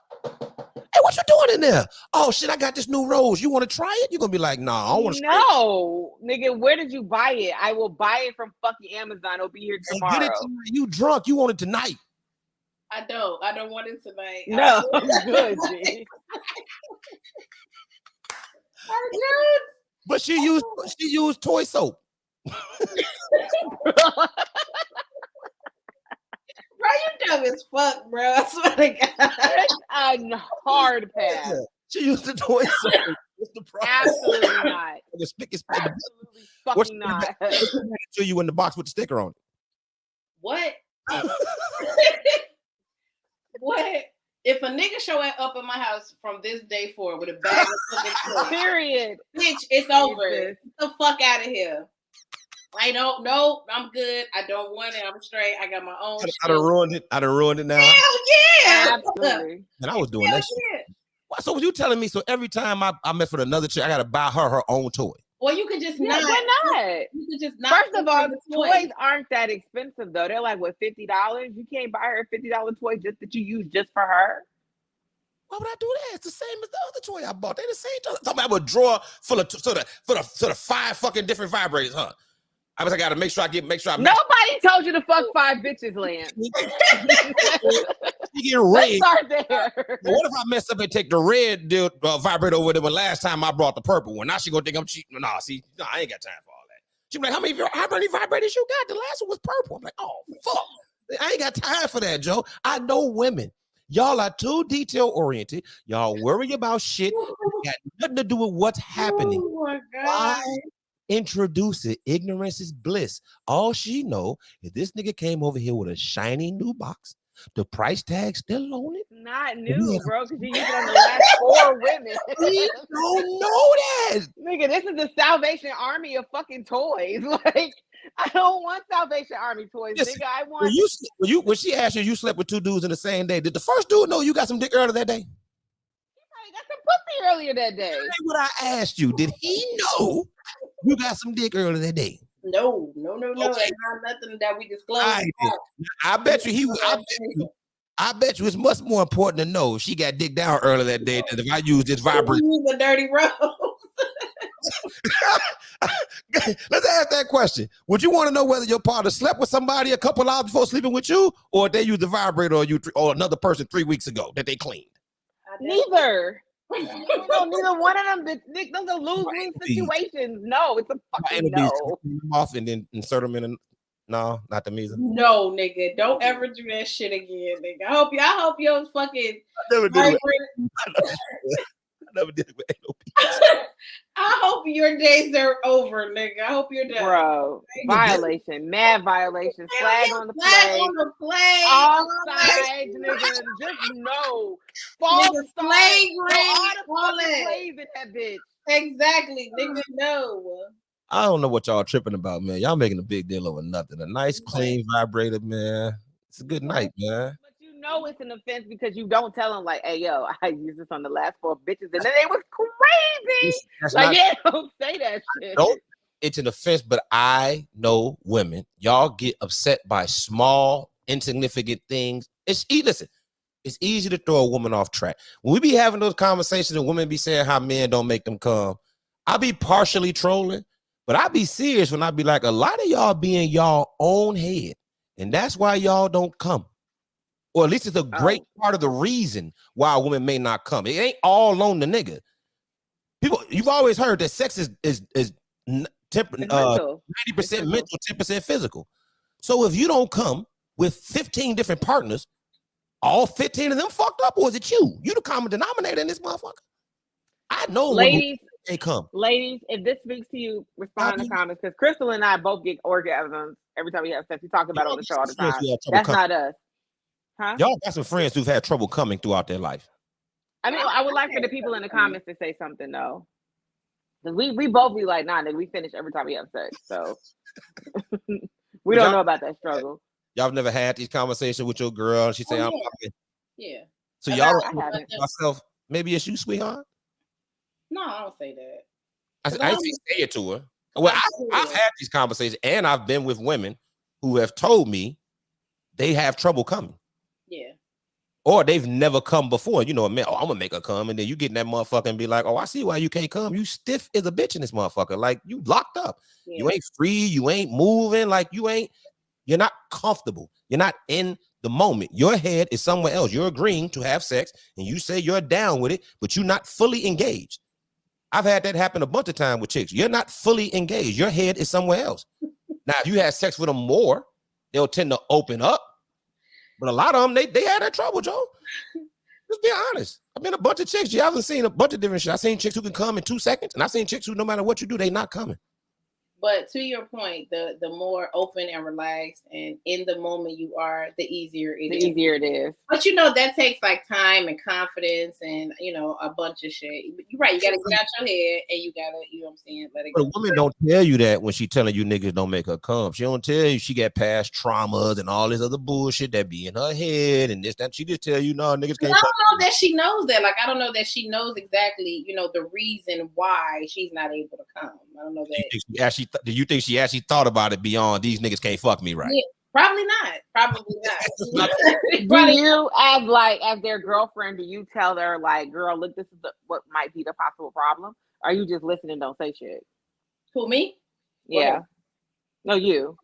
Hey, what you doing in there? Oh shit, I got this new rose. You want to try it? You're gonna be like, nah, I don't want to. No, nigga, where did you buy it? I will buy it from fucking Amazon. It'll be here tomorrow. Get it tonight. You drunk? You want it tonight? I don't want it tonight. No, good, G. But she used toy soap. Bro, you dumb as fuck, bro. I swear to God. It's a hard pass. Yeah. She used the toy soap. What's the problem? Absolutely not. Absolutely fucking not. What's to you in the box with the sticker on it? What? What? If a nigga show up at my house from this day forward with a bag of fucking Period. Bitch, it's over. Get the fuck out of here. I don't know. I'm good. I don't want it. I'm straight. I got my own shit. I done ruined it now. Hell yeah. Absolutely. And I was doing that shit. So was you telling me, so every time I mess with another chick, I gotta buy her own toy? Well, you could just not. Why not? You could just not. First of all, the toys aren't that expensive though. They're like, what, $50? You can't buy her a $50 toy just that you use just for her. Why would I do that? It's the same as the other toy I bought. They the same toy. Talking about a drawer full of sort of 5 fucking different vibrators, huh? I gotta make sure I Nobody told you to fuck 5 bitches, Lance. You get red. Let's start there. Well, what if I mess up and take the red vibrator over there when last time I brought the purple one? Now she gonna think I'm cheating. Nah, I ain't got time for all that. She be like, how many vibrators you got? The last one was purple. I'm like, oh fuck. I ain't got time for that, Joe. I know women. Y'all are too detail oriented. Y'all worry about shit. It got nothing to do with what's happening. Oh my God. Why introduce it? Ignorance is bliss. All she know is this nigga came over here with a shiny new box. The price tag still on it. Not new, bro, because you used it on the last 4 women. We don't know that. Nigga, this is the Salvation Army of fucking toys. Like, I don't want Salvation Army toys, Listen, nigga. I want. When she asked you slept with 2 dudes in the same day, did the first dude know you got some dick earlier that day? He probably got some pussy earlier that day. That's what I asked you. Did he know you got some dick earlier that day? No. Okay. That's not nothing that we disclosed. I bet you it's much more important to know if she got dick down earlier that day than if I use this vibrator. Use a dirty rose. Let's ask that question. Would you want to know whether your partner slept with somebody a couple hours before sleeping with you, or if they used the vibrator or another person 3 weeks ago that they cleaned? Neither. No, neither one of them. Those are lose-lose situations. No, it's a fucking no. Off and then insert them in a. No, not the music. No, nigga, don't ever do that shit again, nigga. I hope your fucking. I never did it. I never dealing with anal beads. I hope your days are over, nigga. I hope you're done. Bro, violation, mad violation, flag on the Flag play, on the play. offside, nigga. Just no false Nigga, start. flagrant, All the all fucking that. plays in that bitch. Exactly, nigga. No. I don't know what y'all tripping about, man. Y'all making a big deal over nothing. A nice, clean vibrator, man. It's a good night, man. But you know it's an offense because you don't tell them like, "Hey, yo, I used this on the last 4 bitches, and then they was crazy." That's Like, not, yeah, don't say that shit. don't. It's an offense, but I know women. Y'all get upset by small, insignificant things. Listen, it's easy to throw a woman off track. When we be having those conversations and women be saying how men don't make them come, I be partially trolling, but I be serious when I be like, a lot of y'all be in y'all own head, and that's why y'all don't come. Or at least it's a great part of the reason why a woman may not come. It ain't all on the nigga. People, you've always heard that sex is 90% mental, 10% physical. So if you don't come with 15 different partners, all 15 of them fucked up, or is it you? You the common denominator in this motherfucker. I know, ladies, they come. Ladies, if this speaks to you, respond in the comments, because Crystal and I both get orgasms every time we have sex. We talk about it on the show all the time. That's not us. Huh? Y'all got some friends who've had trouble coming throughout their life. I mean, I would like for the people in the comments to say something though. Because we both be like, nah, nigga, we finish every time we have sex. So we don't know about that struggle. Y'all never had these conversations with your girl. She say, I'm fucking. Yeah. So y'all myself, maybe it's you, sweetheart? No, I don't say that. I ain't say it to her. Well, I've had these conversations, and I've been with women who have told me they have trouble coming. Yeah. Or they've never come before. You know, man, I'm gonna make her come, and then you get in that motherfucker and be like, oh, I see why you can't come. You stiff as a bitch in this motherfucker. Like, you locked up. Yeah. You ain't free. You ain't moving. Like, you're not comfortable. You're not in the moment. Your head is somewhere else. You're agreeing to have sex, and you say you're down with it, but you're not fully engaged. I've had that happen a bunch of times with chicks. You're not fully engaged. Your head is somewhere else. Now, if you had sex with them more, they'll tend to open up. But a lot of them, they had that trouble, Joe. Just be honest. I've been a bunch of chicks. You haven't seen a bunch of different shit. I've seen chicks who can come in 2 seconds, and I've seen chicks who, no matter what you do, they not coming. But to your point, the more open and relaxed and in the moment you are, the easier it is. But that takes like time and confidence and a bunch of shit. You're right. You gotta get out your head and you gotta, you know what I'm saying, let it go. But women don't tell you that when she telling you niggas don't make her come. She don't tell you she got past traumas and all this other bullshit that be in her head and this, that. She just tell you, no, niggas can't. I don't know that she knows that. Like, I don't know that she knows exactly, the reason why she's not able to come. I don't know that. Do you think she actually thought about it beyond these niggas can't fuck me right? Yeah, probably not. Do you, as their girlfriend, do you tell her like, girl, look, this is what might be the possible problem? Or are you just listening and don't say shit? Who, me? Yeah. No, you.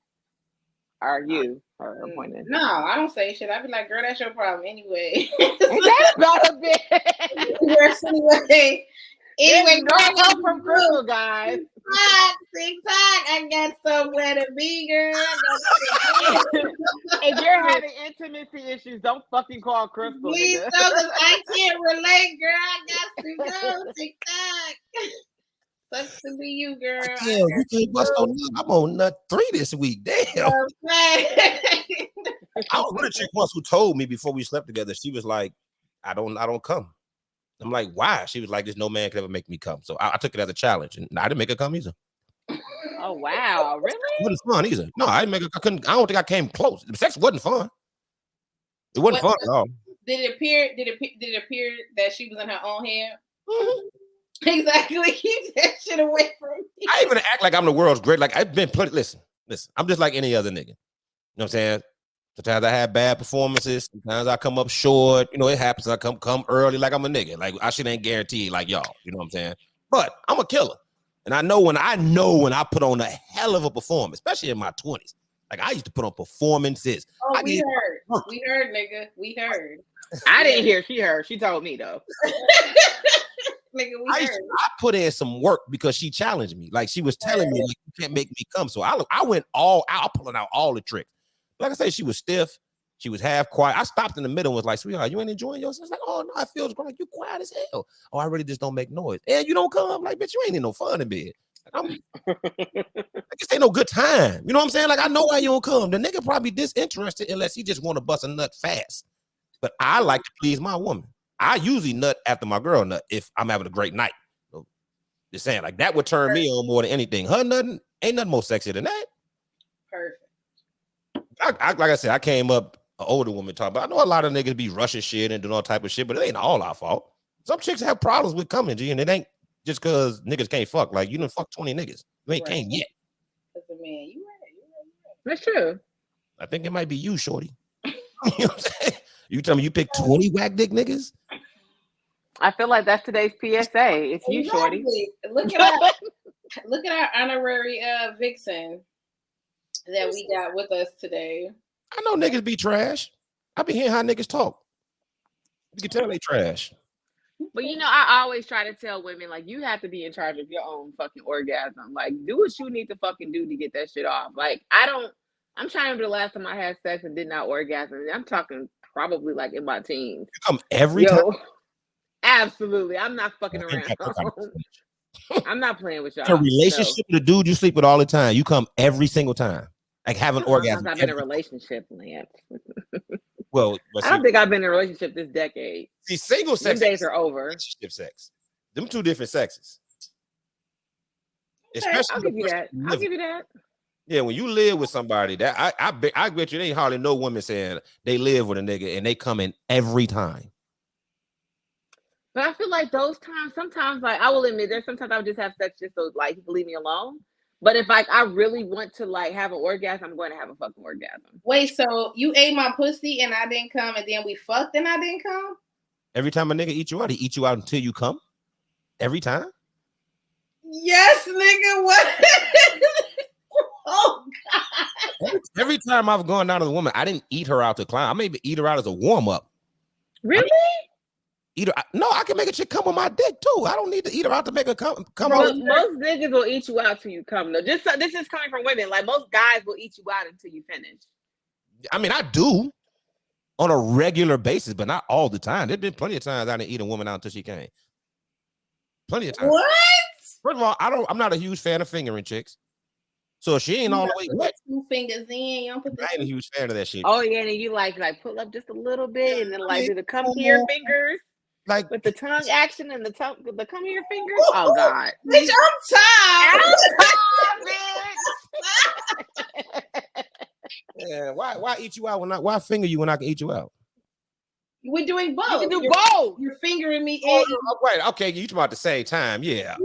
Are you? Her appointment. No, I don't say shit. I be like, girl, that's your problem anyway. That's about a bit. Anyway, no help from Crystal, guys. TikTok, I got somewhere to be, girl. If you're having intimacy issues, don't fucking call Crystal. Please don't, because I can't relate, girl. I got to go TikTok. Sucks to be you, girl. Damn, you can't bust on nut. I'm on nut 3 this week. Damn. I was with a chick once who told me before we slept together. She was like, I don't come. I'm like, why? She was like, there's no man could ever make me come. So I took it as a challenge, and I didn't make her come either. Oh wow, really? It wasn't fun either. No, I didn't make her. I don't think I came close. The sex wasn't fun. It wasn't fun at all. Did it appear that she was in her own head? Mm-hmm. Exactly. Keep that shit away from me. I even act like I'm the world's great. Like, I've been plenty. Listen. I'm just like any other nigga. You know what I'm saying? Sometimes I have bad performances. Sometimes I come up short. It happens. I come early like I'm a nigga. Like, I shit ain't guaranteed like y'all. You know what I'm saying? But I'm a killer. And I know when I put on a hell of a performance, especially in my 20s. Like, I used to put on performances. Oh, we heard, nigga. We heard. I didn't hear. She heard. She told me, though. Nigga, I put in some work because she challenged me. Like, she was telling me, like, you can't make me come. So I went all out, pulling out all the tricks. Like I say, she was stiff. She was half quiet. I stopped in the middle and was like, sweetheart, you ain't enjoying yourself? It's like, oh, no, I feel great. You quiet as hell. Oh, I really just don't make noise. And you don't come? Like, bitch, you ain't in no fun in bed. Like, this ain't no good time. You know what I'm saying? Like, I know why you don't come. The nigga probably disinterested unless he just want to bust a nut fast. But I like to please my woman. I usually nut after my girl nut if I'm having a great night. So, just saying, like, that would turn me on more than anything. Her nutting ain't nothing more sexy than that. Perfect. Like I said, I came up an older woman talking about. I know a lot of niggas be rushing shit and doing all type of shit, but it ain't all our fault. Some chicks have problems with coming, G, and it ain't just because niggas can't fuck. Like, you done fuck 20 niggas. You ain't came yet. That's a man. You right. That's true. I think it might be you, shorty. You know what I'm saying? You tell me you picked 20 whack dick niggas? I feel like that's today's PSA. It's you, shorty. Look at our honorary Vixen that we got with us today. I know niggas be trash. I be hearing how niggas talk. You can tell they trash. But you know, I always try to tell women, like, you have to be in charge of your own fucking orgasm. Like, do what you need to fucking do to get that shit off. Like, I'm trying to remember the last time I had sex and did not orgasm. I'm talking probably like in my teens. You come every time? Absolutely. I'm not fucking around. I'm not playing with y'all. A relationship with a dude you sleep with all the time. You come every single time. Like, have an orgasm. I've been in a relationship, Lance. Well, I don't think I've been in a relationship this decade. See, single sex days are over. Relationship sex. Them two different sexes. Okay, I'll give you that. Yeah, when you live with somebody, that I bet you there ain't hardly no women saying they live with a nigga and they come in every time. But I feel like those times, sometimes, like, I will admit, there's sometimes I would just have sex just so, like, he can leave me alone. But if, like, I really want to, like, have an orgasm, I'm going to have a fucking orgasm. Wait, so you ate my pussy and I didn't come, and then we fucked and I didn't come? Every time a nigga eat you out, he eat you out until you come? Every time? Yes, nigga. What? Oh, God. Every time I've gone down to the woman, I didn't eat her out to climb. I maybe eat her out as a warm-up. Really? No, I can make a chick come with my dick too. I don't need to eat her out to make her come out. Most niggas will eat you out till you come though. This is coming from women. Like, most guys will eat you out until you finish. I mean, I do on a regular basis, but not all the time. There's been plenty of times I didn't eat a woman out until she came. Plenty of times. What? First of all, I'm not a huge fan of fingering chicks. So if she ain't all the way wet. 2 fingers in. You don't put I ain't a huge fan of that shit. Oh yeah, and then you like pull up just a little bit, and then like do the come here fingers. Like with the tongue action and the come here fingers. Oh God, bitch, I'm tired. Yeah, why eat you out why finger you when I can eat you out? We're doing both. You can do both. You're fingering me. Right. Okay, you talking about the same time. Yeah.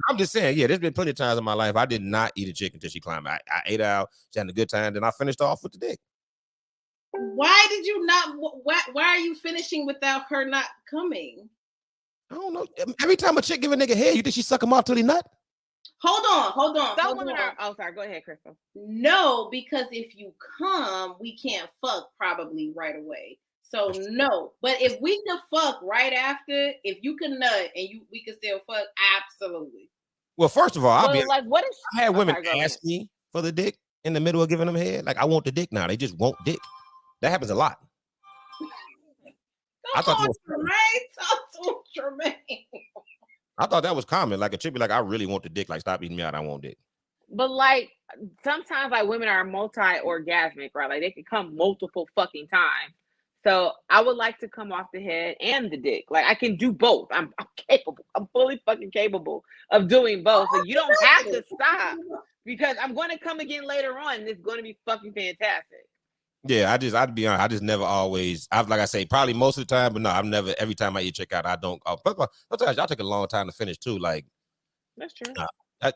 I'm just saying, yeah, there's been plenty of times in my life I did not eat a chick until she climbed. I ate out, she had a good time, then I finished off with the dick. Why did you not? Why are you finishing without her not coming? I don't know. Every time a chick give a nigga head, you think she suck him off till he nut? Hold on. Some women are. Oh, sorry. Go ahead, Crystal. No, because if you come, we can't fuck probably right away. So no. But if we can fuck right after, if you can nut and we can still fuck, absolutely. Well, first of all, I had women ask ask me for the dick in the middle of giving them head. Like, I want the dick now. They just want dick. That happens a lot. I thought that was common. Like, a chick be like, I really want the dick. Like, stop eating me out. I want dick. But like sometimes like women are multi-orgasmic, right? Like they can come multiple fucking times. So I would like to come off the head and the dick. Like I can do both. I'm capable. I'm fully fucking capable of doing both. So you don't have to stop because I'm going to come again later on. And it's going to be fucking fantastic. Yeah, I'd be honest. I just never always. Like I say, probably most of the time, but no, I've never. Every time I eat chick out, I don't. Sometimes y'all take a long time to finish too. Like that's true.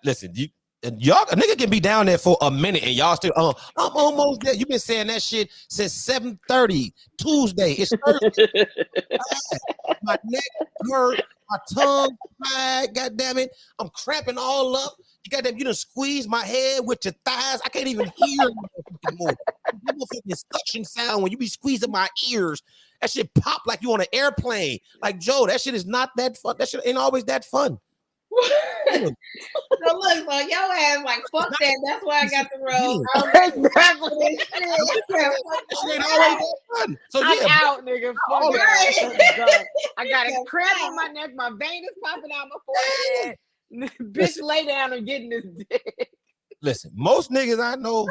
Listen, y'all a nigga can be down there for a minute and y'all still. I'm almost there. You've been saying that shit since 7:30 Tuesday. It's Thursday. My neck hurt. My tongue fried. God damn it! I'm cramping all up. You done squeeze my head with your thighs. I can't even hear anymore. Fucking suction sound when you be squeezing my ears. That shit pop like you on an airplane. Like Joe, that shit is not that fun. That shit ain't always that fun. So look, so your ass like fuck that. That's why I got the role. Exactly. So I'm yeah, out, nigga. Fuck Oh, that. right. I'm done. I got a Yeah, cramp fine. in my neck. My vein is popping out my forehead. Bitch, Listen. lay down and get in this dick. listen, most niggas I know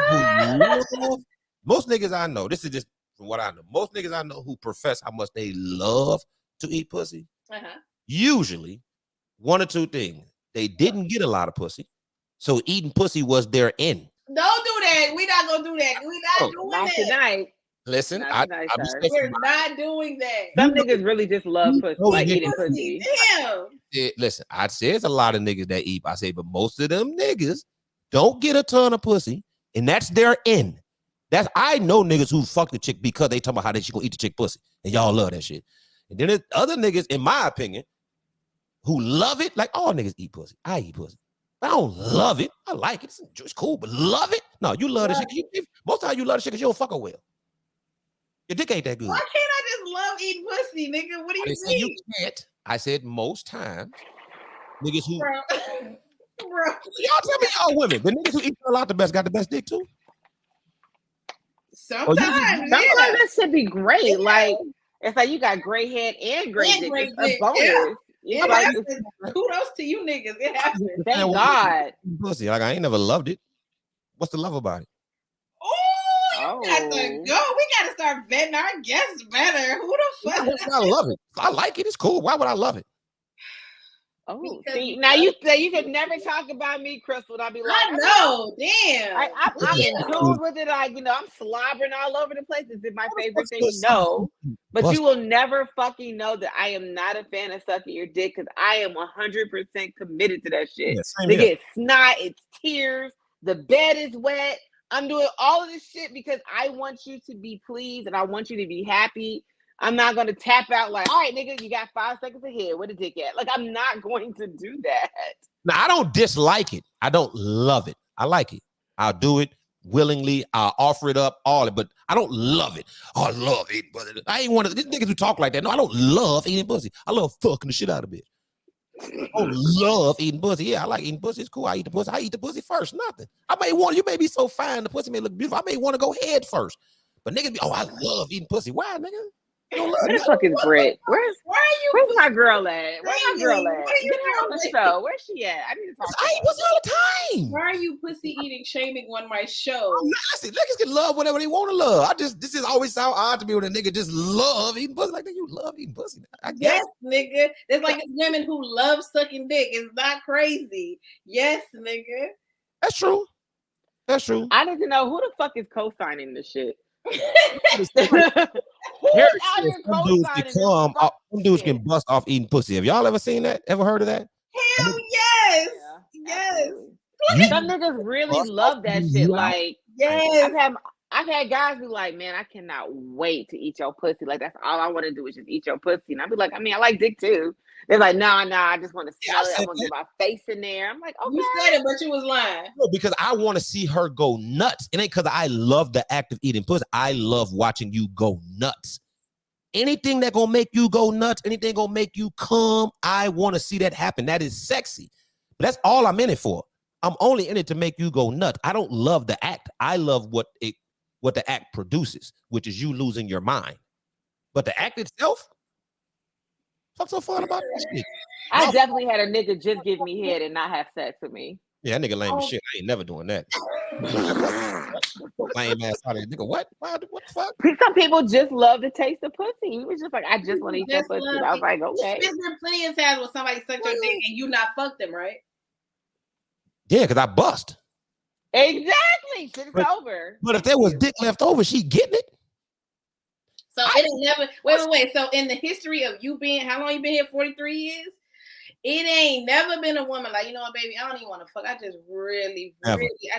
this is just from what I know. Most niggas I know who profess how much they love to eat pussy, usually one or two things. They didn't get a lot of pussy, so eating pussy was their end. Don't do that. We not gonna do that. We not doing Not that. tonight. Listen, Not I tonight, be sir. We're not doing that. Some niggas really just love pussy, know like niggas- eating pussy. Damn. listen, I'd say it's a lot of niggas that eat. I say, but most of them niggas don't get a ton of pussy, and that's their end. I know niggas who fuck the chick because they talk about how they gonna eat the chick pussy, and y'all love that shit. And then there's other niggas, in my opinion, who love it. Like all niggas eat pussy. I eat pussy. But I don't love it. I like it. It's cool, but love it? No, you love the shit. Most of the time you love the shit because you don't fuck her well. Your dick ain't that good. Why can't I just love eating pussy, nigga? What do you mean? mean? You can't. I said most times. Niggas who Bro. y'all tell me y'all women. The niggas who eat a lot the best got the best dick too. Sometimes that should be great. Like it's like you got great head and great dick. It's a bonus. Yeah. Like, kudos to you niggas. It happens. Thank God. Pussy. Like I ain't never loved it. What's the love about it? Oh, you got to go. We got to start vetting our guests better. Who the fuck? I love it. I like it. It's cool. Why would I love it? Oh, see, now you say you could never talk about me, Crystal. I'll be like, I know, damn. I'm in tune with it. Like, I'm slobbering all over the place. Is it my favorite thing? No, but you will never fucking know that I am not a fan of sucking your dick because I am 100% committed to that shit. They get snot, it's tears, the bed is wet. I'm doing all of this shit because I want you to be pleased and I want you to be happy. I'm not going to tap out like, all right, nigga, you got 5 seconds ahead. Where the dick at? Like, I'm not going to do that. Now, I don't dislike it. I don't love it. I like it. I'll do it willingly. I'll offer it up, all it, but I don't love it. Oh, I love eating pussy. I ain't one of these niggas who talk like that. No, I don't love eating pussy. I love fucking the shit out of it. I don't love eating pussy. Yeah, I like eating pussy. It's cool. I eat the pussy. I eat the pussy first. Nothing. You may be so fine. The pussy may look beautiful. I may want to go head first. But niggas be, I love eating pussy. Why, nigga? Where the fuck is Britt? Where's my girl at? Where's my girl at? Get her on the show. Where's she at? I need to talk to her. I eat pussy all the time. Why are you pussy eating shaming on my show? I'm nasty. Niggas can love whatever they want to love. This is always sound odd to me when a nigga just love eating pussy. Like, you love eating pussy. I guess. Yes, nigga. There's like women who love sucking dick. It's not crazy. Yes, nigga. That's true. That's true. I need to know who the fuck is co-signing this shit. Some dudes can bust off eating pussy. Have y'all ever seen that? Ever heard of that? Hell yes. Yes. Some niggas really love that shit. Like, yes. I've had guys be like, man, I cannot wait to eat your pussy. Like, that's all I want to do is just eat your pussy. And I'd be like, I mean, I like dick too. They're like, nah, I just want to smell it. I want to get my face in there. I'm like, okay. You said it, but you was lying. No, because I want to see her go nuts. It ain't because I love the act of eating pussy. I love watching you go nuts. Anything that gonna make you go nuts, anything gonna make you come, I want to see that happen. That is sexy. But that's all I'm in it for. I'm only in it to make you go nuts. I don't love the act. I love what the act produces, which is you losing your mind. But the act itself, what's so fun about that shit? I definitely had a nigga just give me head and not have sex with me. Yeah, that nigga lame as shit. I ain't never doing that. Lame ass out of nigga. What? What the fuck? Some people just love the taste of pussy. He was just like, I just want to eat your pussy. I was like, okay. There's been plenty of times when somebody sucked your dick and you not fucked them, right? Yeah, because I bust. Exactly. Shit's over. But if there was dick left over, she getting it. So it ain't never. Wait. So in the history of you being, how long you been here? 43 years. It ain't never been a woman like, you know what, baby, I don't even want to fuck. I just really, I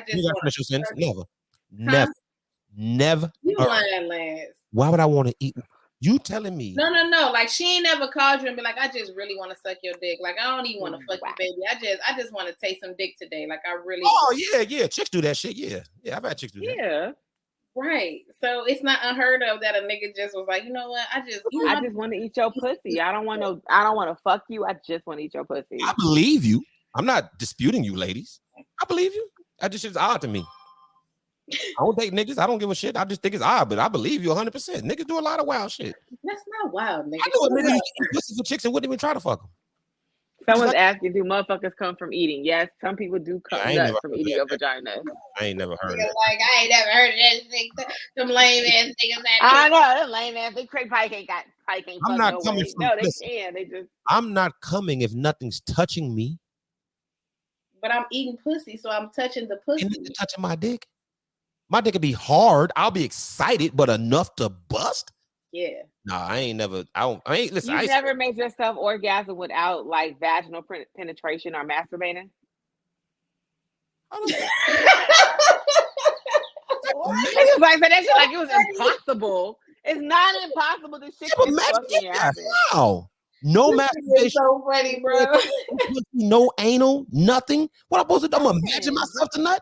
just want to sense. Never. You lying, Lance. Why would I want to eat? You telling me? No. Like she ain't never called you and be like, I just really want to suck your dick. Like I don't even want to fuck you, baby. I just want to taste some dick today. Like I really. Oh yeah. Chicks do that shit. Yeah. I've had chicks do that. Yeah. Right. So it's not unheard of that a nigga just was like, you know what? I just want to eat your pussy. I don't want to fuck you. I just want to eat your pussy. I believe you. I'm not disputing you, ladies. I believe you. That just is odd to me. I don't date niggas. I don't give a shit. I just think it's odd, but I believe you 100%. Niggas do a lot of wild shit. That's not wild, nigga. I know a nigga used to eat pussy for chicks and wouldn't even try to fuck them. Someone's asking, do motherfuckers come from eating? Yes, some people do come nuts from eating your vagina. I ain't never heard of that. Like, I ain't never heard of that shit. Them lame ass niggas. I know, them lame ass. They probably can't I'm not coming from, no, they can. They just. I'm not coming if nothing's touching me. But I'm eating pussy, so I'm touching the pussy. And nigga touching my dick. My dick could be hard. I'll be excited, but enough to bust. Yeah. Nah, I ain't never. I ain't listen. You never made yourself orgasm without like vaginal penetration or masturbating. It's like that shit like it was impossible. It's not impossible. This shit is fucking happen. Wow. No masturbation. So funny, bro. No anal, nothing. What I'm supposed to do? I'm gonna imagine myself to nut.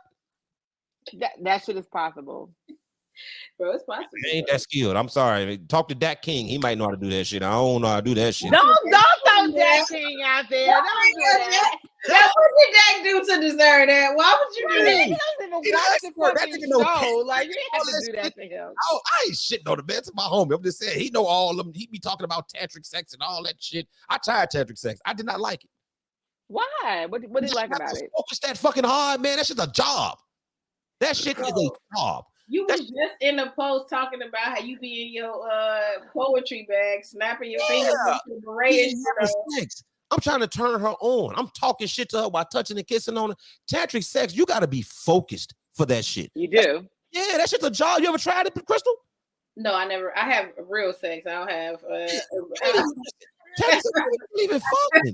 That shit is possible. Bro, it's possible. I ain't that skilled. I'm sorry. Talk to Dak King. He might know how to do that shit. I don't know how to do that shit. Don't throw Dak King out there. Don't do that. What did Dak do to deserve that? Why would you do that? He doesn't even watch the fucking show. Like, you didn't have to do that to him. Oh, I ain't shitting on the man. It's my homie. I'm just saying, he know all of them. He be talking about tantric sex and all that shit. I tried tantric sex. I did not like it. Why? What did you like about it? Focus that fucking hard, man. That shit's a job. That shit is a job. You was just in the post talking about how you be in your poetry bag, snapping your fingers with the beret and shit. I'm trying to turn her on. I'm talking shit to her while touching and kissing on her. Tantric sex, you got to be focused for that shit. You do? Yeah, that shit's a job. You ever tried it, Crystal? No, I never. I have real sex. I don't have. Tantric sex ain't even fun.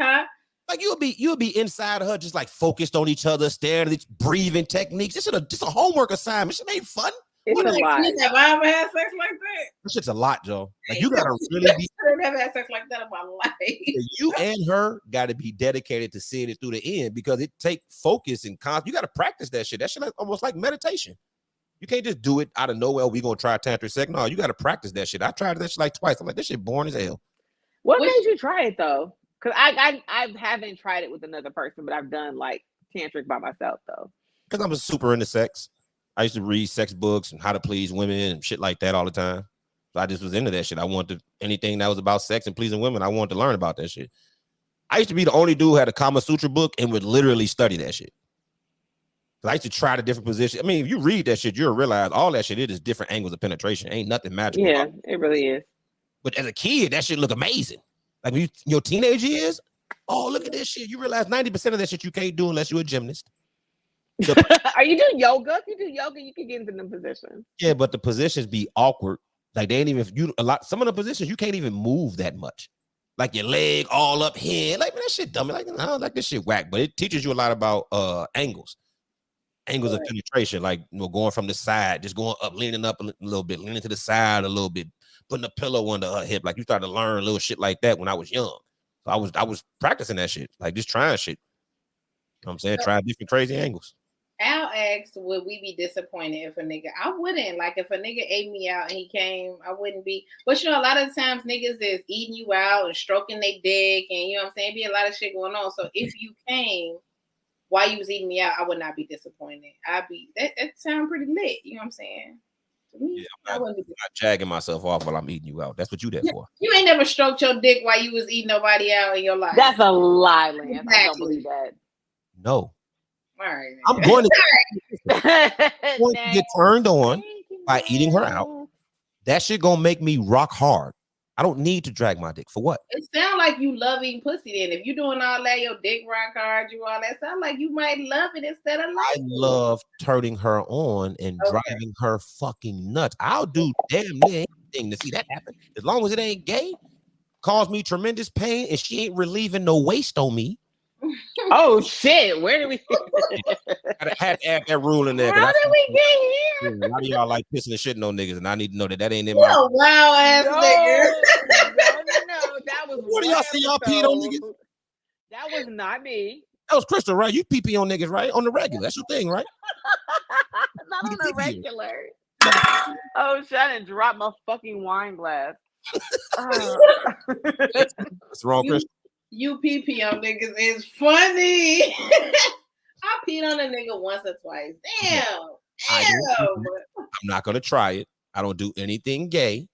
Huh? Like you'll be inside of her, just like focused on each other, staring at each breathing techniques. This is just a homework assignment. Shit ain't fun. It's a lot. Have I ever had sex like that? This shit's a lot, Joe. Like you gotta really be. I never had sex like that in my life. You and her gotta be dedicated to seeing it through the end because it take focus and you gotta practice that shit. That shit is almost like meditation. You can't just do it out of nowhere. We gonna try tantric sex. No, you gotta practice that shit. I tried that shit like twice. I'm like, this shit boring as hell. What made you try it though? Because I haven't tried it with another person, but I've done like tantric by myself though. Because I'm super into sex. I used to read sex books and how to please women and shit like that all the time. So I just was into that shit. I wanted anything that was about sex and pleasing women. I wanted to learn about that shit. I used to be the only dude who had a Kama Sutra book and would literally study that shit. I used to try the different positions. I mean, if you read that shit, you'll realize all that shit, it is different angles of penetration. Ain't nothing magical. Yeah, it really is. But as a kid, that shit look amazing. Like when your teenage years, oh, look at this shit. You realize 90% of that shit you can't do unless you're a gymnast. Are you doing yoga? If you do yoga, you can get into them positions. Yeah, but the positions be awkward. Like they ain't even some of the positions you can't even move that much. Like your leg all up here. Like man, that shit dumb. Like I don't like this shit whack. But it teaches you a lot about angles of penetration. Like going from the side, just going up, leaning up a little bit, leaning to the side a little bit, putting a pillow under her hip. Like you started to learn little shit like that when I was young. So I was practicing that shit, like just trying shit. You know what I'm saying? Trying different crazy angles. Al asked, would we be disappointed if a nigga? I wouldn't. Like, if a nigga ate me out and he came, I wouldn't be. But, you know, a lot of the times niggas is eating you out and stroking their dick and, you know what I'm saying? Be a lot of shit going on. So, if you came while you was eating me out, I would not be disappointed. That sound pretty lit. You know what I'm saying? To me, I'm not jagging myself off while I'm eating you out. That's what you there for. You ain't never stroked your dick while you was eating nobody out in your life. That's a lie, Lance. Exactly. I don't believe that. No. All right, I'm going to get turned on by eating her out. That shit gonna make me rock hard. I don't need to drag my dick for what? It sounds like you love eating pussy. Then, if you're doing all that, your dick rock hard, you all that. Sound like you might love it instead of like. I love turning her on and driving her fucking nuts. I'll do damn near anything to see that happen, as long as it ain't gay. Cause me tremendous pain, and she ain't relieving no waste on me. Oh shit! Where did we? I had to add that rule in there. How did we get here? A lot of y'all like pissing and shitting on niggas, and I need to know that ain't in my. Wow ass nigga. No, that was. What do y'all see y'all peed on niggas? That was not me. That was Crystal, right? You pee on niggas, right? On the regular. That's your thing, right? Not on the regular. Oh, Shannon, drop my fucking wine glass. What's wrong, Chris? You pee on niggas is funny. I peed on a nigga once or twice. Damn. I'm not gonna try it. I don't do anything gay,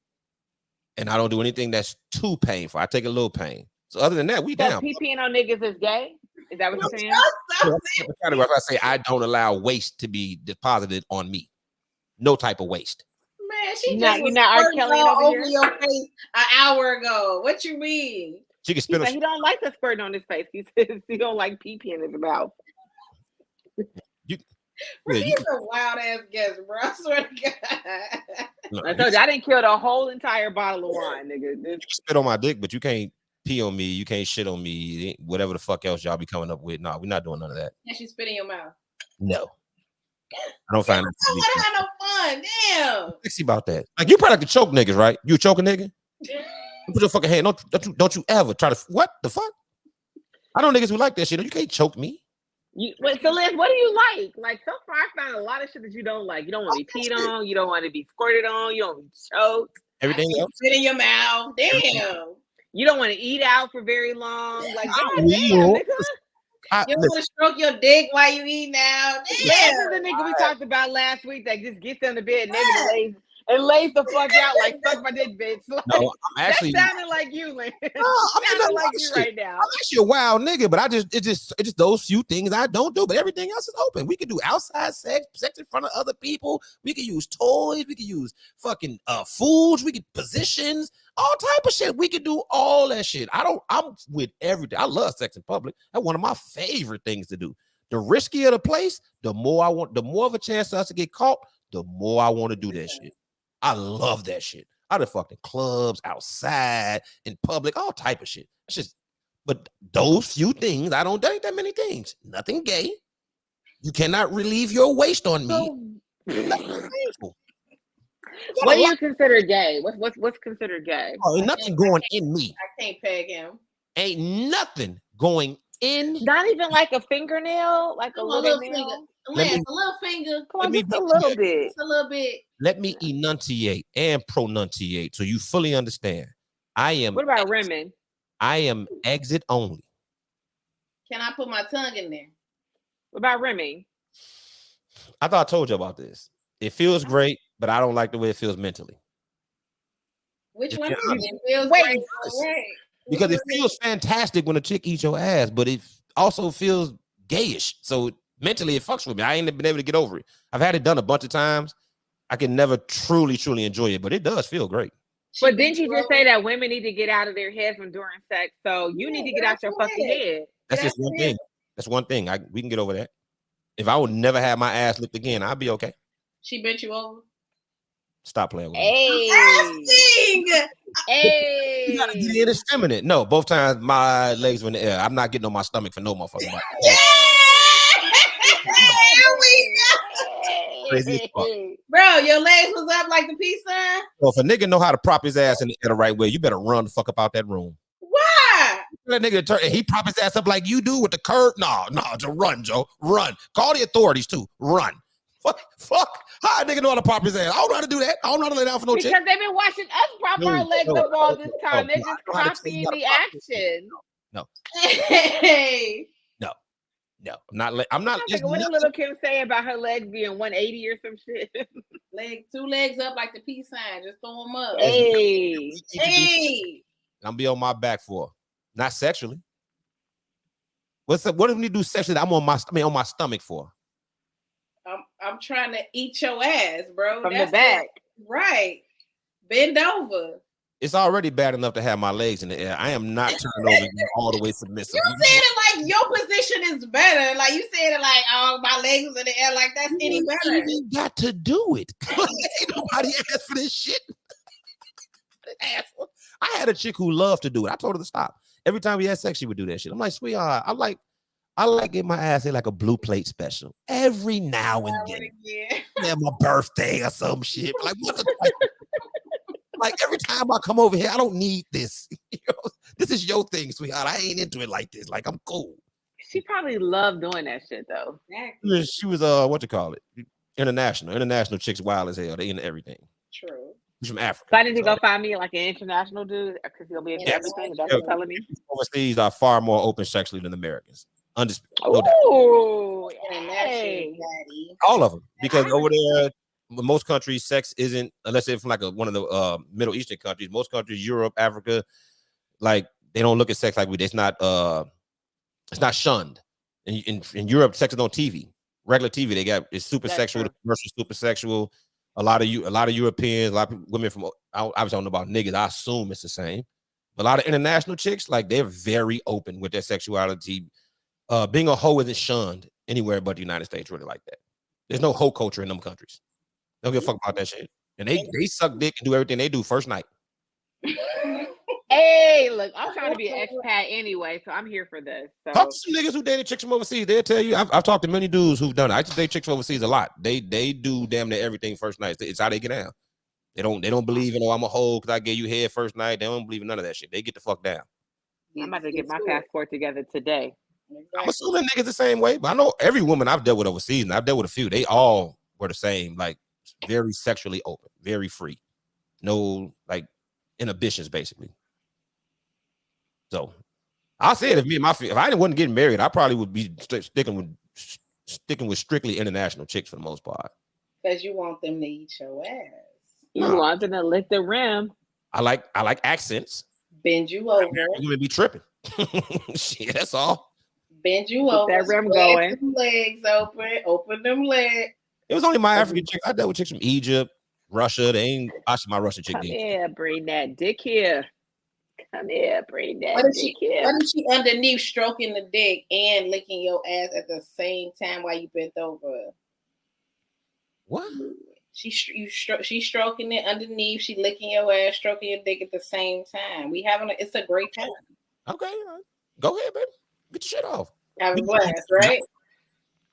and I don't do anything that's too painful. I take a little pain. So other than that, we down. Peeing on niggas is gay? Is that what you're saying? I say I don't allow waste to be deposited on me. No type of waste. Man, she you're not R. Kelly over your face an hour ago. What you mean? She can spit. He don't like the squirting on his face. He says he don't like pee in his mouth. He's a wild ass guest, bro. I swear to God. No, I told you I didn't kill the whole entire bottle of wine, nigga. You can spit on my dick, but you can't pee on me. You can't shit on me. Whatever the fuck else y'all be coming up with. No, we're not doing none of that. Yeah, she spit in your mouth. No. I don't find that. I had no fun. Damn. Sexy about that. Like you probably like to choke niggas, right? You a choking nigga? Put your fucking hand. Don't you ever try to what the fuck? I know niggas who like that shit. You can't choke me. So Liz, what do you like? Like so far, I found a lot of shit that you don't like. You don't want to be peed on. You don't want to be squirted on. You don't want to be choked. Everything else. Spit in your mouth. Damn. You don't want to eat out for very long. Like damn, you don't want to stroke your dick while you eat now. Damn. This is the nigga we talked about last week that just gets on the bed and lays the fuck out like fuck my dick, bitch. Like, no, I'm actually that sounded like you, Lynn. Sounded like you right now. I'm actually a wild nigga, but it's just those few things I don't do, but everything else is open. We can do outside sex in front of other people. We can use toys. We can use fucking foods. We can positions, all type of shit. We can do all that shit. I'm with everything. I love sex in public. That's one of my favorite things to do. The riskier the place, the more of a chance for us to get caught, the more I want to do that shit. I love that shit. I done fucked in clubs, outside, in public, all type of shit. It's just, but those few things, I don't do that many things. Nothing gay. You cannot relieve your waste on me. What do you consider gay? What's considered gay? Oh, ain't nothing going in me. I can't peg him. Ain't nothing going in. Not even like a fingernail, like a little nail. A little finger. Come on, just a little bit. Just a little bit. Let me enunciate and pronunciate so you fully understand. What about rimming? I am exit only. Can I put my tongue in there? What about rimming? I thought I told you about this. It feels great, but I don't like the way it feels mentally. Which one? It feels great. Because it feels fantastic when a chick eats your ass, but it also feels gayish. So mentally, it fucks with me. I ain't been able to get over it. I've had it done a bunch of times. I can never truly enjoy it, but it does feel great. But didn't you just say that women need to get out of their heads when during sex? So you need to get out your fucking head. That's just one thing. That's one thing. We can get over that. If I would never have my ass licked again, I'd be okay. She bent you over? Stop playing with me. Hey. You gotta get indiscriminate. No, both times my legs were in the air. I'm not getting on my stomach for no motherfucking body. Here we go. Crazy Bro, your legs was up like the peace sign? Well, if a nigga know how to prop his ass in the air the right way, you better run the fuck up out that room. Why? That nigga turn, he prop his ass up like you do with the curve. No, just run, Joe. Run. Call the authorities too. Run. Fuck. How a nigga know how to prop his ass? I don't know how to do that. I don't know how to lay down for no chick. Because they've been watching us prop our legs up all this time. They're just copying the action. No. Hey. No, I'm not. What did little Kim say about her legs being 180 or some shit? Two legs up like the peace sign. Just throw them up. Hey. I'm be on my back for, not sexually. What do we do sexually? I'm on my stomach for. I'm trying to eat your ass, bro. From the back. Right. Bend over. It's already bad enough to have my legs in the air. I am not turning over all the way submissive. You said it like your position is better. Like you said it like, oh, my legs was in the air. Like that's any better. You ain't got to do it. Ain't nobody asked for this shit. I had a chick who loved to do it. I told her to stop. Every time we had sex, she would do that shit. I'm like, sweetheart, I like getting my ass in like a blue plate special every now and then. Yeah, my birthday or some shit. Like what the like every time I come over here, I don't need this. This is your thing, sweetheart. I ain't into it like this. Like I'm cool. She probably loved doing that shit though. She was what you call it? International chicks wild as hell. They into everything. True. He's from Africa. So I need to go find me like an international dude because he'll be into Yeah, everything. That's what you're telling me. Overseas are far more open sexually than Americans. Oh, International daddy. All of them, because over there, most countries, sex isn't, unless it's from like one of the Middle Eastern countries. Most countries, Europe, Africa, like they don't look at sex like we. It's not shunned. In Europe, sex is on TV, regular TV. It's super sexual. The commercial super sexual. A lot of Europeans, a lot of women from. I don't know about niggas. I assume it's the same. But a lot of international chicks, like they're very open with their sexuality. Being a hoe isn't shunned anywhere but the United States, really like that. There's no hoe culture in them countries. They don't give a fuck about that shit. And they suck dick and do everything they do first night. Hey, look, I'm trying to be an expat anyway, so I'm here for this. So. Talk to some niggas who dated chicks from overseas. They'll tell you. I've talked to many dudes who've done it. I just date chicks from overseas a lot. They do damn near everything first night. It's how they get down. They don't believe in, I'm a hoe because I gave you head first night. They don't believe in none of that shit. They get the fuck down. I'm about to get my passport together today. I'm assuming niggas the same way, but I know every woman I've dealt with overseas, and I've dealt with a few, they all were the same, like very sexually open, very free. No like inhibitions, basically. So I said if I wasn't getting married, I probably would be sticking with strictly international chicks for the most part. Because you want them to eat your ass. You want them to lick the rim. I like accents. Bend you over. You're gonna be tripping. Shit, that's all. Bend you over. That rim going. Them legs open. Open them legs. It was only my African chicks. I dealt with chicks from Egypt, Russia. They ain't watching my Russian chick. Come here, bring that dick here. Come here, bring that dick here. What if she underneath stroking the dick and licking your ass at the same time while you bent over? What? She's stroking it underneath. She licking your ass, stroking your dick at the same time. It's a great time. Okay, go ahead, baby. Get your shit off. Have a blast, right?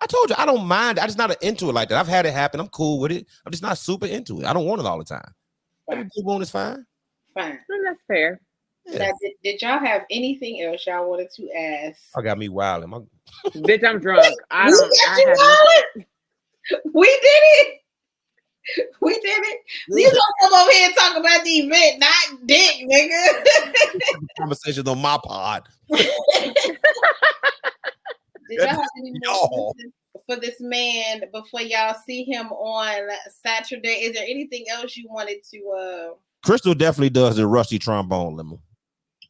I told you I don't mind. I'm just not into it like that. I've had it happen. I'm cool with it. I'm just not super into it. I don't want it all the time. Every good one is fine. Fine. That's fair. Yeah. Now, did y'all have anything else y'all wanted to ask? I got me wilding. Bitch, I'm drunk. We did it. We did it. You gonna come over here and talk about the event, not dick, nigga. Conversations on my pod. Did y'all have any more for this man before y'all see him on Saturday? Is there anything else you wanted to? Crystal definitely does the rusty trombone limo.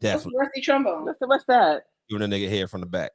Definitely. What's rusty trombone? What's that? Giving a nigga hair from the back.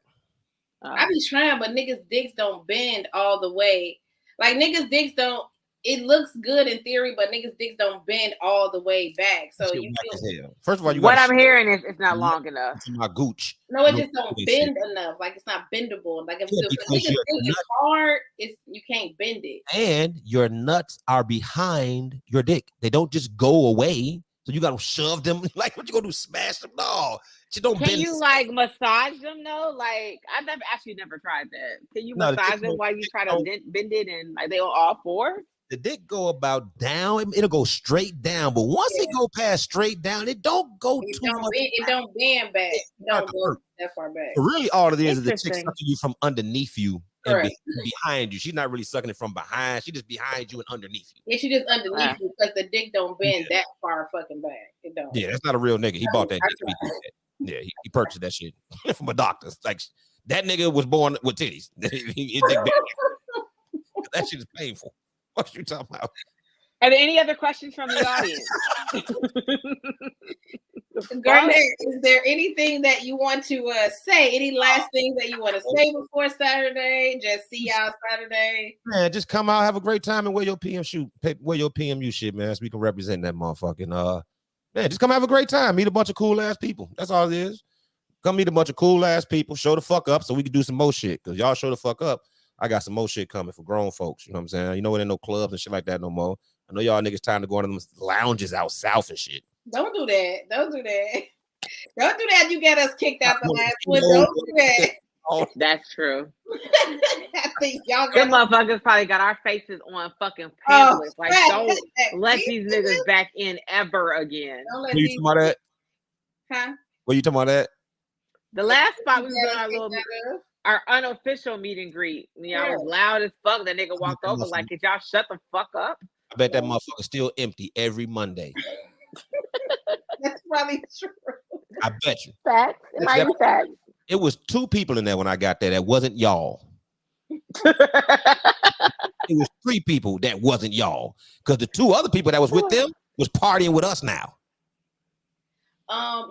I be trying, but niggas' dicks don't bend all the way. Like niggas' dicks don't. It looks good in theory, but niggas' dicks don't bend all the way back. So you feel. First of all, what I'm hearing is it's not long enough. My gooch. No, it just don't bend enough. Like it's not bendable. Like if niggas' dick is hard, you can't bend it. And your nuts are behind your dick. They don't just go away. So you gotta shove them. Like what you gonna do? Smash them? No. Don't Can you like massage them though? Like I've never tried that. Can you massage them while you try to bend it and like they on all fours? The dick go about down, it'll go straight down, but once it go past straight down, it don't go too much. It don't bend back. It don't go that far back. So really, all it is the chick sucking you from underneath you and behind you. She's not really sucking it from behind. She just behind you and underneath you. Yeah, she just underneath you because the dick don't bend that far fucking back. It don't. Yeah, that's not a real nigga. He bought that dick. Yeah, he purchased that shit from a doctor. Like that nigga was born with titties. That shit is painful. What you talking about? Are there any other questions from the audience? Garnett, is there anything that you want to say? Any last things that you want to say before Saturday? Just see y'all Saturday. Man, just come out, have a great time, and wear your PMU shit, man. So we can represent that motherfucking man. Just come have a great time. Meet a bunch of cool ass people. That's all it is. Come meet a bunch of cool ass people. Show the fuck up so we can do some more shit. Cause y'all show the fuck up. I got some more shit coming for grown folks. You know what I'm saying? You know, there ain't no clubs and shit like that no more. I know y'all niggas time to go into them lounges out south and shit. Don't do that. Don't do that. Don't do that. You got us kicked out the last one. Don't do that. That's true. I think y'all got them motherfuckers probably got our faces on fucking pamphlets. Like, don't let these niggas back in ever again. What you talking about that? Huh? What you talking about that? The last spot we was doing our little our unofficial meet and greet. I was loud as fuck. That nigga walked over like, "Could y'all shut the fuck up?" I bet that motherfucker's still empty every Monday. That's probably true. I bet you. Facts. It might be facts. It was 2 people in there when I got there that wasn't y'all. It was 3 people that wasn't y'all, because the 2 other people that was with them was partying with us now.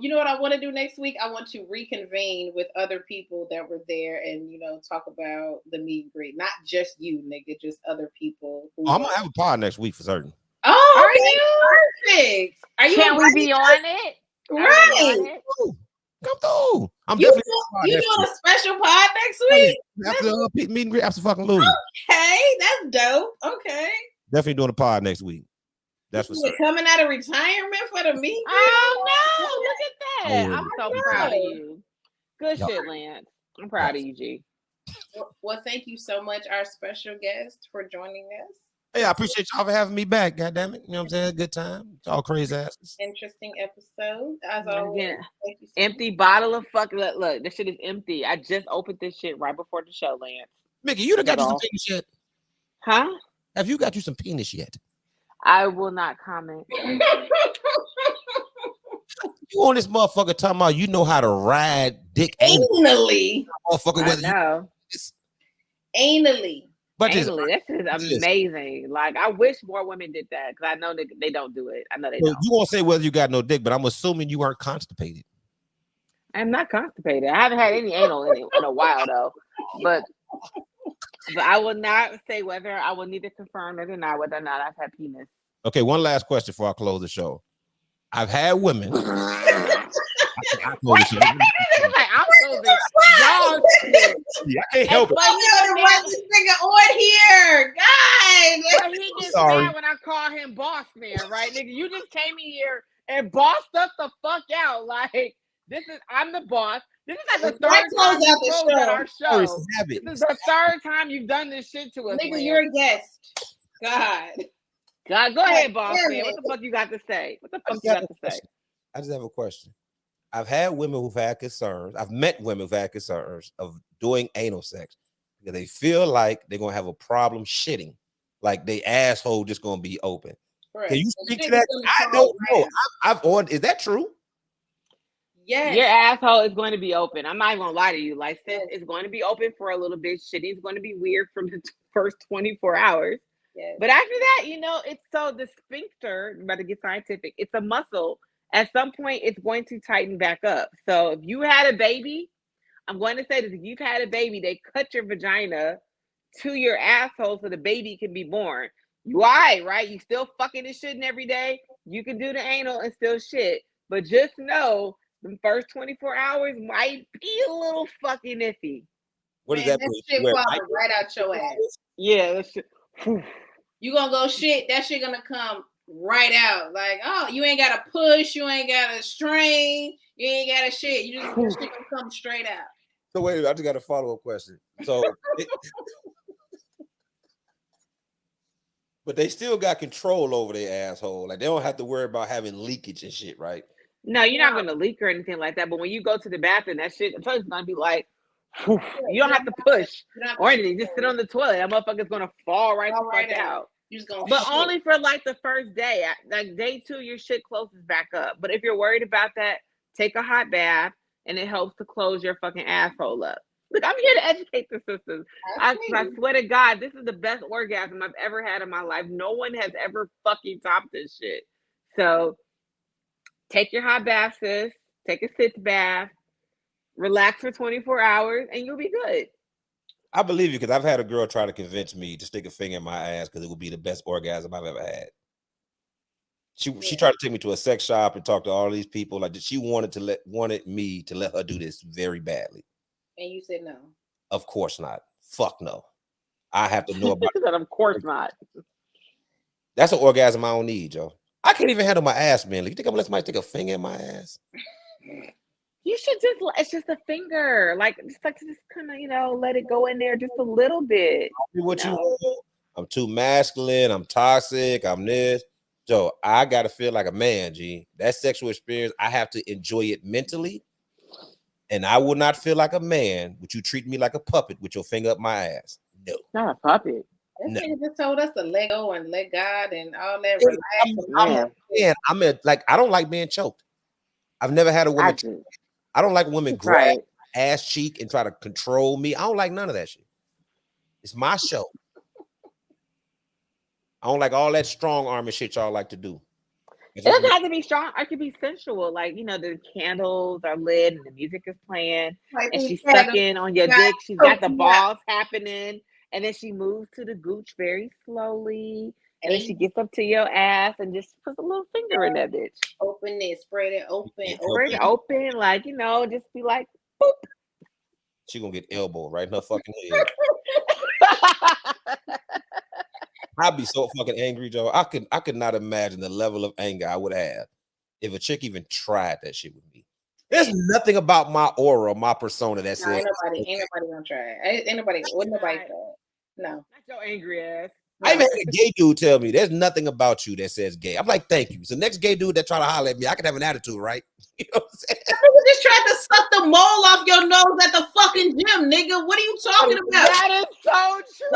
You know what I want to do next week? I want to reconvene with other people that were there and, talk about the meet and greet. Not just you, nigga, just other people. I'm gonna have a pod next week for certain. Oh, okay, perfect. Are you? Can we be on it? Right. Come through. I'm You definitely doing a special pod next week? After meet and greet, absolutely. Okay, that's dope. Okay. Definitely doing a pod next week. That's what's up. Coming out of retirement for the meet. Oh no! Look at that. I'm so proud of you. Good shit, Lance. I'm proud of you, G. Well, thank you so much, our special guest, for joining us. Hey, I appreciate y'all for having me back. God damn it. You know what I'm saying? Good time. Y'all crazy asses. Interesting episode. As always. Thank you so empty bottle of fuck. Look, this shit is empty. I just opened this shit right before the show, Lance. Mickey, you done got you some penis yet? Huh? Have you got you some penis yet? I will not comment. You on this motherfucker talking about you know how to ride dick anally. Motherfucker, I know. Anally. But anally, that is amazing. Like, I wish more women did that, because I know they don't do it. I know they don't. You won't say whether you got no dick, but I'm assuming you aren't constipated. I'm not constipated. I haven't had any anal in a while though. But I will not say whether I will neither confirm or deny whether or not I've had penis. Okay, one last question before I close the show. I've had women. I can't help it. This nigga on here, God. He gets mad when I call him boss man, right, nigga? You just came in here and bossed us the fuck out. Like, I'm the boss. This is like the third time you closed at our show. This is the third time you've done this shit to us. Nigga, you're a guest. God, go ahead, boss man. What the fuck you got to say? What the fuck you got to say? I just have a question. I've had women who've had concerns. I've met women who've had concerns of doing anal sex because they feel like they're gonna have a problem shitting, like they asshole just gonna be open. Right. Can you speak to that? I don't know. I've on. Is that true? Yes. Your asshole is going to be open. I'm not even gonna lie to you. Like, sis, it's going to be open for a little bit. Shitting is going to be weird from the first 24 hours. Yes. But after that, it's the sphincter. I'm about to get scientific. It's a muscle. At some point, it's going to tighten back up. So if you had a baby, I'm going to say this: if you've had a baby, they cut your vagina to your asshole so the baby can be born. You all right? You still fucking and shitting every day. You can do the anal and still shit. But just know the first 24 hours might be a little fucking iffy. What does that mean? Shit falling right out your ass. Yeah, that's shit. You gonna go shit, that shit gonna come right out. Like, oh, you ain't gotta push, you ain't gotta strain, you ain't gotta shit. You just shit gonna come straight out. So wait, I just got a follow-up question. So but they still got control over their asshole. Like, they don't have to worry about having leakage and shit, right? No, you're not gonna leak or anything like that. But when you go to the bathroom, that shit, the toilet's gonna be like, you don't have to push or anything. Just sit on the toilet. That motherfucker's gonna fall right the fuck out. But only for like the first day. Like day 2, your shit closes back up. But if you're worried about that, take a hot bath, and it helps to close your fucking asshole up. Look, I'm here to educate the sisters. I swear to God, this is the best orgasm I've ever had in my life. No one has ever fucking topped this shit. So take your hot bath, sis. Take a sitz bath. Relax for 24 hours, and you'll be good. I believe you, because I've had a girl try to convince me to stick a finger in my ass because it would be the best orgasm I've ever had. She tried to take me to a sex shop and talk to all these people. Like, she wanted me to let her do this very badly. And you said no. Of course not. Fuck no. I have to know about it. Of course not. That's an orgasm I don't need, Joe. I can't even handle my ass, man. You think I'm gonna let somebody stick a finger in my ass? You should it's just a finger. Like, just kind of, let it go in there just a little bit. What you want? I'm too masculine. I'm toxic. I'm this. Joe, I got to feel like a man, G. That sexual experience, I have to enjoy it mentally And I will not feel like a man with you treating me like a puppet with your finger up my ass. No. Not a puppet. This nigga just told us to let go and let God and all that. I don't like being choked. I've never had a woman. I don't like women grab my ass cheek and try to control me. I don't like none of that shit. It's my show. I don't like all that strong arm and shit y'all like to do. It doesn't have to be strong. It could be sensual. Like, you know, the candles are lit and the music is playing. Like, and she's sucking on your dick. She's got the balls happening. And then she moves to the gooch very slowly. And then she gets up to your ass and just puts a little finger in that bitch. Open it, spread it open. Spread it open. Like, you know, just be like, boop. She gonna get elbowed right in her fucking head. I'd be so fucking angry, Joe. I could not imagine the level of anger I would have if a chick even tried that shit with me. There's nothing about my aura, my persona that says ain't nobody gonna try it. Ain't nobody try it. No. Not your angry ass. No. I even had a gay dude tell me there's nothing about you that says gay. I'm like, thank you. So next gay dude that try to holler at me, I can have an attitude, right? You know what I'm saying? You just tried to suck the mole off your nose at the fucking gym, nigga. What are you talking about? That is so true.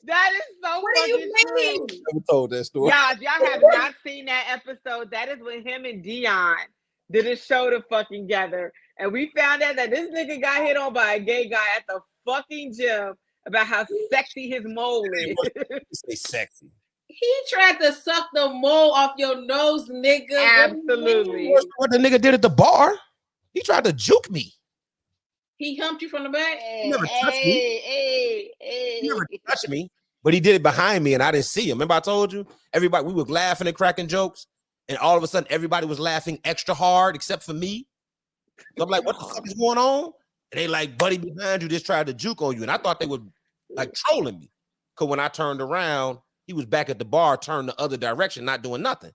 That is so. What do you mean? I never told that story. Y'all have not seen that episode. That is when him and Dion did a show together, and we found out that this nigga got hit on by a gay guy at the fucking gym about how sexy his mole is. Say sexy. He tried to suck the mole off your nose, nigga. Absolutely. What the nigga did at the bar? He tried to juke me. He humped you from the back? He never touched me. He never touched me, but he did it behind me and I didn't see him. Remember I told you? Everybody, we were laughing and cracking jokes, and all of a sudden everybody was laughing extra hard except for me. So I'm like, what the fuck is going on? And they like, buddy behind you just tried to juke on you. And I thought they were like trolling me. Because when I turned around, he was back at the bar, turned the other direction, not doing nothing.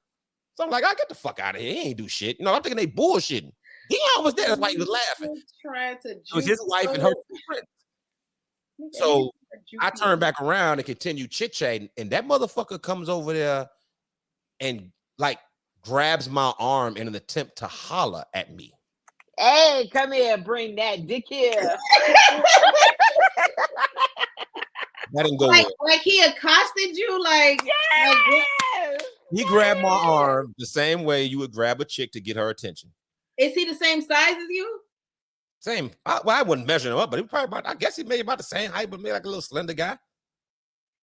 So I'm like, I get the fuck out of here. He ain't do shit. You know, I'm thinking they bullshitting. Dion was there. That's why he was laughing. It was his wife and her friends. So I turned back around and continued chit-chatting. And that motherfucker comes over there and like grabs my arm in an attempt to holler at me. Hey, come here, bring that dick here. That didn't go like he accosted you, like, yes! He grabbed my arm the same way you would grab a chick to get her attention. Is he the same size as you? Same. I wouldn't measure him up, but he probably I guess he made about the same height, but maybe like a little slender guy.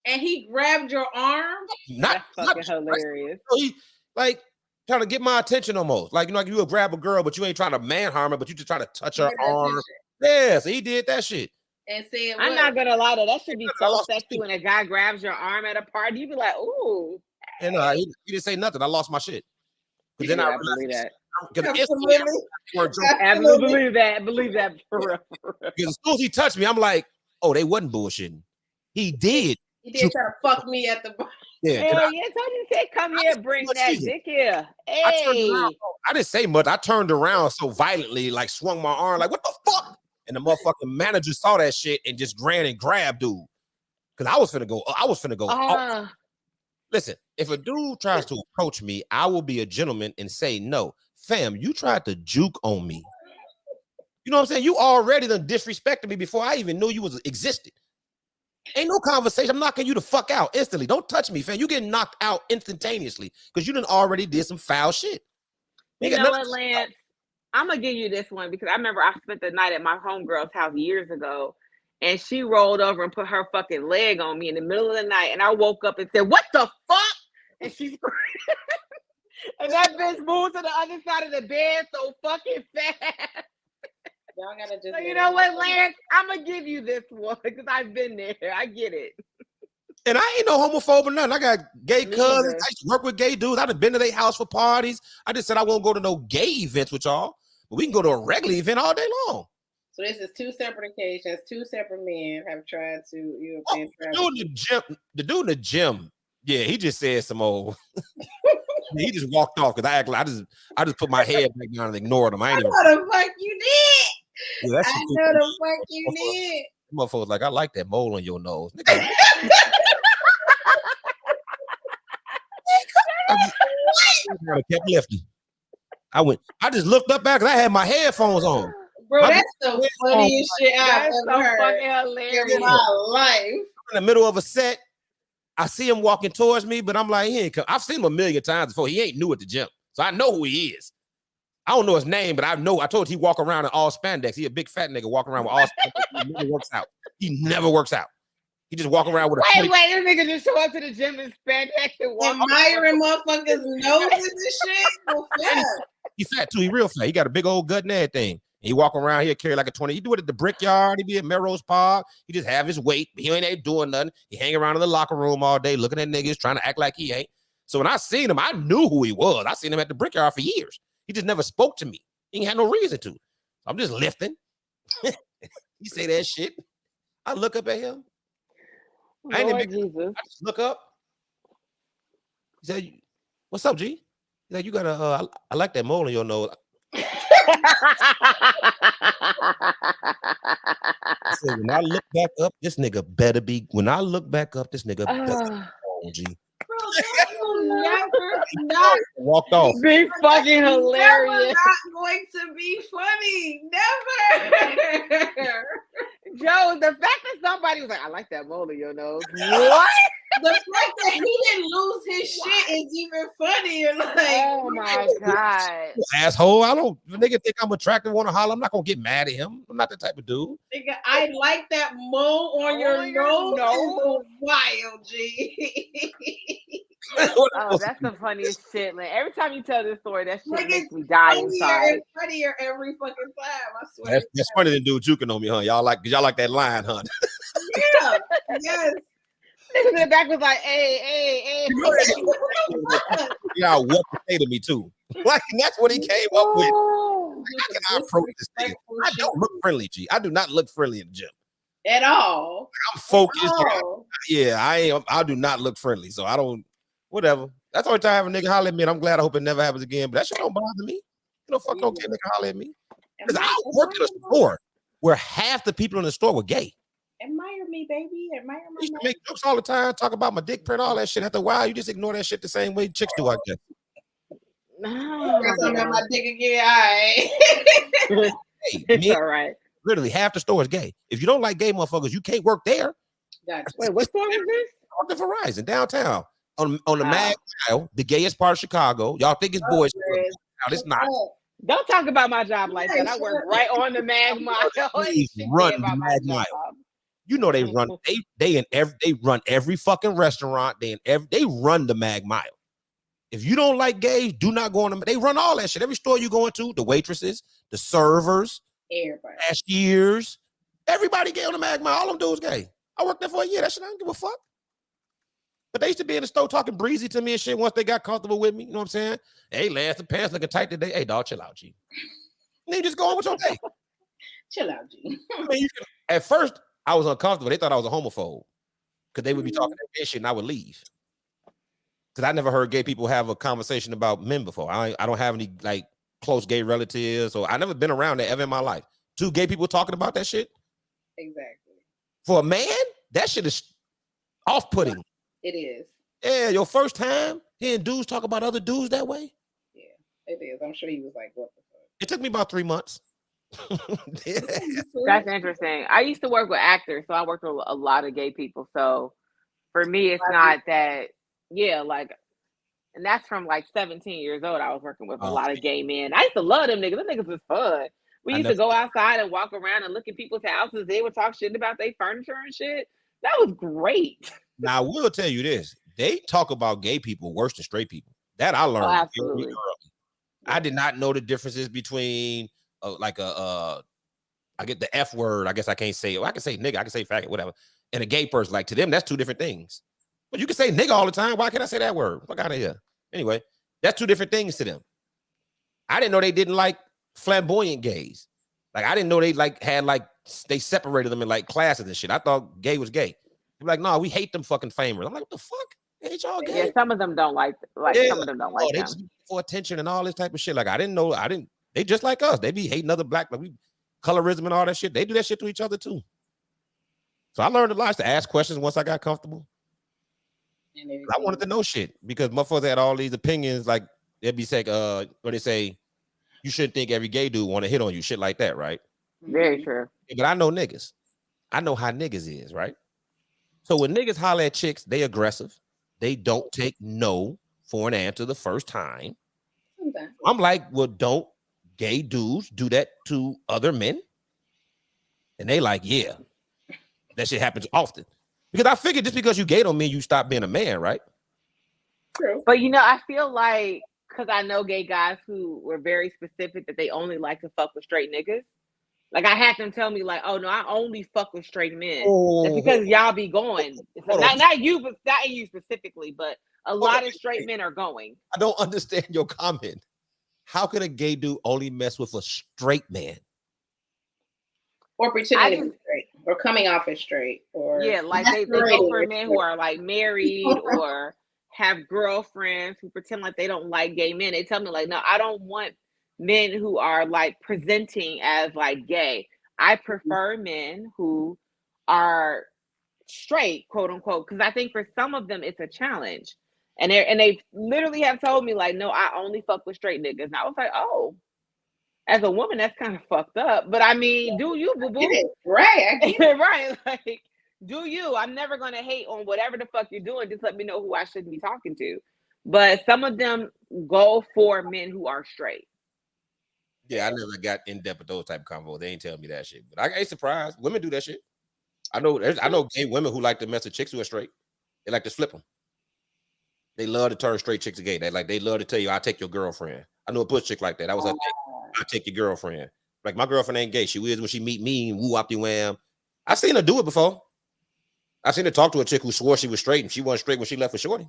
And he grabbed your arm? That's fucking hilarious. He like trying to get my attention almost. Like, you know, like you would grab a girl, but you ain't trying to man harm her, but you just trying to touch her arm. Yeah, so he did that shit. And said, I'm not gonna lie to that should be so sexy when a guy grabs your arm at a party. You'd be like, ooh. And he didn't say nothing. I lost my shit. But then I believe that. Absolutely. Believe that for real. Because as soon as he touched me, I'm like, oh, they wasn't bullshitting. He did. He did try to fuck me at the bar. Yeah, I told you to say, come here, bring that dick here. Hey. I didn't say much. I turned around so violently, like swung my arm, like, what the fuck? And the motherfucking manager saw that shit and just ran and grabbed dude. Because I was finna go. Oh. Listen, if a dude tries to approach me, I will be a gentleman and say, no, fam, you tried to juke on me. You know what I'm saying? You already done disrespected me before I even knew you existed. Ain't no conversation. I'm knocking you the fuck out instantly. Don't touch me, fam. You getting knocked out instantaneously because you done already did some foul shit. You know what, Lance? I'm gonna give you this one because I remember I spent the night at my homegirl's house years ago, and she rolled over and put her fucking leg on me in the middle of the night, and I woke up and said, "What the fuck?" And she's and that bitch moved to the other side of the bed so fucking fast. Y'all gotta just. So you know what, Lance? I'm gonna give you this one because I've been there. I get it. And I ain't no homophobe or nothing. I got gay cousins. I used to work with gay dudes. I done been to their house for parties. I just said I won't go to no gay events with y'all, but we can go to a regular event all day long. So this is two separate occasions. Two separate men have tried to. The dude in the gym. Yeah, he just said some old. He just walked off because I just put my head back down and ignored him. I know the fuck you did. Yeah, I know the fuck you did. Motherfuckers like, I like that mole on your nose. I kept lifting. I just looked up back because I had my headphones on. Bro, My that's the funniest shit I've That's ever so heard fucking hilarious. in my life. in the middle of a set. I see him walking towards me, but I'm like, he ain't come. I've seen him a million times before. He ain't new at the gym, so I know who he is. I don't know his name, but I know. I told you he walk around in all spandex. He a big fat nigga walking around with all spandex. He never works out. He never works out. He just walk around with a. Wait, this nigga just show up to the gym in spandex and walk. Admiring motherfuckers' noses and shit. Well, He fat too. He real fat. He got a big old gut and everything. He walk around here carry like a 20. He do it at the Brickyard. He be at Melrose Park. He just have his weight. He ain't doing nothing. He hang around in the locker room all day looking at niggas trying to act like he ain't. So when I seen him, I knew who he was. I seen him at the Brickyard for years. He just never spoke to me. He ain't had no reason to. I'm just lifting. He say that shit. I look up at him. I just look up. He said, "What's up, G?" He said, "You got a I like that mole in your nose." I said, when I look back up, this nigga better be. When I look back up, this nigga better be G. bro, that will never not Walked off. Be fucking hilarious. Not going to be funny. Never. Joe, the fact that somebody was like, "I like that mole in your nose." What? The fact that he didn't lose his shit is even funnier. Like, Oh my god, Asshole. I don't. The nigga think I'm attractive, want to holler. I'm not gonna get mad at him. I'm not the type of dude. nigga, I like that mole on your nose. Is wild, G. Oh, that's the funniest shit, man. Every time you tell this story, that shit makes me die inside. It's funnier every fucking time. I swear. That's funny than dude juking on me, huh? Y'all like that line, huh? Yeah. Yes. Niggas in the back was like, hey. Y'all what to say to me too. Like that's what he came up with. How can I approach this thing? I don't look friendly, G. I do not look friendly in the gym. At all. I'm focused. Yeah, I am. I do not look friendly. So I don't, whatever. That's the only time I have a nigga holler at me, and I'm glad. I hope it never happens again. But that shit don't bother me. You know, fuck don't get a nigga holler at me. Because I worked in a store where half the people in the store were gay. Admire me, baby. Admire my. I used to make jokes all the time, talk about my dick print, all that shit. After a while, you just ignore that shit the same way chicks do, I guess. Talking about my dick again. All right. Hey, It's all right. Literally half the store is gay. If you don't like gay motherfuckers, you can't work there. Gotcha. Wait, what store is this? I worked at Verizon downtown on the Mag Mile, the gayest part of Chicago. Y'all think it's boys? Now it's not. Don't talk about my job like that. I work right on the Mag Mile. Please run the Mag Mile. You know they run. They run every fucking restaurant. They run the Mag Mile. If you don't like gays, do not go on them. They run all that shit. Every store you go into, the waitresses, the servers, everybody, cashiers, everybody gay on the Mag Mile. All them dudes gay. I worked there for a year. That shit, I don't give a fuck. But they used to be in the store talking breezy to me and shit once they got comfortable with me. You know what I'm saying? Hey, Lance, the pants looking tight today. Hey, dog, chill out, G. And then just go on with your day. Chill out, G. I mean, at first, I was uncomfortable. They thought I was a homophobe because they would be talking that gay shit and I would leave. Because I never heard gay people have a conversation about men before. I don't have any like close gay relatives, or I never been around that ever in my life. Two gay people talking about that shit. Exactly. For a man, that shit is off-putting. It is. Yeah, your first time hearing dudes talk about other dudes that way? Yeah, it is. I'm sure he was like, what the fuck? It took me about 3 months. Yeah. That's interesting. I used to work with actors, so I worked with a lot of gay people. So for me, it's not that, like, and that's from like 17 years old. I was working with a lot of gay men. I used to love them niggas. Them niggas was fun. We used to go outside and walk around and look at people's houses. They would talk shit about their furniture and shit. That was great. Now, I will tell you this. They talk about gay people worse than straight people. That I learned absolutely. Early. I did not know the differences between I get the F word. I guess I can't say it. I can say nigga. I can say faggot, whatever. And a gay person, like to them, that's two different things. But you can say nigga all the time. Why can't I say that word? Fuck out of here. Anyway, that's two different things to them. I didn't know they didn't like flamboyant gays. Like I didn't know they they separated them in like classes and shit. I thought gay was gay. They're like, no, we hate them fucking famers. I'm like, what the fuck? They ain't y'all gay? Yeah, some of them don't like some of them don't like they them. just for attention and all this type of shit. Like I didn't know. They just like us. They be hating other black, like we colorism and all that shit. They do that shit to each other too. So I learned a lot to ask questions once I got comfortable. I wanted to know shit because motherfuckers had all these opinions. Like they'd be saying, what they say, you shouldn't think every gay dude want to hit on you, shit like that, right? Very true. But I know niggas. I know how niggas is, right? So when niggas holler at chicks, they aggressive. They don't take no for an answer the first time. Sometimes. I'm like, well, don't gay dudes do that to other men? And they like, yeah, that shit happens often. Because I figured just because you gay don't mean you stop being a man, right? True. But I feel like, because I know gay guys who were very specific that they only like to fuck with straight niggas. Like, I had them tell me, like, oh, no, I only fuck with straight men. That's because y'all be going. So not you, but not you specifically, but a lot of straight men are going. I don't understand your comment. How could a gay dude only mess with a straight man? Or pretending to be straight. Or coming off as straight. Or yeah, like they go for men who are like married or have girlfriends who pretend like they don't like gay men. They tell me, like, no, I don't want men who are like presenting as like gay. I prefer men who are straight, quote unquote, because I think for some of them it's a challenge. And they literally have told me, like, no, I only fuck with straight niggas. And I was like, oh, as a woman, that's kind of fucked up. But I mean, do you, boo boo? Right. I get it. Right. Like, do you? I'm never gonna hate on whatever the fuck you're doing. Just let me know who I shouldn't be talking to. But some of them go for men who are straight. Yeah, I never got in depth with those type of convos. They ain't telling me that shit. But I ain't surprised. Women do that shit. I know gay women who like to mess with chicks who are straight. They like to flip them. They love to turn straight chicks gay. They love to tell you, I'll take your girlfriend. I know a push chick like that. That was her thing. I'll take your girlfriend. Like, my girlfriend ain't gay. She is when she meet me and woo up the wham. I've seen her do it before. I seen her talk to a chick who swore she was straight and she wasn't straight when she left with Shorty.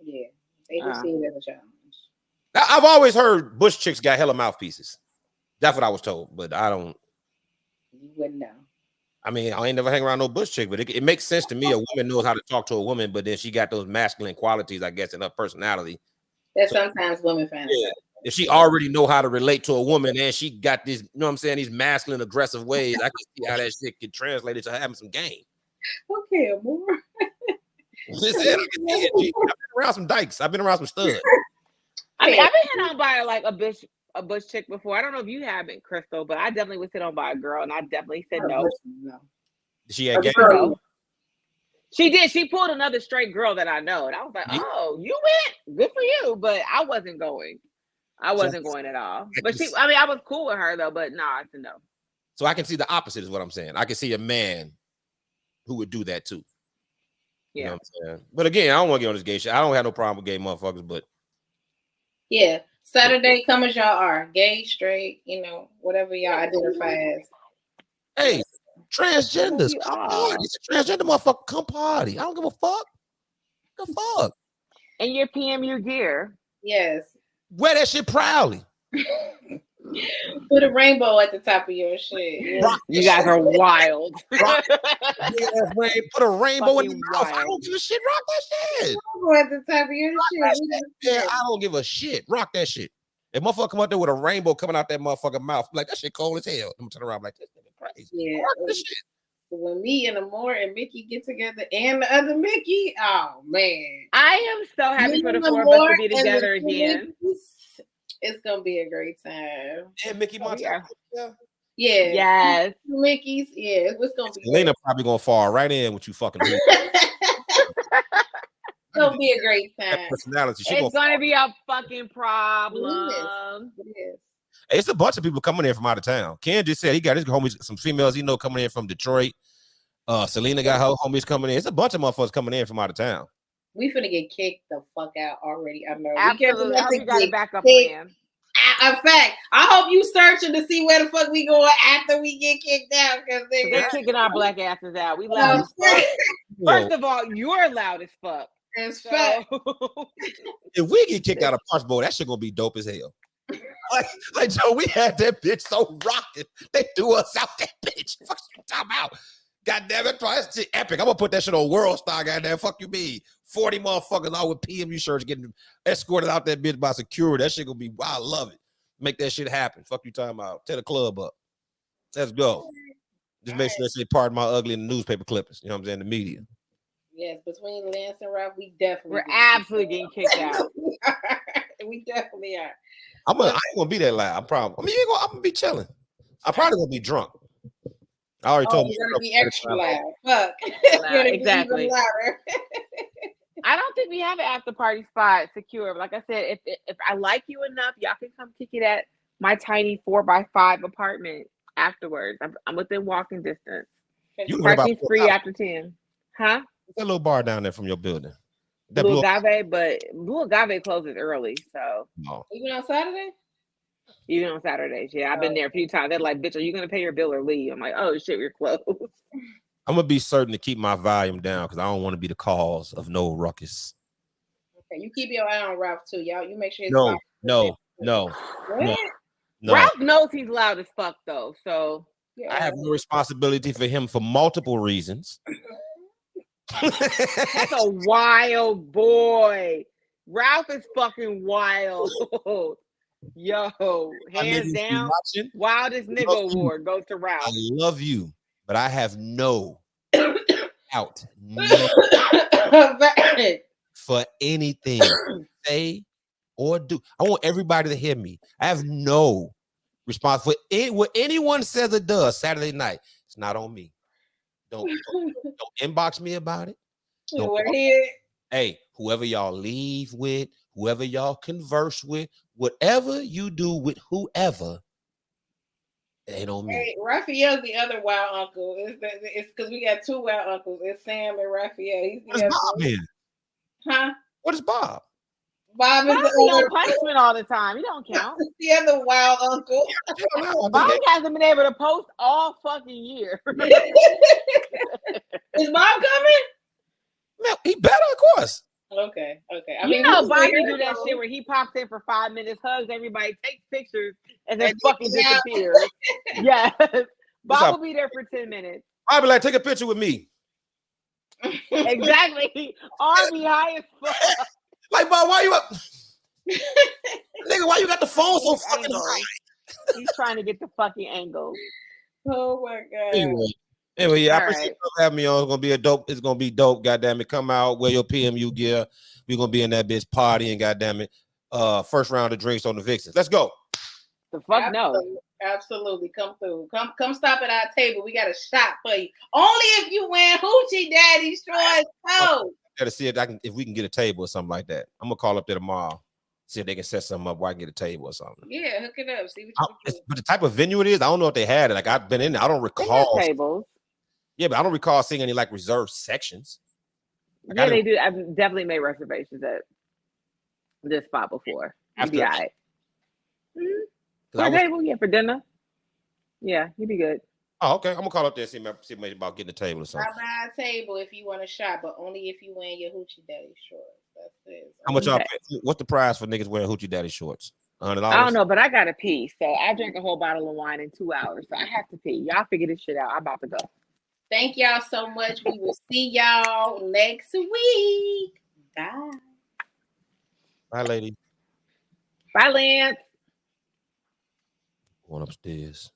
Yeah, they just see it as a challenge. I've always heard bush chicks got hella mouthpieces. That's what I was told, but I don't. You wouldn't know. I mean, I ain't never hang around no bush chick, but it makes sense to me. A woman knows how to talk to a woman, but then she got those masculine qualities, I guess, in her personality. That sometimes women find. Yeah. If she already know how to relate to a woman and she got this, you know what I'm saying, these masculine, aggressive ways, I can see how that shit get translated to having some game. Okay, more. Listen, I've been around some dykes. I've been around some studs. I mean, I've been hit on by like a bush chick before. I don't know if you haven't, Crystal, but I definitely was hit on by a girl, and I definitely said no. She had game. No. She did. She pulled another straight girl that I know, and I was like, "Oh, you went? Good for you." But I wasn't going. I wasn't going at all. But I was cool with her though. But I said no. So I can see the opposite is what I'm saying. I can see a man who would do that too. Yeah. You know what I'm saying? But again, I don't want to get on this gay shit. I don't have no problem with gay motherfuckers, but yeah, Saturday, come as y'all are, gay, straight, whatever y'all identify as. Hey, transgenders, come party. It's a transgender motherfucker, come party. I don't give a fuck. The fuck. And your PMU gear. Yes. Wear that shit proudly. Put a rainbow at the top of your shit. Yeah. You guys are wild. Put a rainbow in the mouth. I don't give a shit. Rock that shit. Rainbow at the top of your shit. Yeah, I don't give a shit. Rock that shit. If motherfucker come out there with a rainbow coming out that motherfucker mouth, like, that shit cold as hell. I'm turn around like, this nigga crazy. Yeah. Rock this shit. When me and Amore and Mickey get together and the other Mickey, oh man. I am so happy for the four of us to be together again. It's gonna be a great time. And Mickey Montana. Yeah. Yes. Mickey's. Yeah. It's gonna be. Lena probably gonna fall right in with you fucking. It's gonna be a great time. Personality. It's gonna be a fucking problem. It is. Hey, it's a bunch of people coming in from out of town. Ken just said he got his homies, some females coming in from Detroit. Selena got her homies coming in. It's a bunch of motherfuckers coming in from out of town. We finna get kicked the fuck out already. I know. Absolutely. We got a backup plan. In fact, I hope you searching to see where the fuck we going after we get kicked out, because they're kicking our black asses out. We loud as fuck. First of all, you're loud as fuck. It's fact. If we get kicked out of Punch Bowl, that shit gonna be dope as hell. like Joe, we had that bitch so rocking. They threw us out that bitch. Fuck you talking about? God damn it, that's shit epic. I'm gonna put that shit on World Star, goddamn. Fuck you mean? 40 motherfuckers out with PMU shirts getting escorted out that bitch by security. That shit gonna be wild. I love it. Make that shit happen. Fuck you talking about? Tear the club up. Let's go. Just make sure they say pardon my ugly in the newspaper clippings. You know what I'm saying? The media. Yes, between Lance and Ralph, we're absolutely getting kicked out. We definitely are. I ain't gonna be that loud. I'm gonna be chilling. I'm probably gonna be drunk. I already told You're you. gonna be extra loud. Fuck. Loud, You're gonna exactly. be even louder. I don't think we have an after party spot secure. Like I said, if I like you enough, y'all can come kick it at my tiny 4x5 apartment afterwards. I'm within walking distance. You heard about Parking's free after 10. Huh? that little bar down there from your building? That Blue Agave, but Blue Agave closes early, so Even on Saturday? even on Saturdays. Yeah, I've been there a few times. They're like, bitch, are you gonna pay your bill or leave? I'm like, oh shit, we're closed. I'm gonna be certain to keep my volume down because I don't want to be the cause of no ruckus. Okay, you keep your eye on Ralph too, y'all. You make sure it's No. Ralph knows he's loud as fuck though, so yeah. I have no responsibility for him for multiple reasons. That's a wild boy. Ralph is fucking wild. Yo, hands down, wildest nigga award goes to Ralph. I love you, but I have no out for anything say or do. I want everybody to hear me. I have no response for what anyone says or does Saturday night. It's not on me. Don't inbox me about it. Hey, whoever y'all leave with, whoever y'all converse with, whatever you do with whoever, it ain't on me. Hey, Raphael's the other wild uncle. It's because we got two wild uncles. It's Sam and Raphael. He's the other Bob in? Huh? What is Bob? Bob is on punishment all the time. He don't count. The other wild uncle. Bob hasn't been able to post all fucking year. Is Bob coming? Man, he better, of course. Okay. I mean, Bobby do that shit where he pops in for 5 minutes, hugs everybody, takes pictures, and then fucking disappears. Yes. Bob will be there for 10 minutes. I'll be like, take a picture with me. Exactly. Army high as fuck. Like, Bob, why you up? Nigga, why you got the phone so fucking high? He's trying to get the fucking angle. Oh my god. Anyway, yeah, I appreciate you having me on. It's gonna be it's gonna be dope. Goddamn it, come out, wear your PMU gear. We're gonna be in that bitch partying. Goddamn it, first round of drinks on the Vixens. Let's go. The fuck no. Absolutely, come through. Come stop at our table. We got a shot for you. Only if you wear Hoochie Daddy shorts. Oh, gotta see if we can get a table or something like that. I'm gonna call up there tomorrow. See if they can set something up where I can get a table or something. Yeah, hook it up. See what you can. But the type of venue it is, I don't know if they had it. Like I've been in there. I don't recall tables. Yeah, but I don't recall seeing any like reserved sections. Like, yeah, they do. I've definitely made reservations at this spot before. You'd be all right. For a table, yeah, for dinner. Yeah, you'd be good. Oh, okay. I'm gonna call up there and see maybe about getting a table or something. I'll buy a table if you want a shot, but only if you wear your Hoochie Daddy shorts. That's it. How much y'all pay? What's the price for niggas wearing Hoochie Daddy shorts? $100? I don't know, but I gotta pee. So I drank a whole bottle of wine in 2 hours. So I have to pee. Y'all figure this shit out. I'm about to go. Thank y'all so much. We will see y'all next week. Bye. Bye, lady. Bye, Lance. Going upstairs.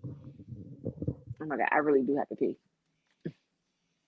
Oh my God, I really do have to pee.